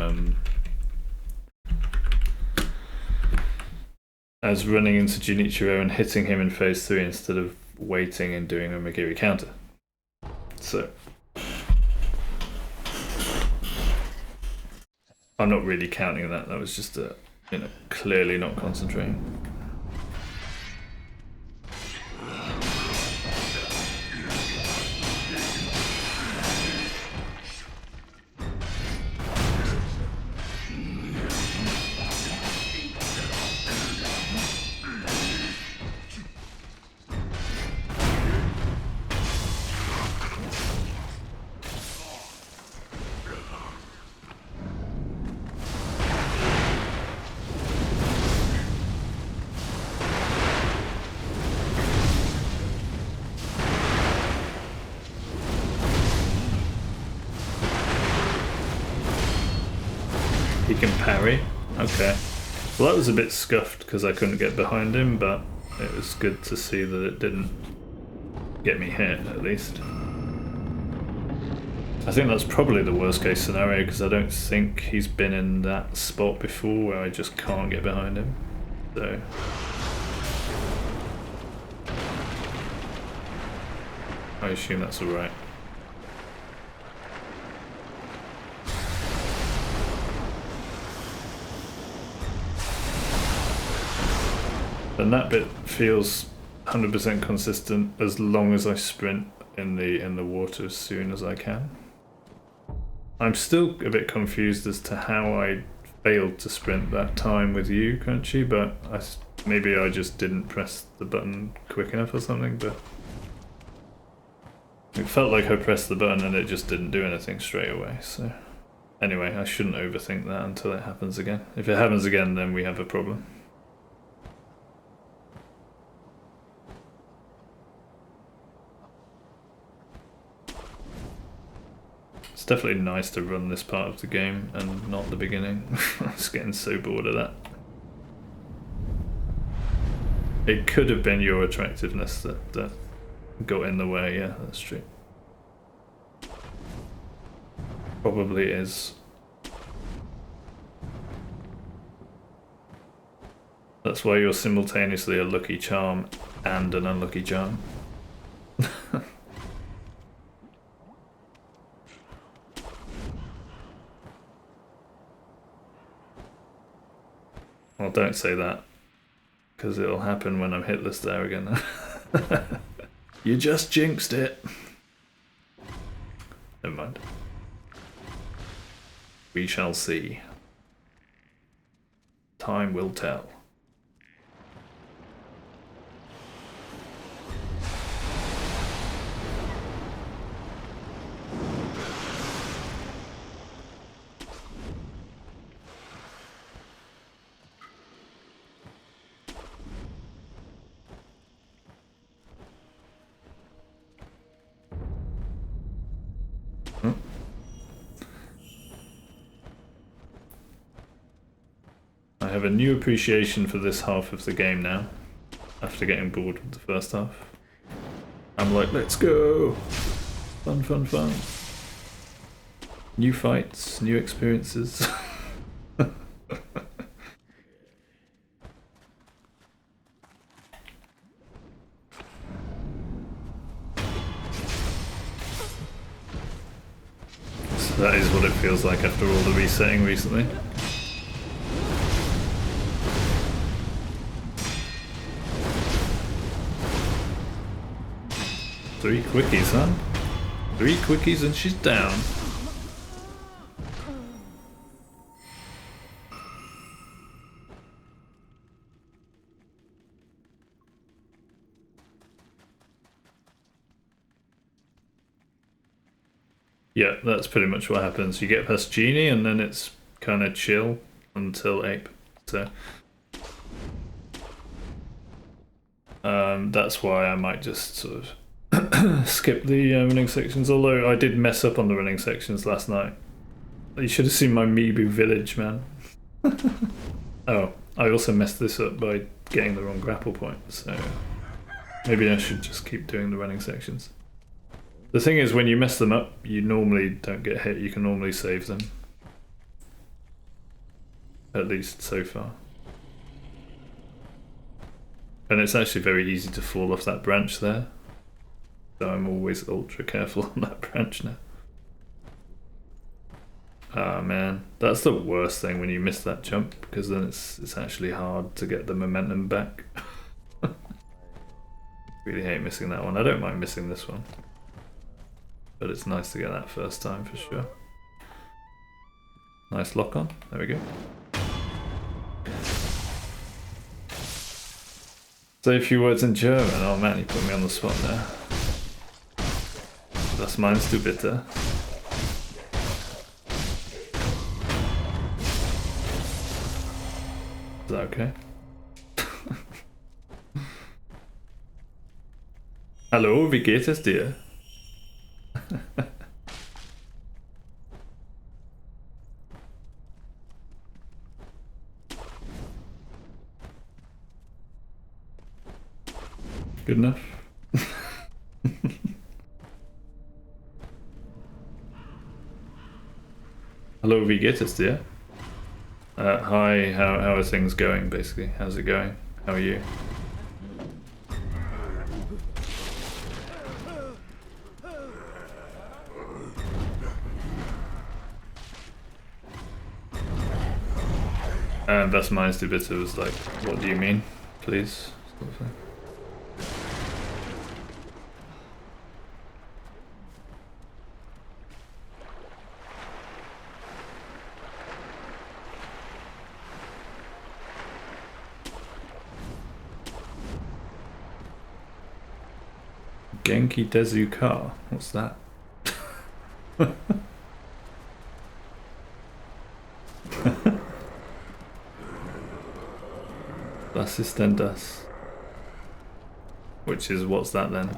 Junichiro and hitting him in phase 3 instead of waiting and doing a Megiri counter. So I'm not really counting that. That was just clearly not concentrating. He can parry? Okay. Well, that was a bit scuffed because I couldn't get behind him, but it was good to see that it didn't get me hit, at least. I think that's probably the worst case scenario because I don't think he's been in that spot before where I just can't get behind him. So... I assume that's alright. And that bit feels 100% consistent as long as I sprint in the water as soon as I can. I'm still a bit confused as to how I failed to sprint that time with you, Crunchy, but maybe I just didn't press the button quick enough or something, but it felt like I pressed the button and it just didn't do anything straight away, so anyway, I shouldn't overthink that until it happens again. If it happens again, then we have a problem. It's definitely nice to run this part of the game and not the beginning. I was getting so bored of that. It could have been your attractiveness that got in the way, yeah, that's true. Probably is. That's why you're simultaneously a lucky charm and an unlucky charm. Well, don't say that, because it'll happen when I'm hitless there again. You just jinxed it. Never mind. We shall see. Time will tell. I have a new appreciation for this half of the game now, after getting bored with the first half. I'm like, let's go! Fun, fun, fun. New fights, new experiences. So that is what it feels like after all the resetting recently. Three quickies, huh? 3 quickies and she's down. Yeah, that's pretty much what happens. You get past Genie and then it's kind of chill until Ape. So that's why I might just sort of skip the running sections, although I did mess up on the running sections last night. You should have seen my Mibu village, man. Oh, I also messed this up by getting the wrong grapple point, so maybe I should just keep doing the running sections. The thing is, when you mess them up, you normally don't get hit, you can normally save them. At least so far. And it's actually very easy to fall off that branch there. So I'm always ultra careful on that branch now. Ah man, that's the worst thing when you miss that jump, because then it's actually hard to get the momentum back. Really hate missing that one. I don't mind missing this one, but it's nice to get that first time for sure. Nice lock on, there we go. Say a few words in German. Oh man, you put me on the spot there. Was meinst du bitte? Is that okay? Hallo, wie geht es dir? Good enough. Hello, wie geht es dir? Hi, how are things going, basically? How's it going? How are you? And das meinst du bitte was like, what do you mean, please? Sort of thing. Genki Dezuka? What's that? Was ist denn das? Which is, what's that then?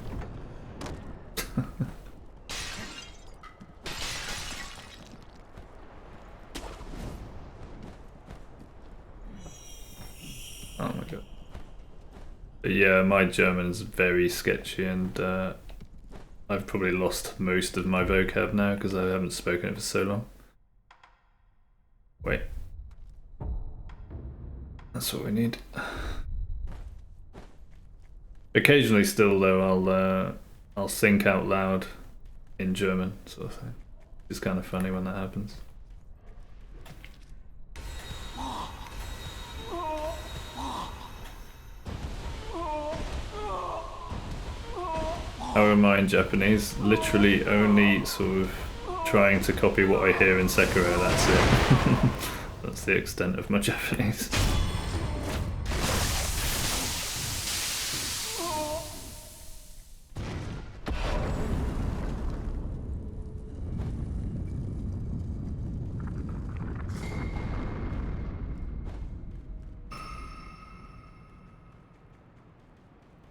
Oh my god. But yeah, my German's very sketchy, and I've probably lost most of my vocab now because I haven't spoken it for so long. Wait. That's what we need. Occasionally still though, I'll think out loud in German, sort of thing. It's kind of funny when that happens. How am I in Japanese? Literally only sort of trying to copy what I hear in Sekiro, that's it. That's the extent of my Japanese.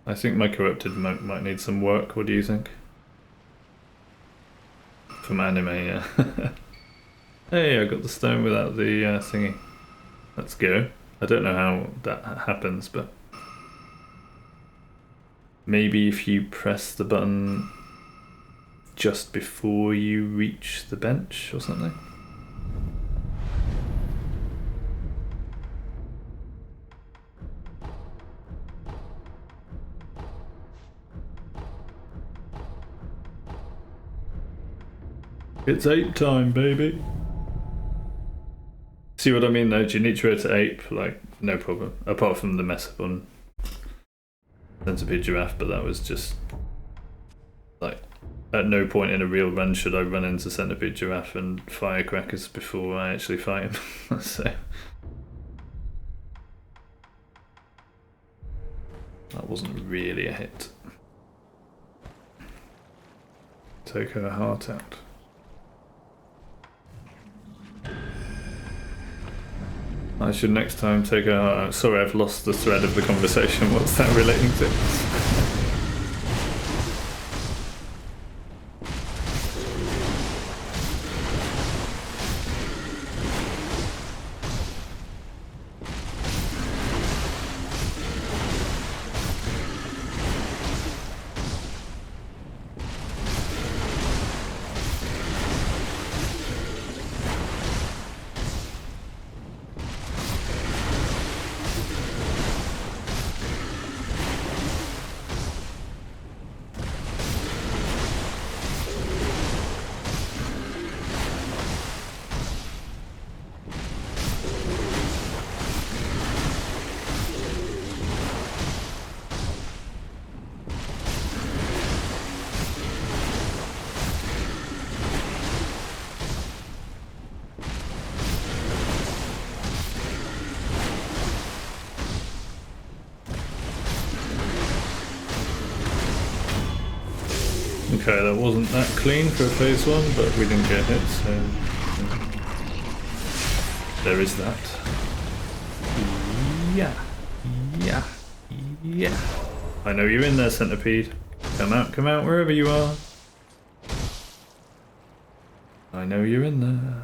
I think my corrupted monk might need some work. What do you think? From anime, yeah. Hey, I got the stone without the thingy. Let's go. I don't know how that happens, but maybe if you press the button just before you reach the bench or something. It's ape time, baby. See what I mean though? Genichiro to ape, like, no problem. Apart from the mess up on Centipede Giraffe, but that was just like, at no point in a real run should I run into Centipede Giraffe and Firecrackers before I actually fight him. So that wasn't really a hit. Take her heart out. I should next time take her heart out. Sorry, I've lost the thread of the conversation. What's that relating to? Okay, that wasn't that clean for phase 1, but we didn't get hit, so there is that. Yeah. I know you're in there, Centipede. Come out wherever you are. I know you're in there.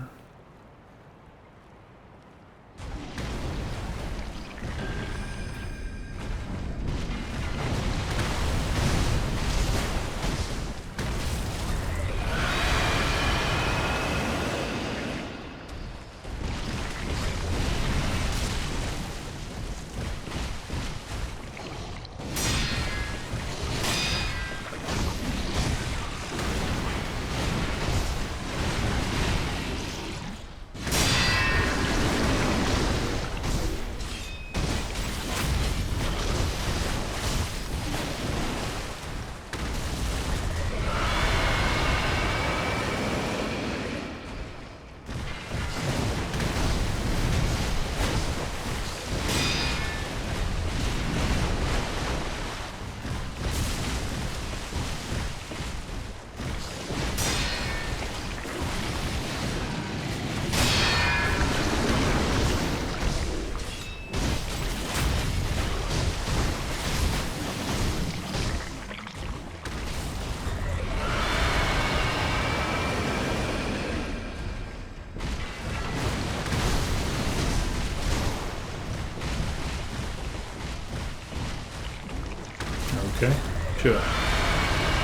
Okay, sure.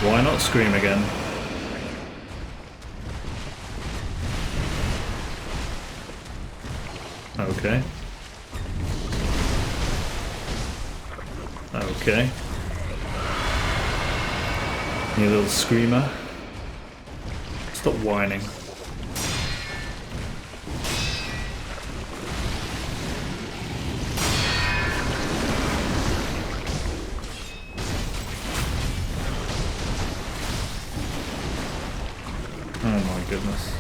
Why not scream again? Okay. Okay. You little screamer. Stop whining. Oh my my goodness.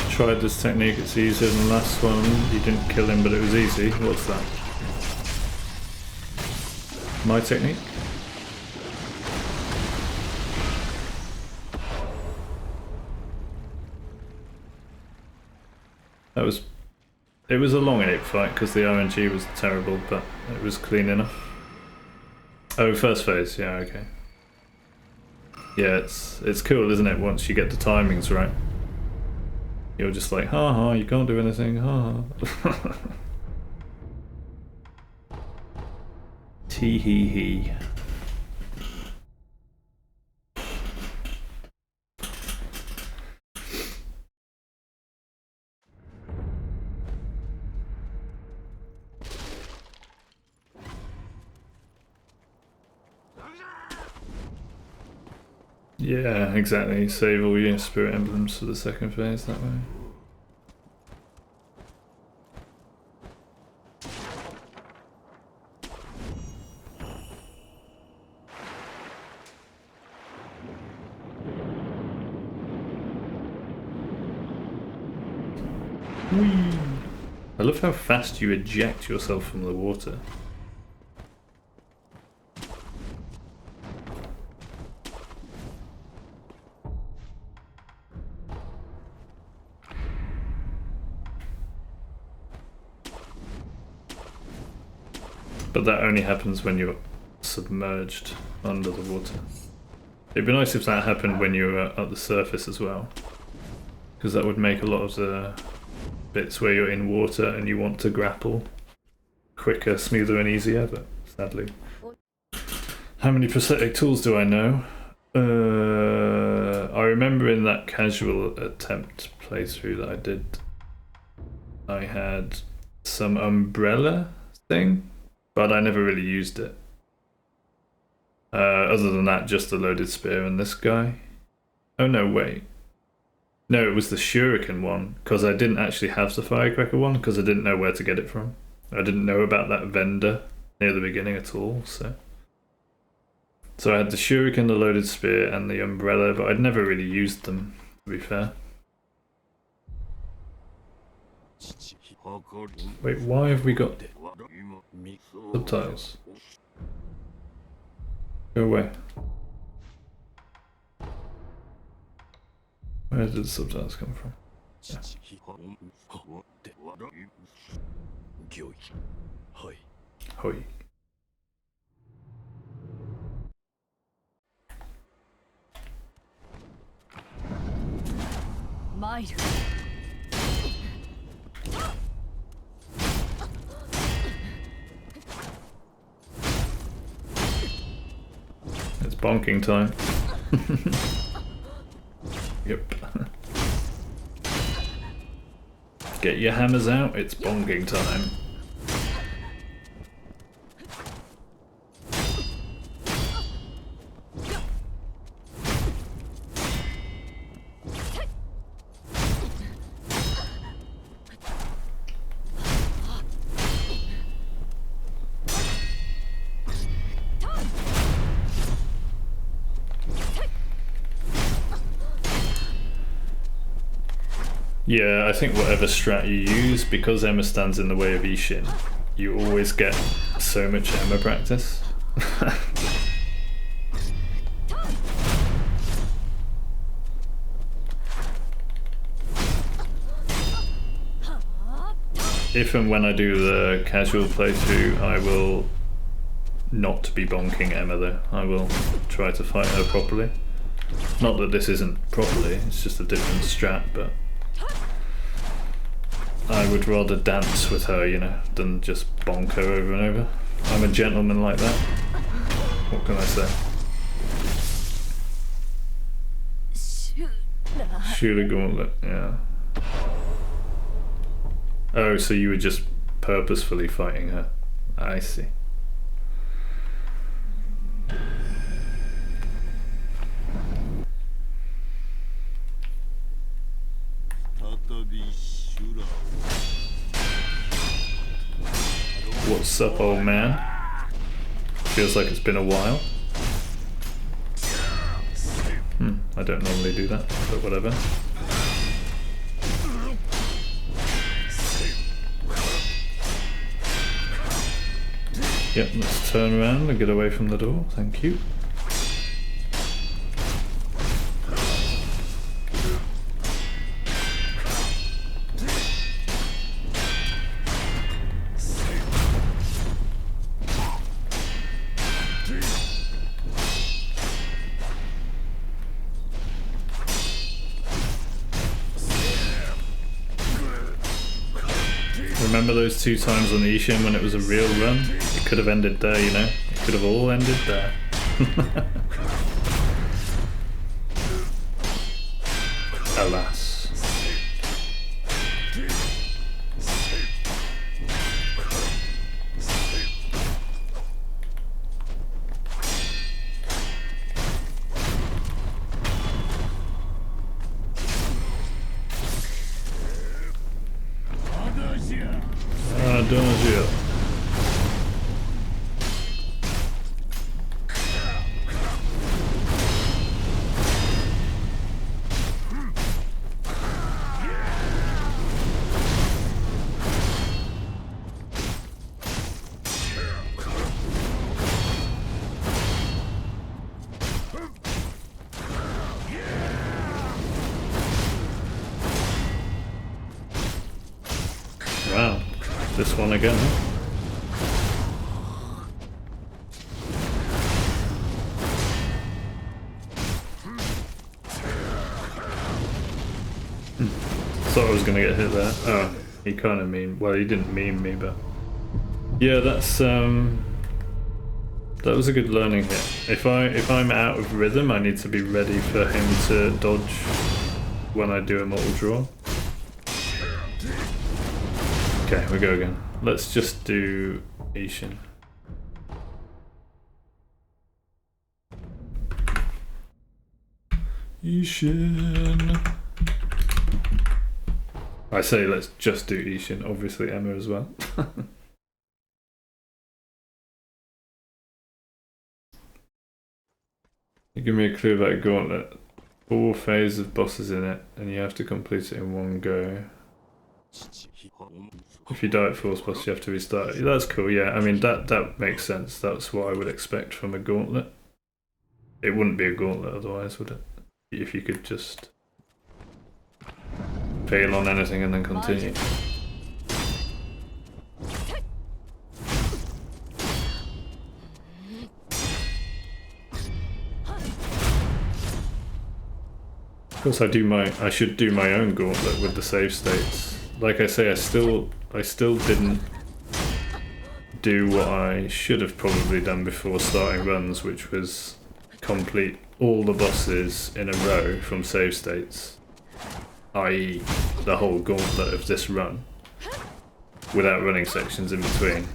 Tried this technique, it's easier than the last one. You didn't kill him, but it was easy. What's that? My technique? It was a long ape fight because the RNG was terrible, but it was clean enough. Oh, first phase, yeah, okay. Yeah, it's cool, isn't it, once you get the timings right. You're just like, ha ha, you can't do anything, ha ha. Tee hee hee. Yeah, exactly. Save all your spirit emblems for the second phase that way. Whee! I love how fast you eject yourself from the water. But that only happens when you're submerged under the water. It'd be nice if that happened when you're at the surface as well. Because that would make a lot of the bits where you're in water and you want to grapple quicker, smoother and easier, but sadly. How many prosthetic tools do I know? I remember in that casual attempt playthrough that I did, I had some umbrella thing, but I never really used it. Other than that, just the loaded spear and this guy. Oh no, wait. No, it was the shuriken one, because I didn't actually have the firecracker one, because I didn't know where to get it from. I didn't know about that vendor near the beginning at all, so I had the shuriken, the loaded spear, and the umbrella, but I'd never really used them, to be fair. Wait, why have we got subtitles? Go away. Where did the subtitles come from? Yeah. Hoi. It's bonking time. Yep. Get your hammers out, it's bonking time. Yeah, I think whatever strat you use, because Emma stands in the way of Ishin, you always get so much Emma practice. If and when I do the casual playthrough, I will not be bonking Emma though. I will try to fight her properly. Not that this isn't properly, it's just a different strat, but I would rather dance with her, you know, than just bonk her over and over. I'm a gentleman like that. What can I say? Shoot a gauntlet, yeah. Oh, so you were just purposefully fighting her. I see. What's up, old man? Feels like it's been a while. I don't normally do that, but whatever. Yep, let's turn around and get away from the door, thank you. Remember those 2 times on the Ishin when it was a real run? It could have ended there, you know? It could have all ended there. Alas. Wow, this one again, huh? Thought I was gonna get hit there. Oh, he kind of well, he didn't meme me, but yeah, that's that was a good learning hit. If I'm out of rhythm, I need to be ready for him to dodge when I do a mortal draw. Okay, we go again. Let's just do Ishin. Ishin. I say let's just do Ishin, obviously Emma as well. You give me a clue about a gauntlet. 4 phases of bosses in it, and you have to complete it in one go. If you die at force boss, you have to restart. That's cool, yeah. I mean, that makes sense. That's what I would expect from a gauntlet. It wouldn't be a gauntlet otherwise, would it? If you could just fail on anything and then continue. Of course, I should do my own gauntlet with the save states. Like I say, I still didn't do what I should have probably done before starting runs, which was complete all the bosses in a row from save states, i.e. the whole gauntlet of this run, without running sections in between,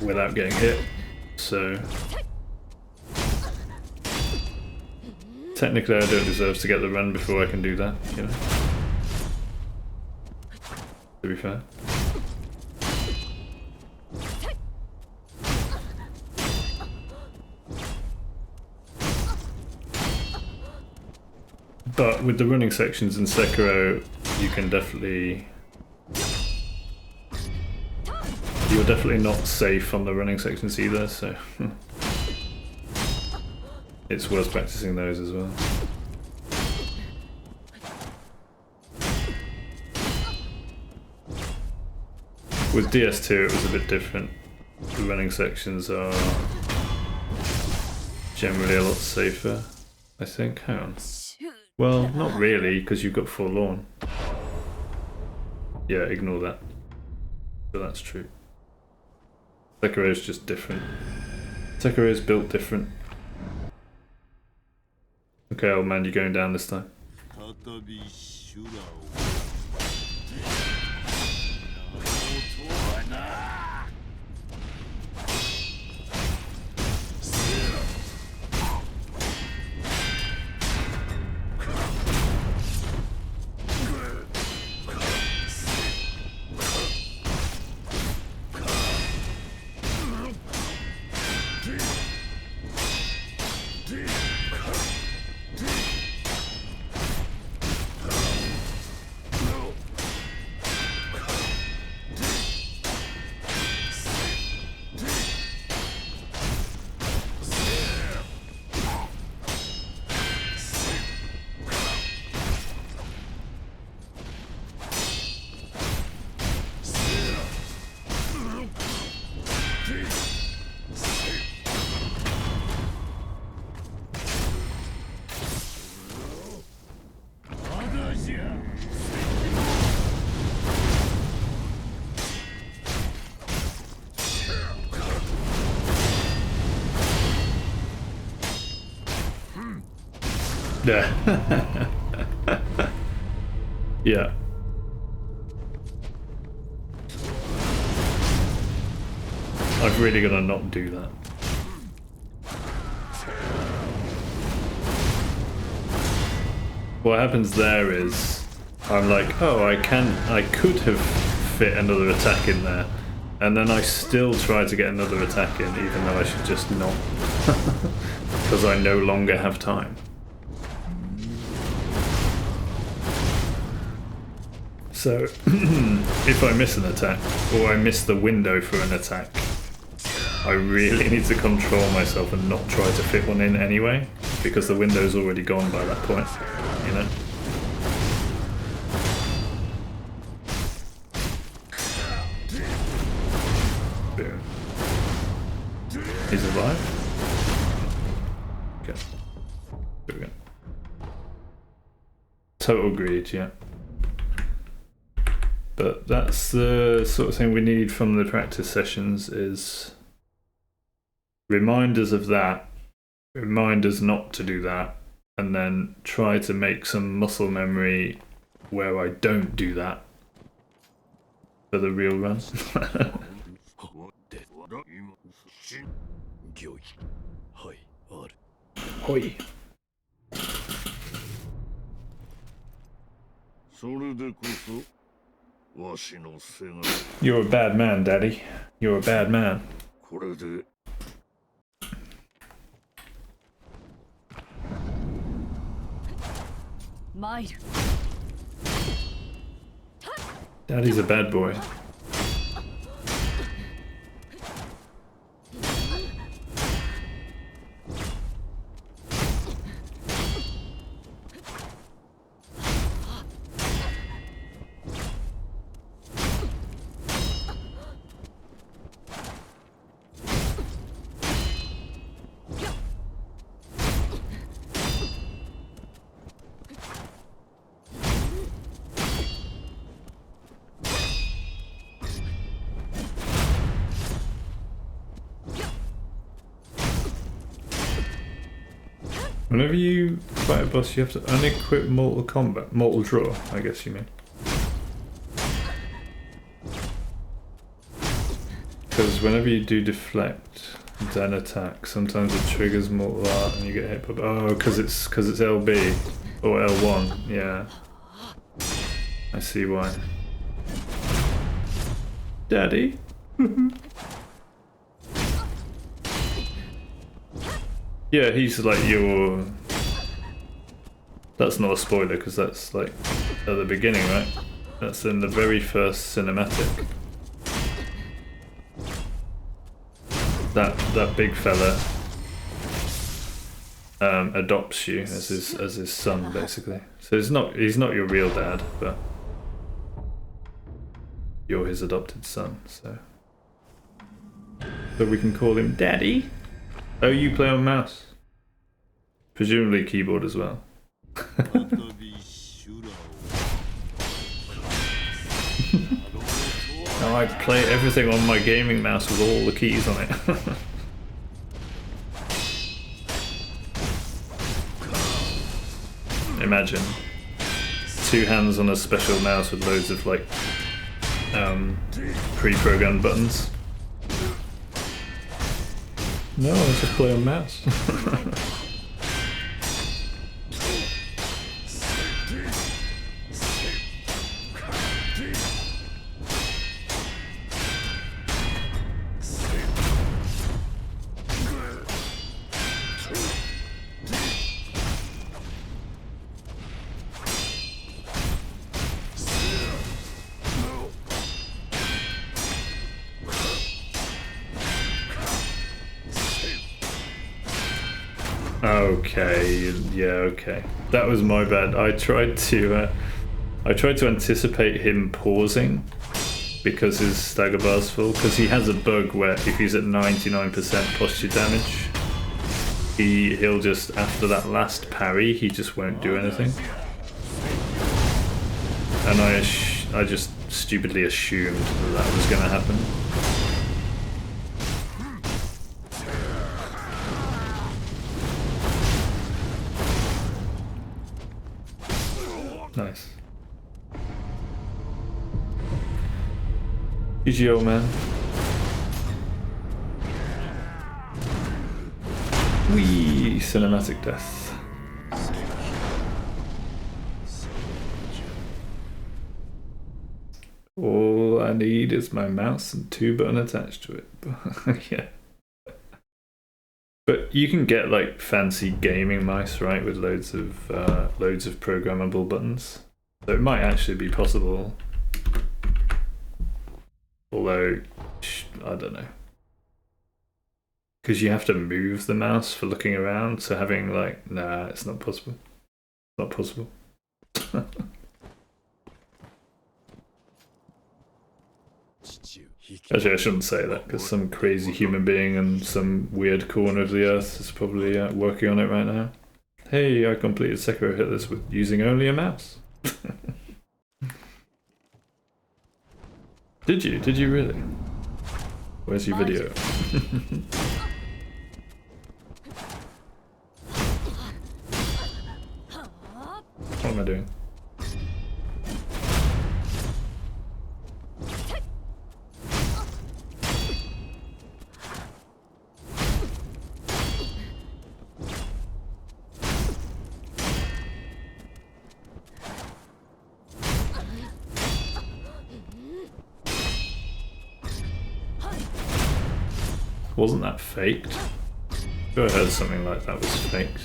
without getting hit. So technically I don't deserve to get the run before I can do that, you know, to be fair. But with the running sections in Sekiro, you can definitely... You're definitely not safe on the running sections either, so... It's worth practicing those as well. With DS2 it was a bit different. The running sections are generally a lot safer, I think. Hang on. Well, not really, because you've got Forlorn. Yeah, ignore that. But that's true. Sekiro is just different. Sekiro is built different. Okay, old man, you're going down this time. Yeah. Yeah. I've really got to not do that. What happens there is I'm like, oh, I could have fit another attack in there, and then I still try to get another attack in even though I should just not, because I no longer have time. So if I miss an attack, or I miss the window for an attack, I really need to control myself and not try to fit one in anyway, because the window's already gone by that point, you know? Boom. He's alive? Okay. Here we go. Total greed, yeah. But that's the sort of thing we need from the practice sessions, is reminders of that, reminders not to do that, and then try to make some muscle memory where I don't do that for the real run. Hoi. You're a bad man, Daddy. You're a bad man. Daddy's a bad boy. Whenever you fight a boss, you have to unequip mortal combat. Mortal draw, I guess you mean. Because whenever you do deflect, then attack, sometimes it triggers mortal art and you get hit by... Oh, because it's LB or L1, yeah. I see why. Daddy? Yeah, he's like your... That's not a spoiler because that's like at the beginning, right? That's in the very first cinematic. That big fella adopts you as his son, basically. So he's not your real dad, but you're his adopted son. So we can call him Daddy. Oh, you play on mouse? Presumably keyboard as well. Now I play everything on my gaming mouse with all the keys on it. Imagine 2 hands on a special mouse with loads of like pre-programmed buttons. No, I just play on mouse. Okay, yeah, okay. That was my bad. I tried to anticipate him pausing because his stagger bar's full, because he has a bug where if he's at 99% posture damage, he'll just, after that last parry, he just won't do anything. And I just stupidly assumed that was going to happen. Nice. GG, old man. Wee, cinematic death. All I need is my mouse and 2 buttons attached to it. Yeah. But you can get like fancy gaming mice, right, with loads of programmable buttons. So it might actually be possible. Although, I don't know. Because you have to move the mouse for looking around, so having like, nah, it's not possible. Not possible. Actually, I shouldn't say that, because some crazy human being in some weird corner of the earth is probably working on it right now. Hey, I completed Sekirooooo Hitless with using only a mouse. Did you? Did you really? Where's your video? What am I doing? Wasn't that faked? I'm sure I heard something like that was faked.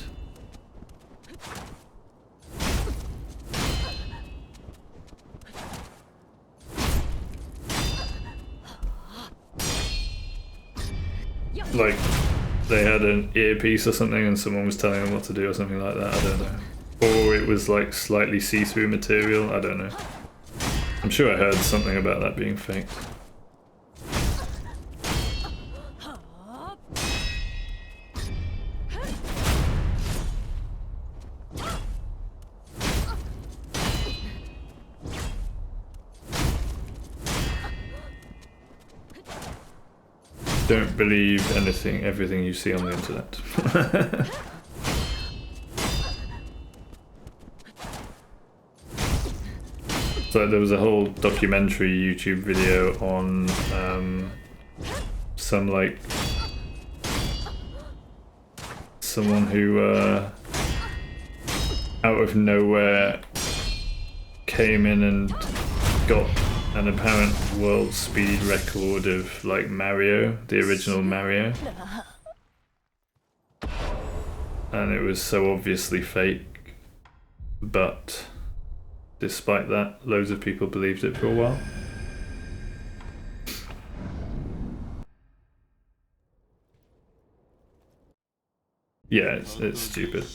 Like, they had an earpiece or something and someone was telling them what to do or something like that, I don't know. Or it was like slightly see-through material, I don't know. I'm sure I heard something about that being faked. Don't believe everything you see on the internet. So there was a whole documentary YouTube video on someone who out of nowhere came in and got an apparent world speed record of like Mario, the original Mario. And it was so obviously fake, but despite that, loads of people believed it for a while. Yeah, it's stupid.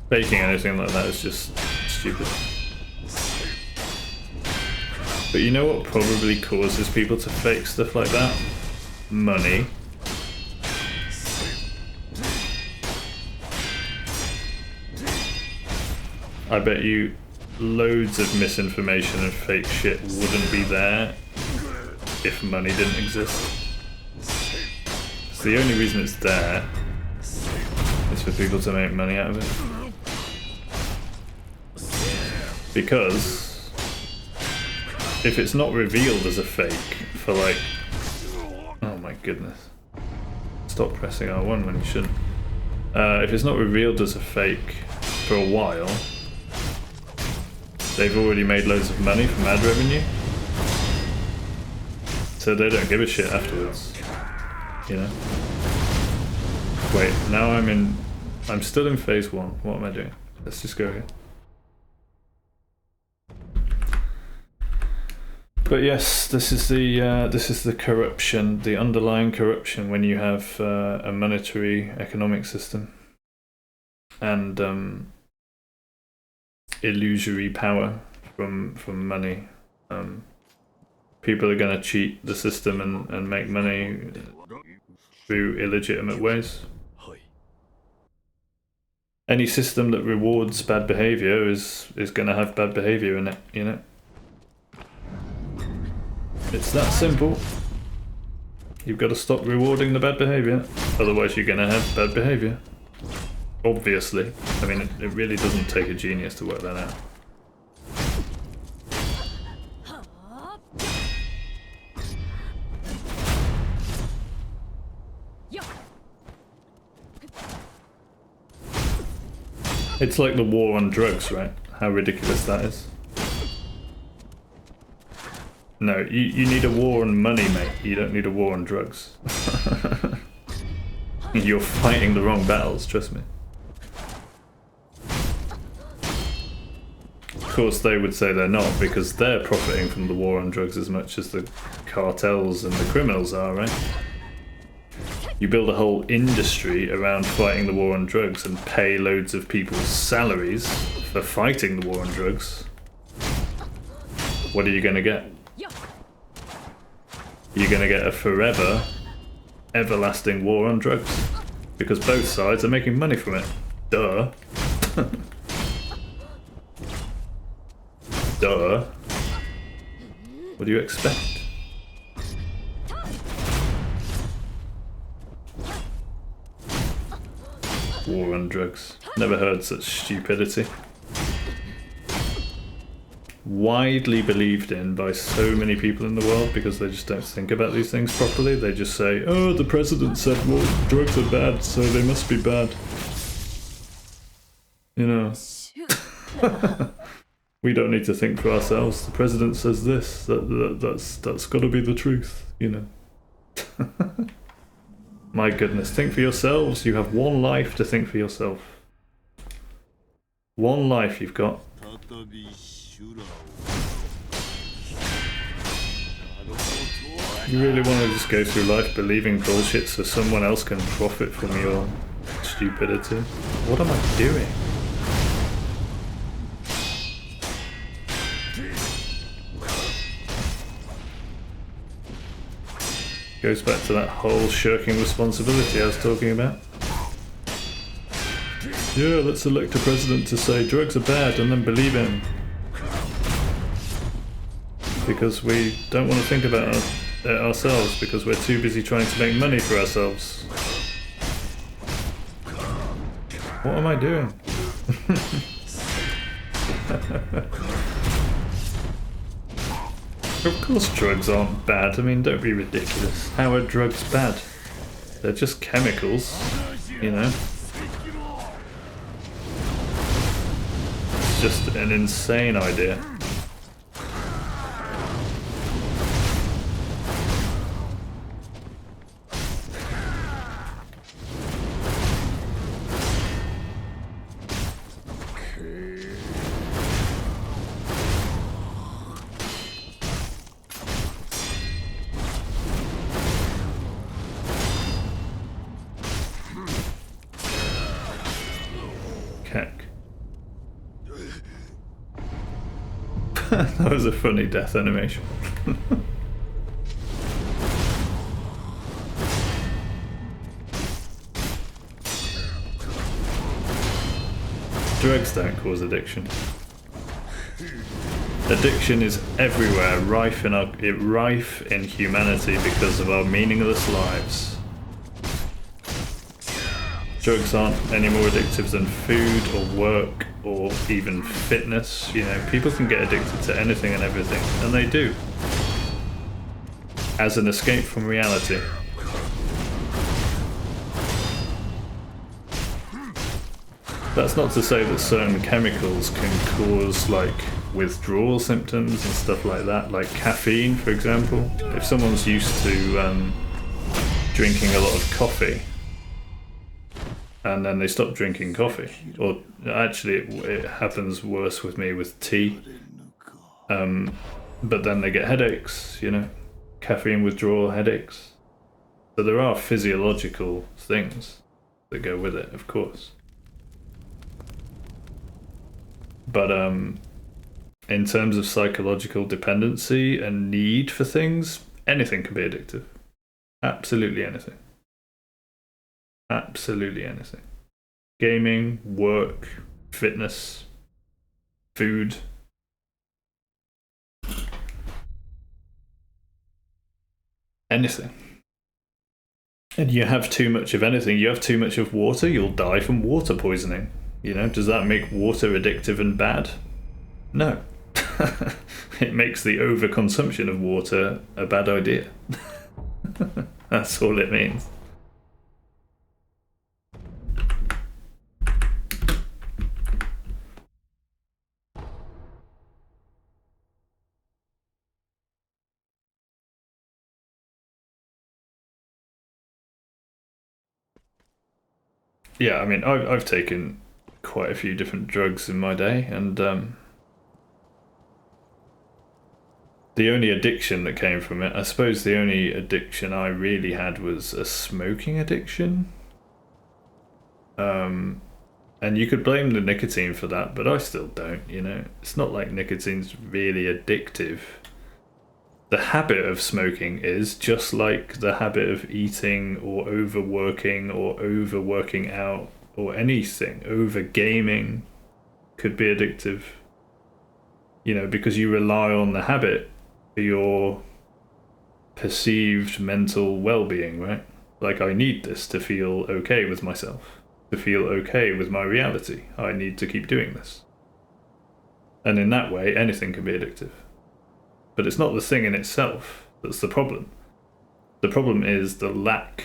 Faking anything like that is just stupid. But you know what probably causes people to fake stuff like that? Money. I bet you loads of misinformation and fake shit wouldn't be there if money didn't exist. So the only reason it's there is for people to make money out of it. Because if it's not revealed as a fake for like... Oh my goodness. Stop pressing R1 when you shouldn't. If it's not revealed as a fake for a while, they've already made loads of money from ad revenue. So they don't give a shit afterwards. You know? Wait, now I'm still in phase 1. What am I doing? Let's just go here. But yes, this is the corruption, the underlying corruption when you have a monetary economic system and illusory power from money. People are going to cheat the system and make money through illegitimate ways. Any system that rewards bad behavior is going to have bad behavior in it, you know? It's that simple. You've got to stop rewarding the bad behavior, otherwise you're going to have bad behavior. Obviously. I mean, it really doesn't take a genius to work that out. It's like the war on drugs, right? How ridiculous that is. No, you need a war on money, mate. You don't need a war on drugs. You're fighting the wrong battles, trust me. Of course, they would say they're not, because they're profiting from the war on drugs as much as the cartels and the criminals are, right? You build a whole industry around fighting the war on drugs and pay loads of people's salaries for fighting the war on drugs. What are you going to get? You're going to get a forever, everlasting war on drugs. Because both sides are making money from it. Duh. Duh. What do you expect? War on drugs. Never heard such stupidity. Widely believed in by so many people in the world because they just don't think about these things properly. They just say, oh, the president said, well, drugs are bad, so they must be bad. You know. We don't need to think for ourselves. The president says this. That's got to be the truth, you know. My goodness, think for yourselves. You have one life to think for yourself. One life you've got. You really want to just go through life believing bullshit so someone else can profit from your stupidity? What am I doing? Goes back to that whole shirking responsibility I was talking about. Yeah, let's elect a president to say drugs are bad and then believe him. Because we don't want to think about it ourselves because we're too busy trying to make money for ourselves. What am I doing? Of course drugs aren't bad. I mean, don't be ridiculous. How are drugs bad? They're just chemicals, you know. It's just an insane idea. That was a funny death animation. Drugs don't cause addiction. Addiction is everywhere, rife in humanity because of our meaningless lives. drugs aren't any more addictive than food or work or even fitness. You know, people can get addicted to anything and everything, and they do, as an escape from reality. That's not to say that certain chemicals can cause like withdrawal symptoms and stuff like that, like caffeine, for example. If someone's used to drinking a lot of coffee and then they stop drinking coffee, or actually it happens worse with me with tea, but then they get headaches, you know, caffeine withdrawal headaches. So there are physiological things that go with it, of course. But in terms of psychological dependency and need for things, anything can be addictive. Absolutely anything. Absolutely anything. Gaming, work, fitness, food. Anything. And you have too much of anything. You have too much of water, you'll die from water poisoning. You know, does that make water addictive and bad? No. It makes the overconsumption of water a bad idea. That's all it means. Yeah, I mean, I've taken quite a few different drugs in my day, and the only addiction that came from it, I suppose the only addiction I really had was a smoking addiction. And you could blame the nicotine for that, but I still don't, you know. It's not like nicotine's really addictive. The habit of smoking is just like the habit of eating or overworking or overworking out or anything. Over gaming could be addictive, you know, because you rely on the habit for your perceived mental well-being, right? Like, I need this to feel okay with myself, to feel okay with my reality. I need to keep doing this. And in that way, anything can be addictive. But it's not the thing in itself that's the problem. The problem is the lack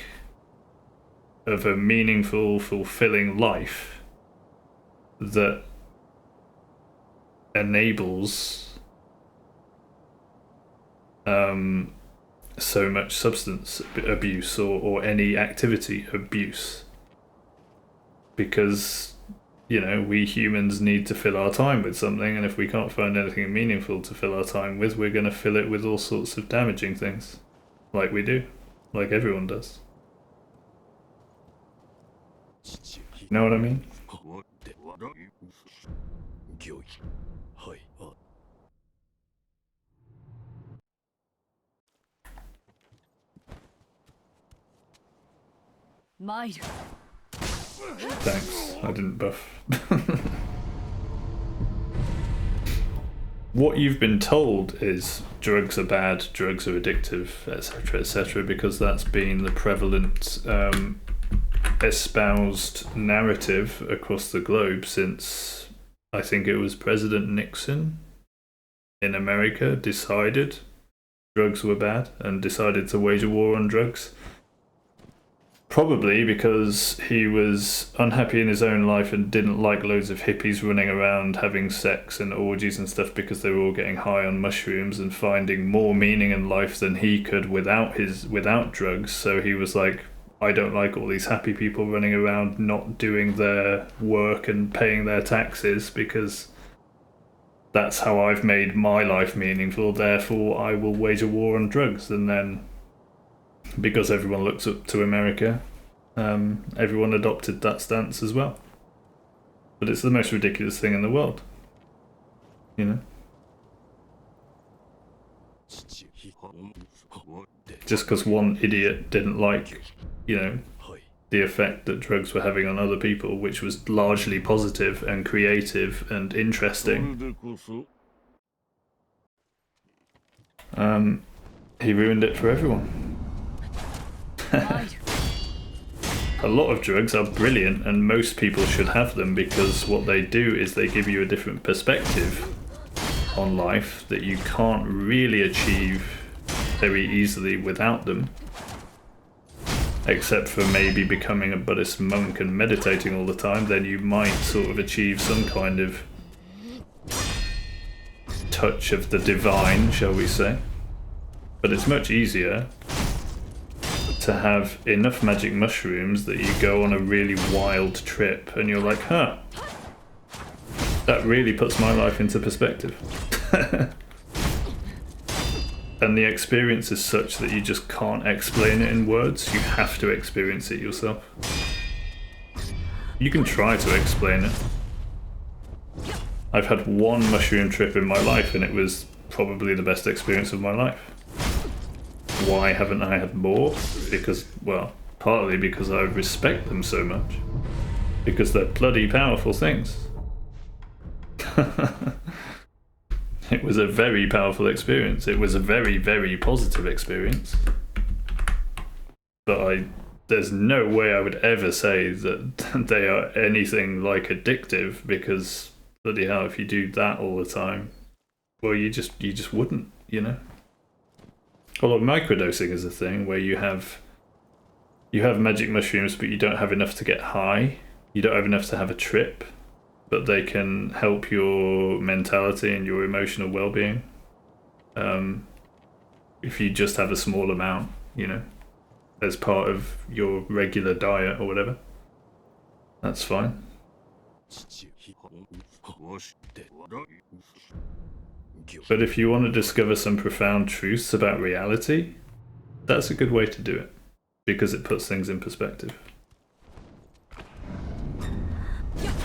of a meaningful, fulfilling life that enables so much substance abuse or any activity abuse. Because, you know, we humans need to fill our time with something, and if we can't find anything meaningful to fill our time with, we're going to fill it with all sorts of damaging things. Like we do. Like everyone does. You know what I mean? Thanks, I didn't buff. What you've been told is drugs are bad, drugs are addictive, etc., because that's been the prevalent espoused narrative across the globe since, I think it was President Nixon in America decided drugs were bad and decided to wage a war on drugs. Probably because he was unhappy in his own life and didn't like loads of hippies running around having sex and orgies and stuff, because they were all getting high on mushrooms and finding more meaning in life than he could without drugs. So he was like, I don't like all these happy people running around not doing their work and paying their taxes, because that's how I've made my life meaningful, therefore I will wage a war on drugs. And then, because everyone looks up to America, everyone adopted that stance as well. But it's the most ridiculous thing in the world, you know? Just because one idiot didn't like, you know, the effect that drugs were having on other people, which was largely positive and creative and interesting, he ruined it for everyone. a lot of drugs are brilliant and most people should have them because what they do is they give you a different perspective on life that you can't really achieve very easily without them. Except for maybe becoming a Buddhist monk and meditating all the time, then you might sort of achieve some kind of touch of the divine, shall we say. But it's much easier to have enough magic mushrooms that you go on a really wild trip and you're like, huh, that really puts my life into perspective. And the experience is such that you just can't explain it in words, you have to experience it yourself. You can try to explain it. I've had one mushroom trip in my life and it was probably the best experience of my life. Why haven't I had more? Because, well, partly because I respect them so much. Because they're bloody powerful things. It was a very powerful experience. It was a very, very positive experience. But there's no way I would ever say that they are anything like addictive because, bloody hell, if you do that all the time, well, you just wouldn't, you know? Although microdosing is a thing where you have magic mushrooms but you don't have enough to get high, you don't have enough to have a trip, but they can help your mentality and your emotional well-being. If you just have a small amount, you know, as part of your regular diet or whatever, that's fine. But if you want to discover some profound truths about reality, that's a good way to do it, because it puts things in perspective.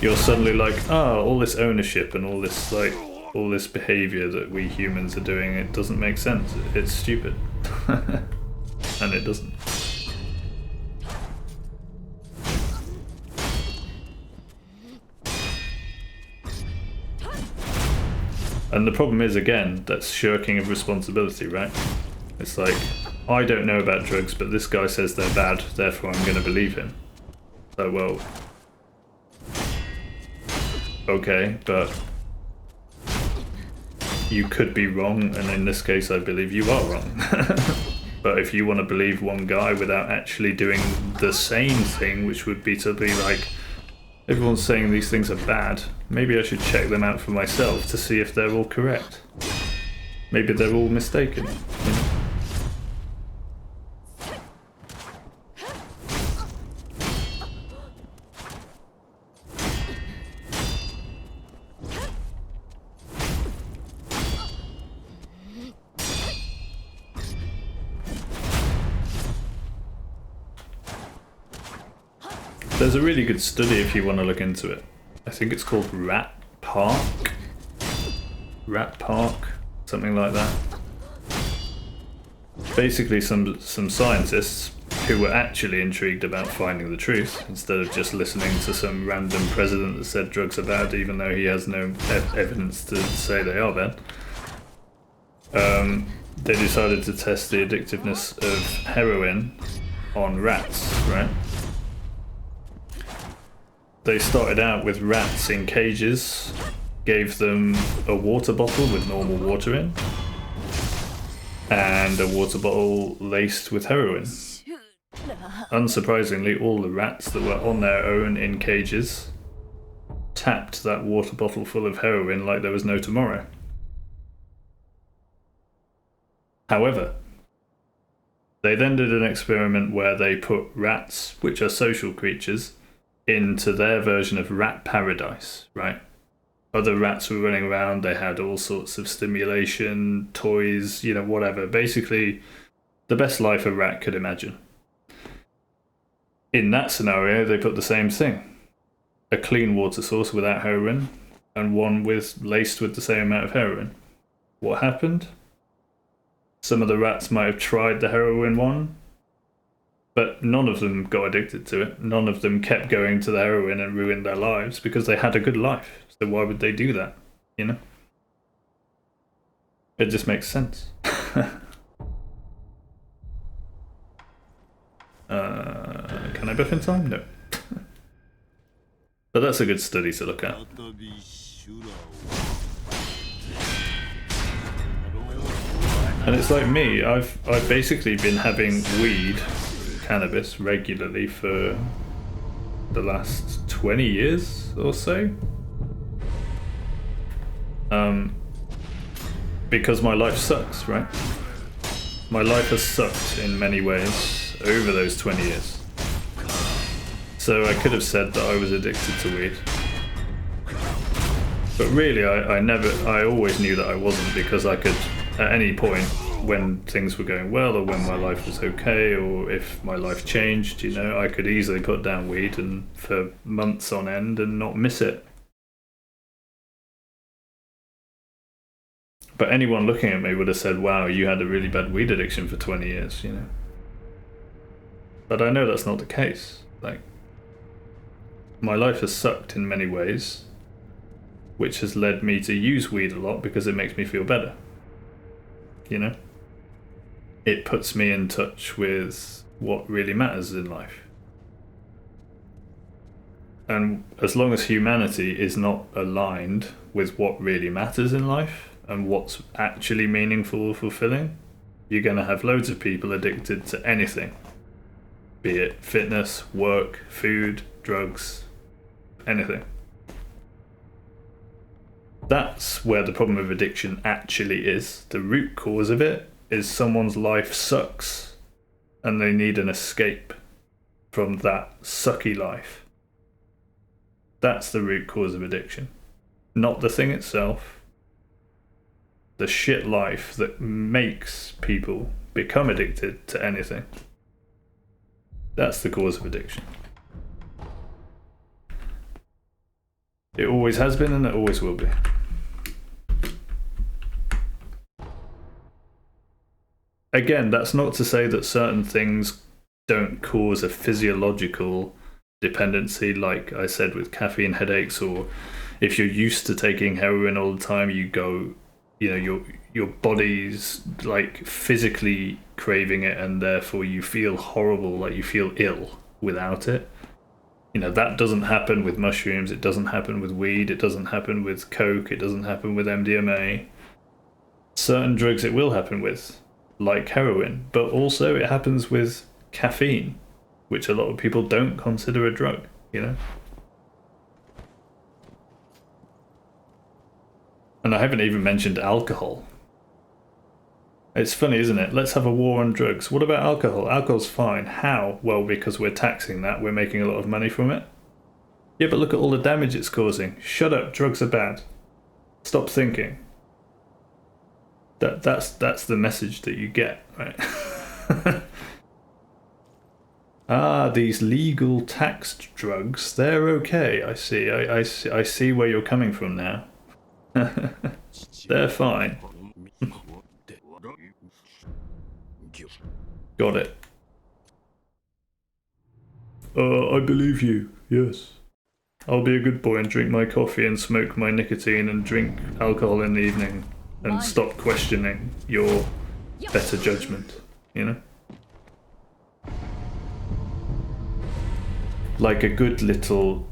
You're suddenly like, oh, all this ownership and all this behavior that we humans are doing, it doesn't make sense. It's stupid. And it doesn't. And the problem is, again, that's shirking of responsibility, right? It's like, I don't know about drugs, but this guy says they're bad, therefore I'm going to believe him. So, well, okay, but you could be wrong, and in this case I believe you are wrong. But if you want to believe one guy without actually doing the same thing, which would be to be like, everyone's saying these things are bad, maybe I should check them out for myself to see if they're all correct. Maybe they're all mistaken, you know? There's a really good study if you want to look into it. I think it's called Rat Park, something like that. Basically some scientists who were actually intrigued about finding the truth, instead of just listening to some random president that said drugs are bad even though he has no evidence to say they are bad. They decided to test the addictiveness of heroin on rats, right? They started out with rats in cages, gave them a water bottle with normal water in, and a water bottle laced with heroin. Unsurprisingly, all the rats that were on their own in cages tapped that water bottle full of heroin like there was no tomorrow. However, they then did an experiment where they put rats, which are social creatures, into their version of rat paradise, right? Other rats were running around, they had all sorts of stimulation, toys, you know, whatever. Basically, the best life a rat could imagine. In that scenario, they put the same thing. A clean water source without heroin, and one laced with the same amount of heroin. What happened? Some of the rats might have tried the heroin one, but none of them got addicted to it. None of them kept going to the heroin and ruined their lives because they had a good life. So why would they do that, you know? It just makes sense. Okay, Can I buff in time? No. But that's a good study to look at. And it's like me, I've basically been having weed, cannabis, regularly for the last 20 years or so. Because my life sucks, right? My life has sucked in many ways over those 20 years. So I could have said that I was addicted to weed. But really, I always knew that I wasn't, because I could, at any point, when things were going well or when my life was okay or if my life changed, you know, I could easily put down weed and for months on end and not miss it. But anyone looking at me would have said, wow, you had a really bad weed addiction for 20 years, you know. But I know that's not the case. Like, my life has sucked in many ways, which has led me to use weed a lot because it makes me feel better. You know? It puts me in touch with what really matters in life. And as long as humanity is not aligned with what really matters in life and what's actually meaningful or fulfilling, you're going to have loads of people addicted to anything. Be it fitness, work, food, drugs, anything. That's where the problem of addiction actually is. The root cause of it is someone's life sucks and they need an escape from that sucky life. That's the root cause of addiction. Not the thing itself. The shit life that makes people become addicted to anything. That's the cause of addiction. It always has been and it always will be. Again, that's not to say that certain things don't cause a physiological dependency, like I said with caffeine headaches, or if you're used to taking heroin all the time, you go, you know, your body's like physically craving it and therefore you feel horrible, like you feel ill without it. You know, that doesn't happen with mushrooms, it doesn't happen with weed, it doesn't happen with coke, it doesn't happen with MDMA. Certain drugs it will happen with, like heroin, but also it happens with caffeine, which a lot of people don't consider a drug, you know? And I haven't even mentioned alcohol. It's funny, isn't it? Let's have a war on drugs. What about alcohol? Alcohol's fine. How? Well, because we're taxing that, we're making a lot of money from it. Yeah, but look at all the damage it's causing. Shut up, drugs are bad. Stop thinking. That's the message that you get, right? Ah, these legal taxed drugs, they're okay. I see. I see where you're coming from now. They're fine. Got it. I believe you, yes. I'll be a good boy and drink my coffee and smoke my nicotine and drink alcohol in the evening and stop questioning your better judgment, you know? Like a good little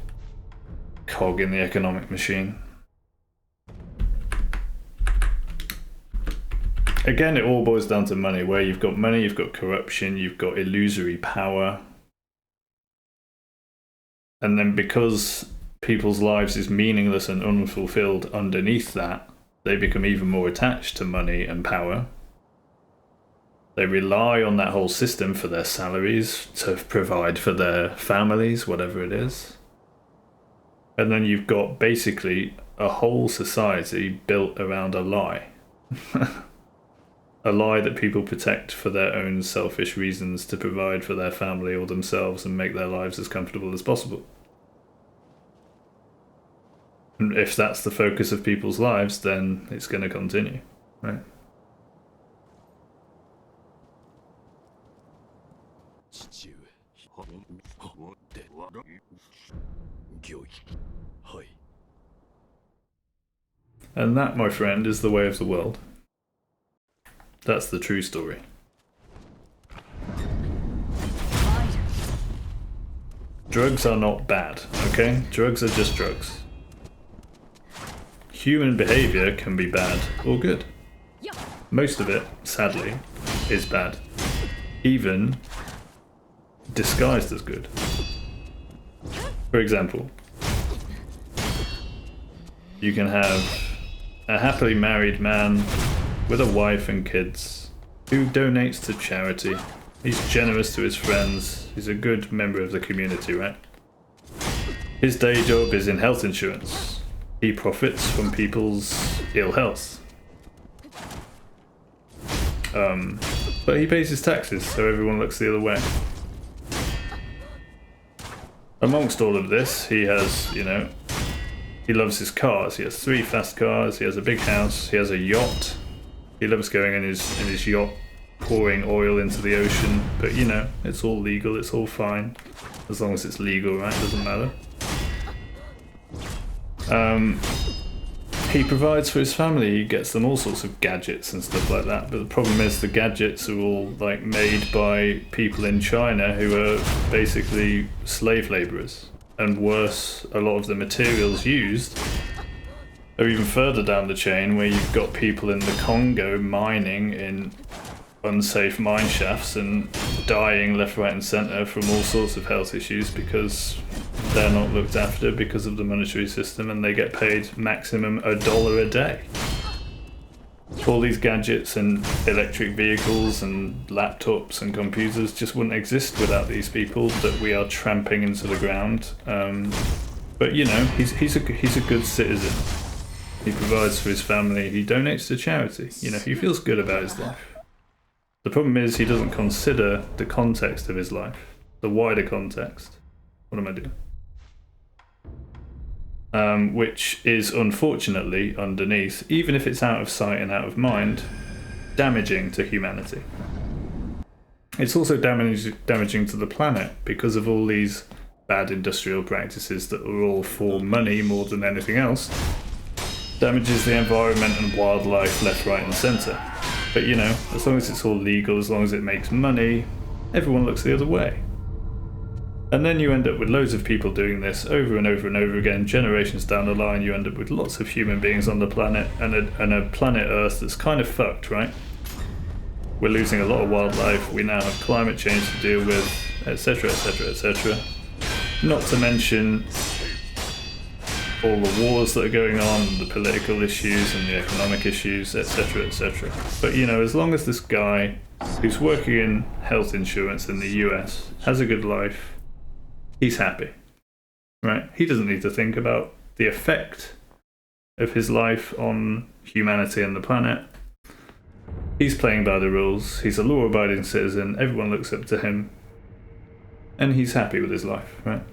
cog in the economic machine. Again, it all boils down to money. Where you've got money, you've got corruption, you've got illusory power. And then because people's lives is meaningless and unfulfilled underneath that, they become even more attached to money and power. They rely on that whole system for their salaries, to provide for their families, whatever it is. And then you've got basically a whole society built around a lie. A lie that people protect for their own selfish reasons, to provide for their family or themselves and make their lives as comfortable as possible. And if that's the focus of people's lives, then it's going to continue, right? And that, my friend, is the way of the world. That's the true story. Drugs are not bad, okay? Drugs are just drugs. Human behavior can be bad or good. Most of it, sadly, is bad. Even disguised as good. For example, you can have a happily married man with a wife and kids who donates to charity. He's generous to his friends. He's a good member of the community, right? His day job is in health insurance. He profits from people's ill health. But he pays his taxes, so everyone looks the other way. Amongst all of this, he has, you know, he loves his cars. He has 3 fast cars, he has a big house, he has a yacht. He loves going in his yacht, pouring oil into the ocean, but you know, it's all legal, it's all fine. As long as it's legal, right? Doesn't matter. He provides for his family, he gets them all sorts of gadgets and stuff like that, but the problem is the gadgets are all like made by people in China who are basically slave labourers. And worse, a lot of the materials used are even further down the chain, where you've got people in the Congo mining in unsafe mine shafts and dying left, right and centre from all sorts of health issues because they're not looked after because of the monetary system, and they get paid maximum $1 a day. All these gadgets and electric vehicles and laptops and computers just wouldn't exist without these people that we are tramping into the ground. But you know, he's a good citizen. He provides for his family. He donates to charity. You know, he feels good about his life. The problem is he doesn't consider the context of his life, the wider context. What am I doing? Which is unfortunately underneath, even if it's out of sight and out of mind, damaging to humanity. It's also damaging to the planet because of all these bad industrial practices that are all for money more than anything else. Damages the environment and wildlife left, right and centre. But you know, as long as it's all legal, as long as it makes money, everyone looks the other way. And then you end up with loads of people doing this over and over and over again. Generations down the line, you end up with lots of human beings on the planet and a planet Earth that's kind of fucked, right? We're losing a lot of wildlife, we now have climate change to deal with, etc, etc, etc. Not to mention all the wars that are going on, the political issues and the economic issues, etc, etc. But you know, as long as this guy who's working in health insurance in the US has a good life, he's happy, right? He doesn't need to think about the effect of his life on humanity and the planet. He's playing by the rules, he's a law-abiding citizen, everyone looks up to him, and he's happy with his life, right?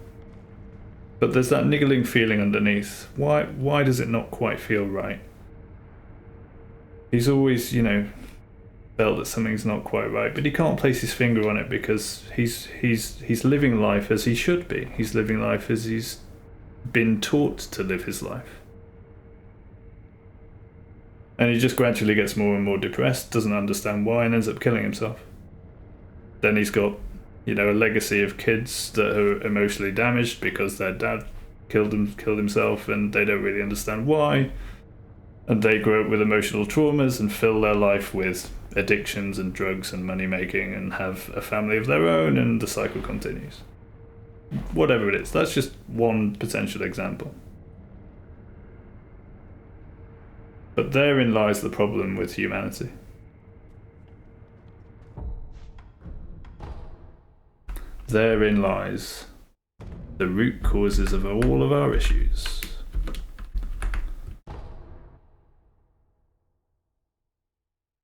But there's that niggling feeling underneath. Why does it not quite feel right? He's always, you know, felt that something's not quite right, but he can't place his finger on it because he's living life as he should be. He's living life as he's been taught to live his life. And he just gradually gets more and more depressed, doesn't understand why, and ends up killing himself. Then he's got, you know, a legacy of kids that are emotionally damaged because their dad killed himself and they don't really understand why. And they grow up with emotional traumas and fill their life with addictions and drugs and money making and have a family of their own, and the cycle continues. Whatever it is, that's just one potential example. But therein lies the problem with humanity. Therein lies the root causes of all of our issues.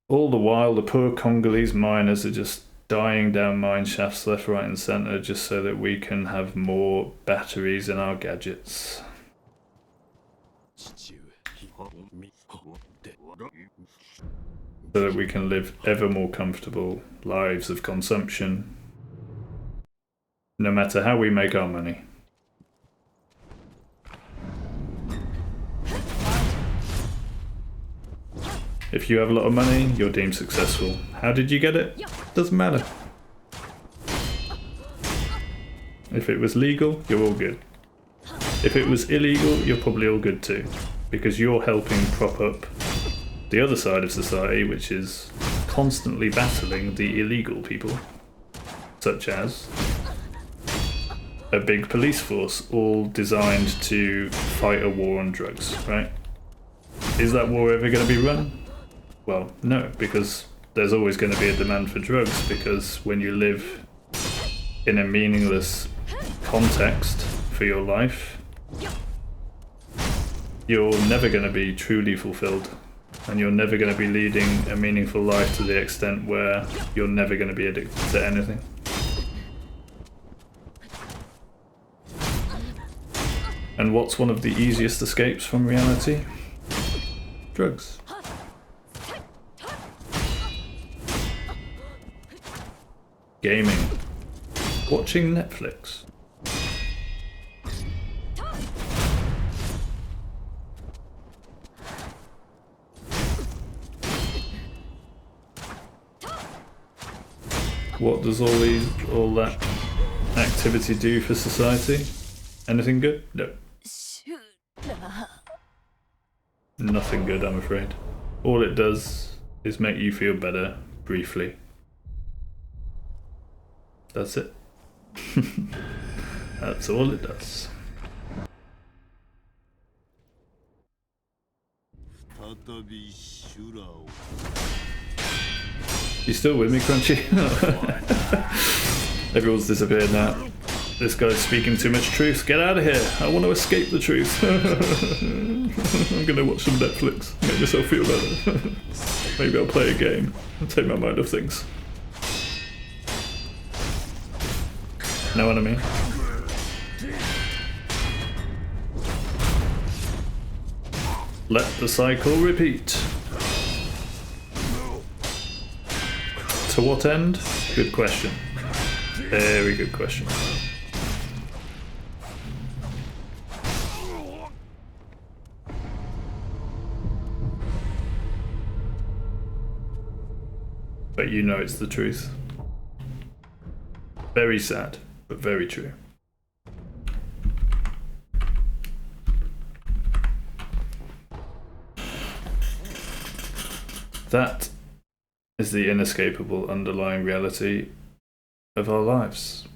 All the while, the poor Congolese miners are just dying down mine shafts left, right and centre just so that we can have more batteries in our gadgets. So that we can live ever more comfortable lives of consumption, no matter how we make our money. If you have a lot of money, you're deemed successful. How did you get it? Doesn't matter. If it was legal, you're all good. If it was illegal, you're probably all good too. Because you're helping prop up the other side of society, which is constantly battling the illegal people. Such as a big police force, all designed to fight a war on drugs, right? Is that war ever going to be run? Well, no, because there's always going to be a demand for drugs, because when you live in a meaningless context for your life, you're never going to be truly fulfilled, and you're never going to be leading a meaningful life to the extent where you're never going to be addicted to anything. And what's one of the easiest escapes from reality? Drugs. Gaming. Watching Netflix. What does all that activity do for society? Anything good? No. Nothing good, I'm afraid. All it does is make you feel better briefly. That's it. That's all it does. You still with me, Crunchy? Everyone's disappeared now. This guy's speaking too much truth. Get out of here. I want to escape the truth. I'm going to watch some Netflix. Make myself feel better. Maybe I'll play a game and take my mind off things. Know what I mean? Let the cycle repeat. To what end? Good question. Very good question. But you know it's the truth. Very sad, but very true. That is the inescapable underlying reality of our lives.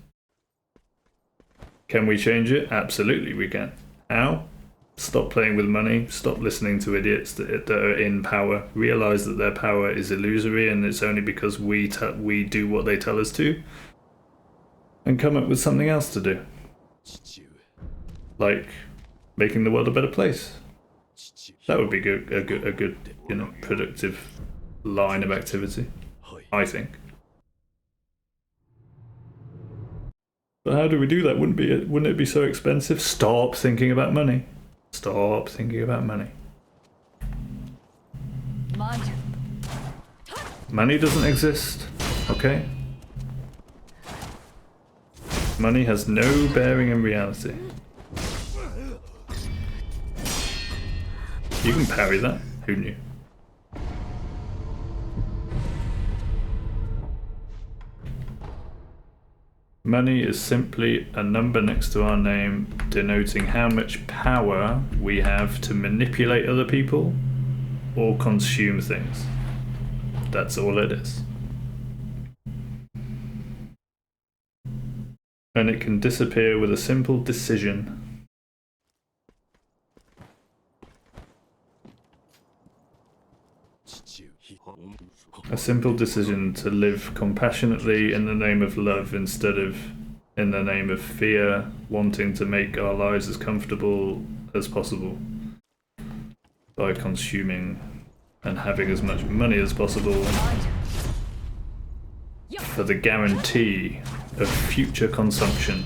Can we change it? Absolutely we can. How? Stop playing with money, stop listening to idiots that are in power, realise that their power is illusory and it's only because we do what they tell us to, and come up with something else to do. Like making the world a better place. That would be a good, you know, productive line of activity, I think. But how do we do that? Wouldn't it be so expensive? Stop thinking about money. Stop thinking about money. Money doesn't exist, okay? Money has no bearing in reality. You can parry that. Who knew? Money is simply a number next to our name denoting how much power we have to manipulate other people or consume things. That's all it is. And it can disappear with a simple decision. A simple decision to live compassionately in the name of love instead of in the name of fear, wanting to make our lives as comfortable as possible by consuming and having as much money as possible for the guarantee of future consumption.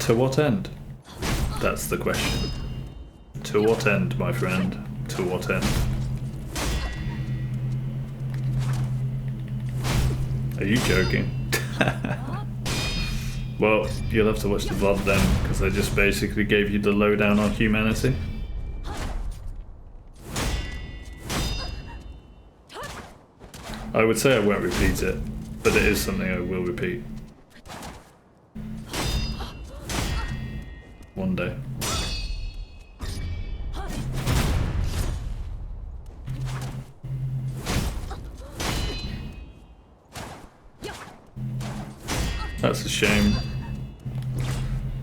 To what end? That's the question. To what end, my friend? To what end? Are you joking? Well, you'll have to watch the VOD then, because I just basically gave you the lowdown on humanity. I would say I won't repeat it, but it is something I will repeat. One day. That's a shame.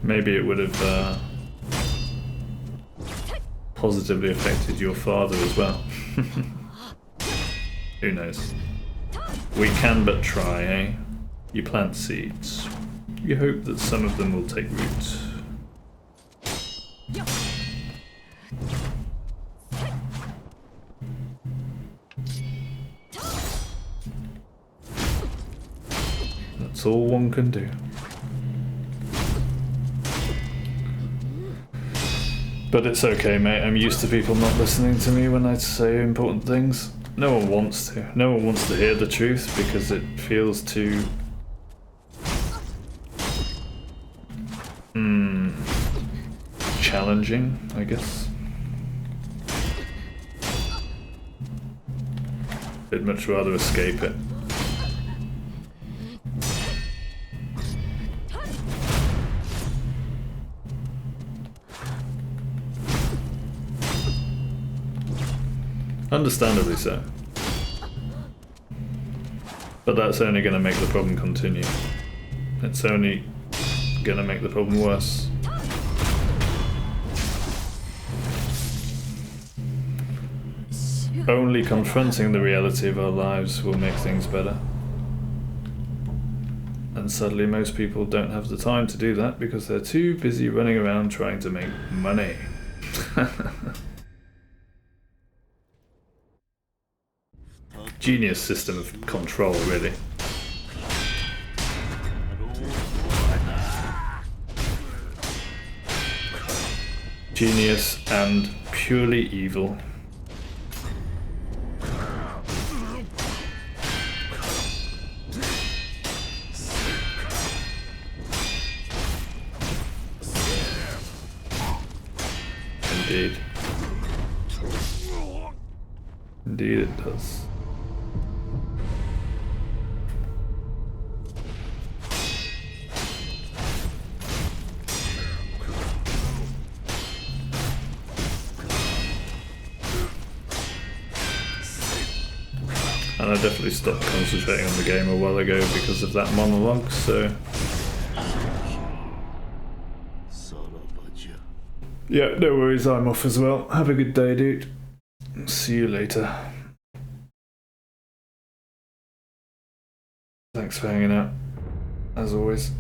Maybe it would have positively affected your father as well. Who knows? We can but try, eh? You plant seeds. You hope that some of them will take root. That's all one can do. But it's okay, mate. I'm used to people not listening to me when I say important things. No one wants to. No one wants to hear the truth because it feels too... challenging, I guess. I'd much rather escape it. Understandably so. But that's only going to make the problem continue. It's only going to make the problem worse. Only confronting the reality of our lives will make things better. And sadly most people don't have the time to do that because they're too busy running around trying to make money. Genius system of control, really. Genius and purely evil. Indeed. Indeed it does. And I definitely stopped concentrating on the game a while ago because of that monologue, so... Yeah, no worries, I'm off as well. Have a good day, dude. See you later. Thanks for hanging out, as always.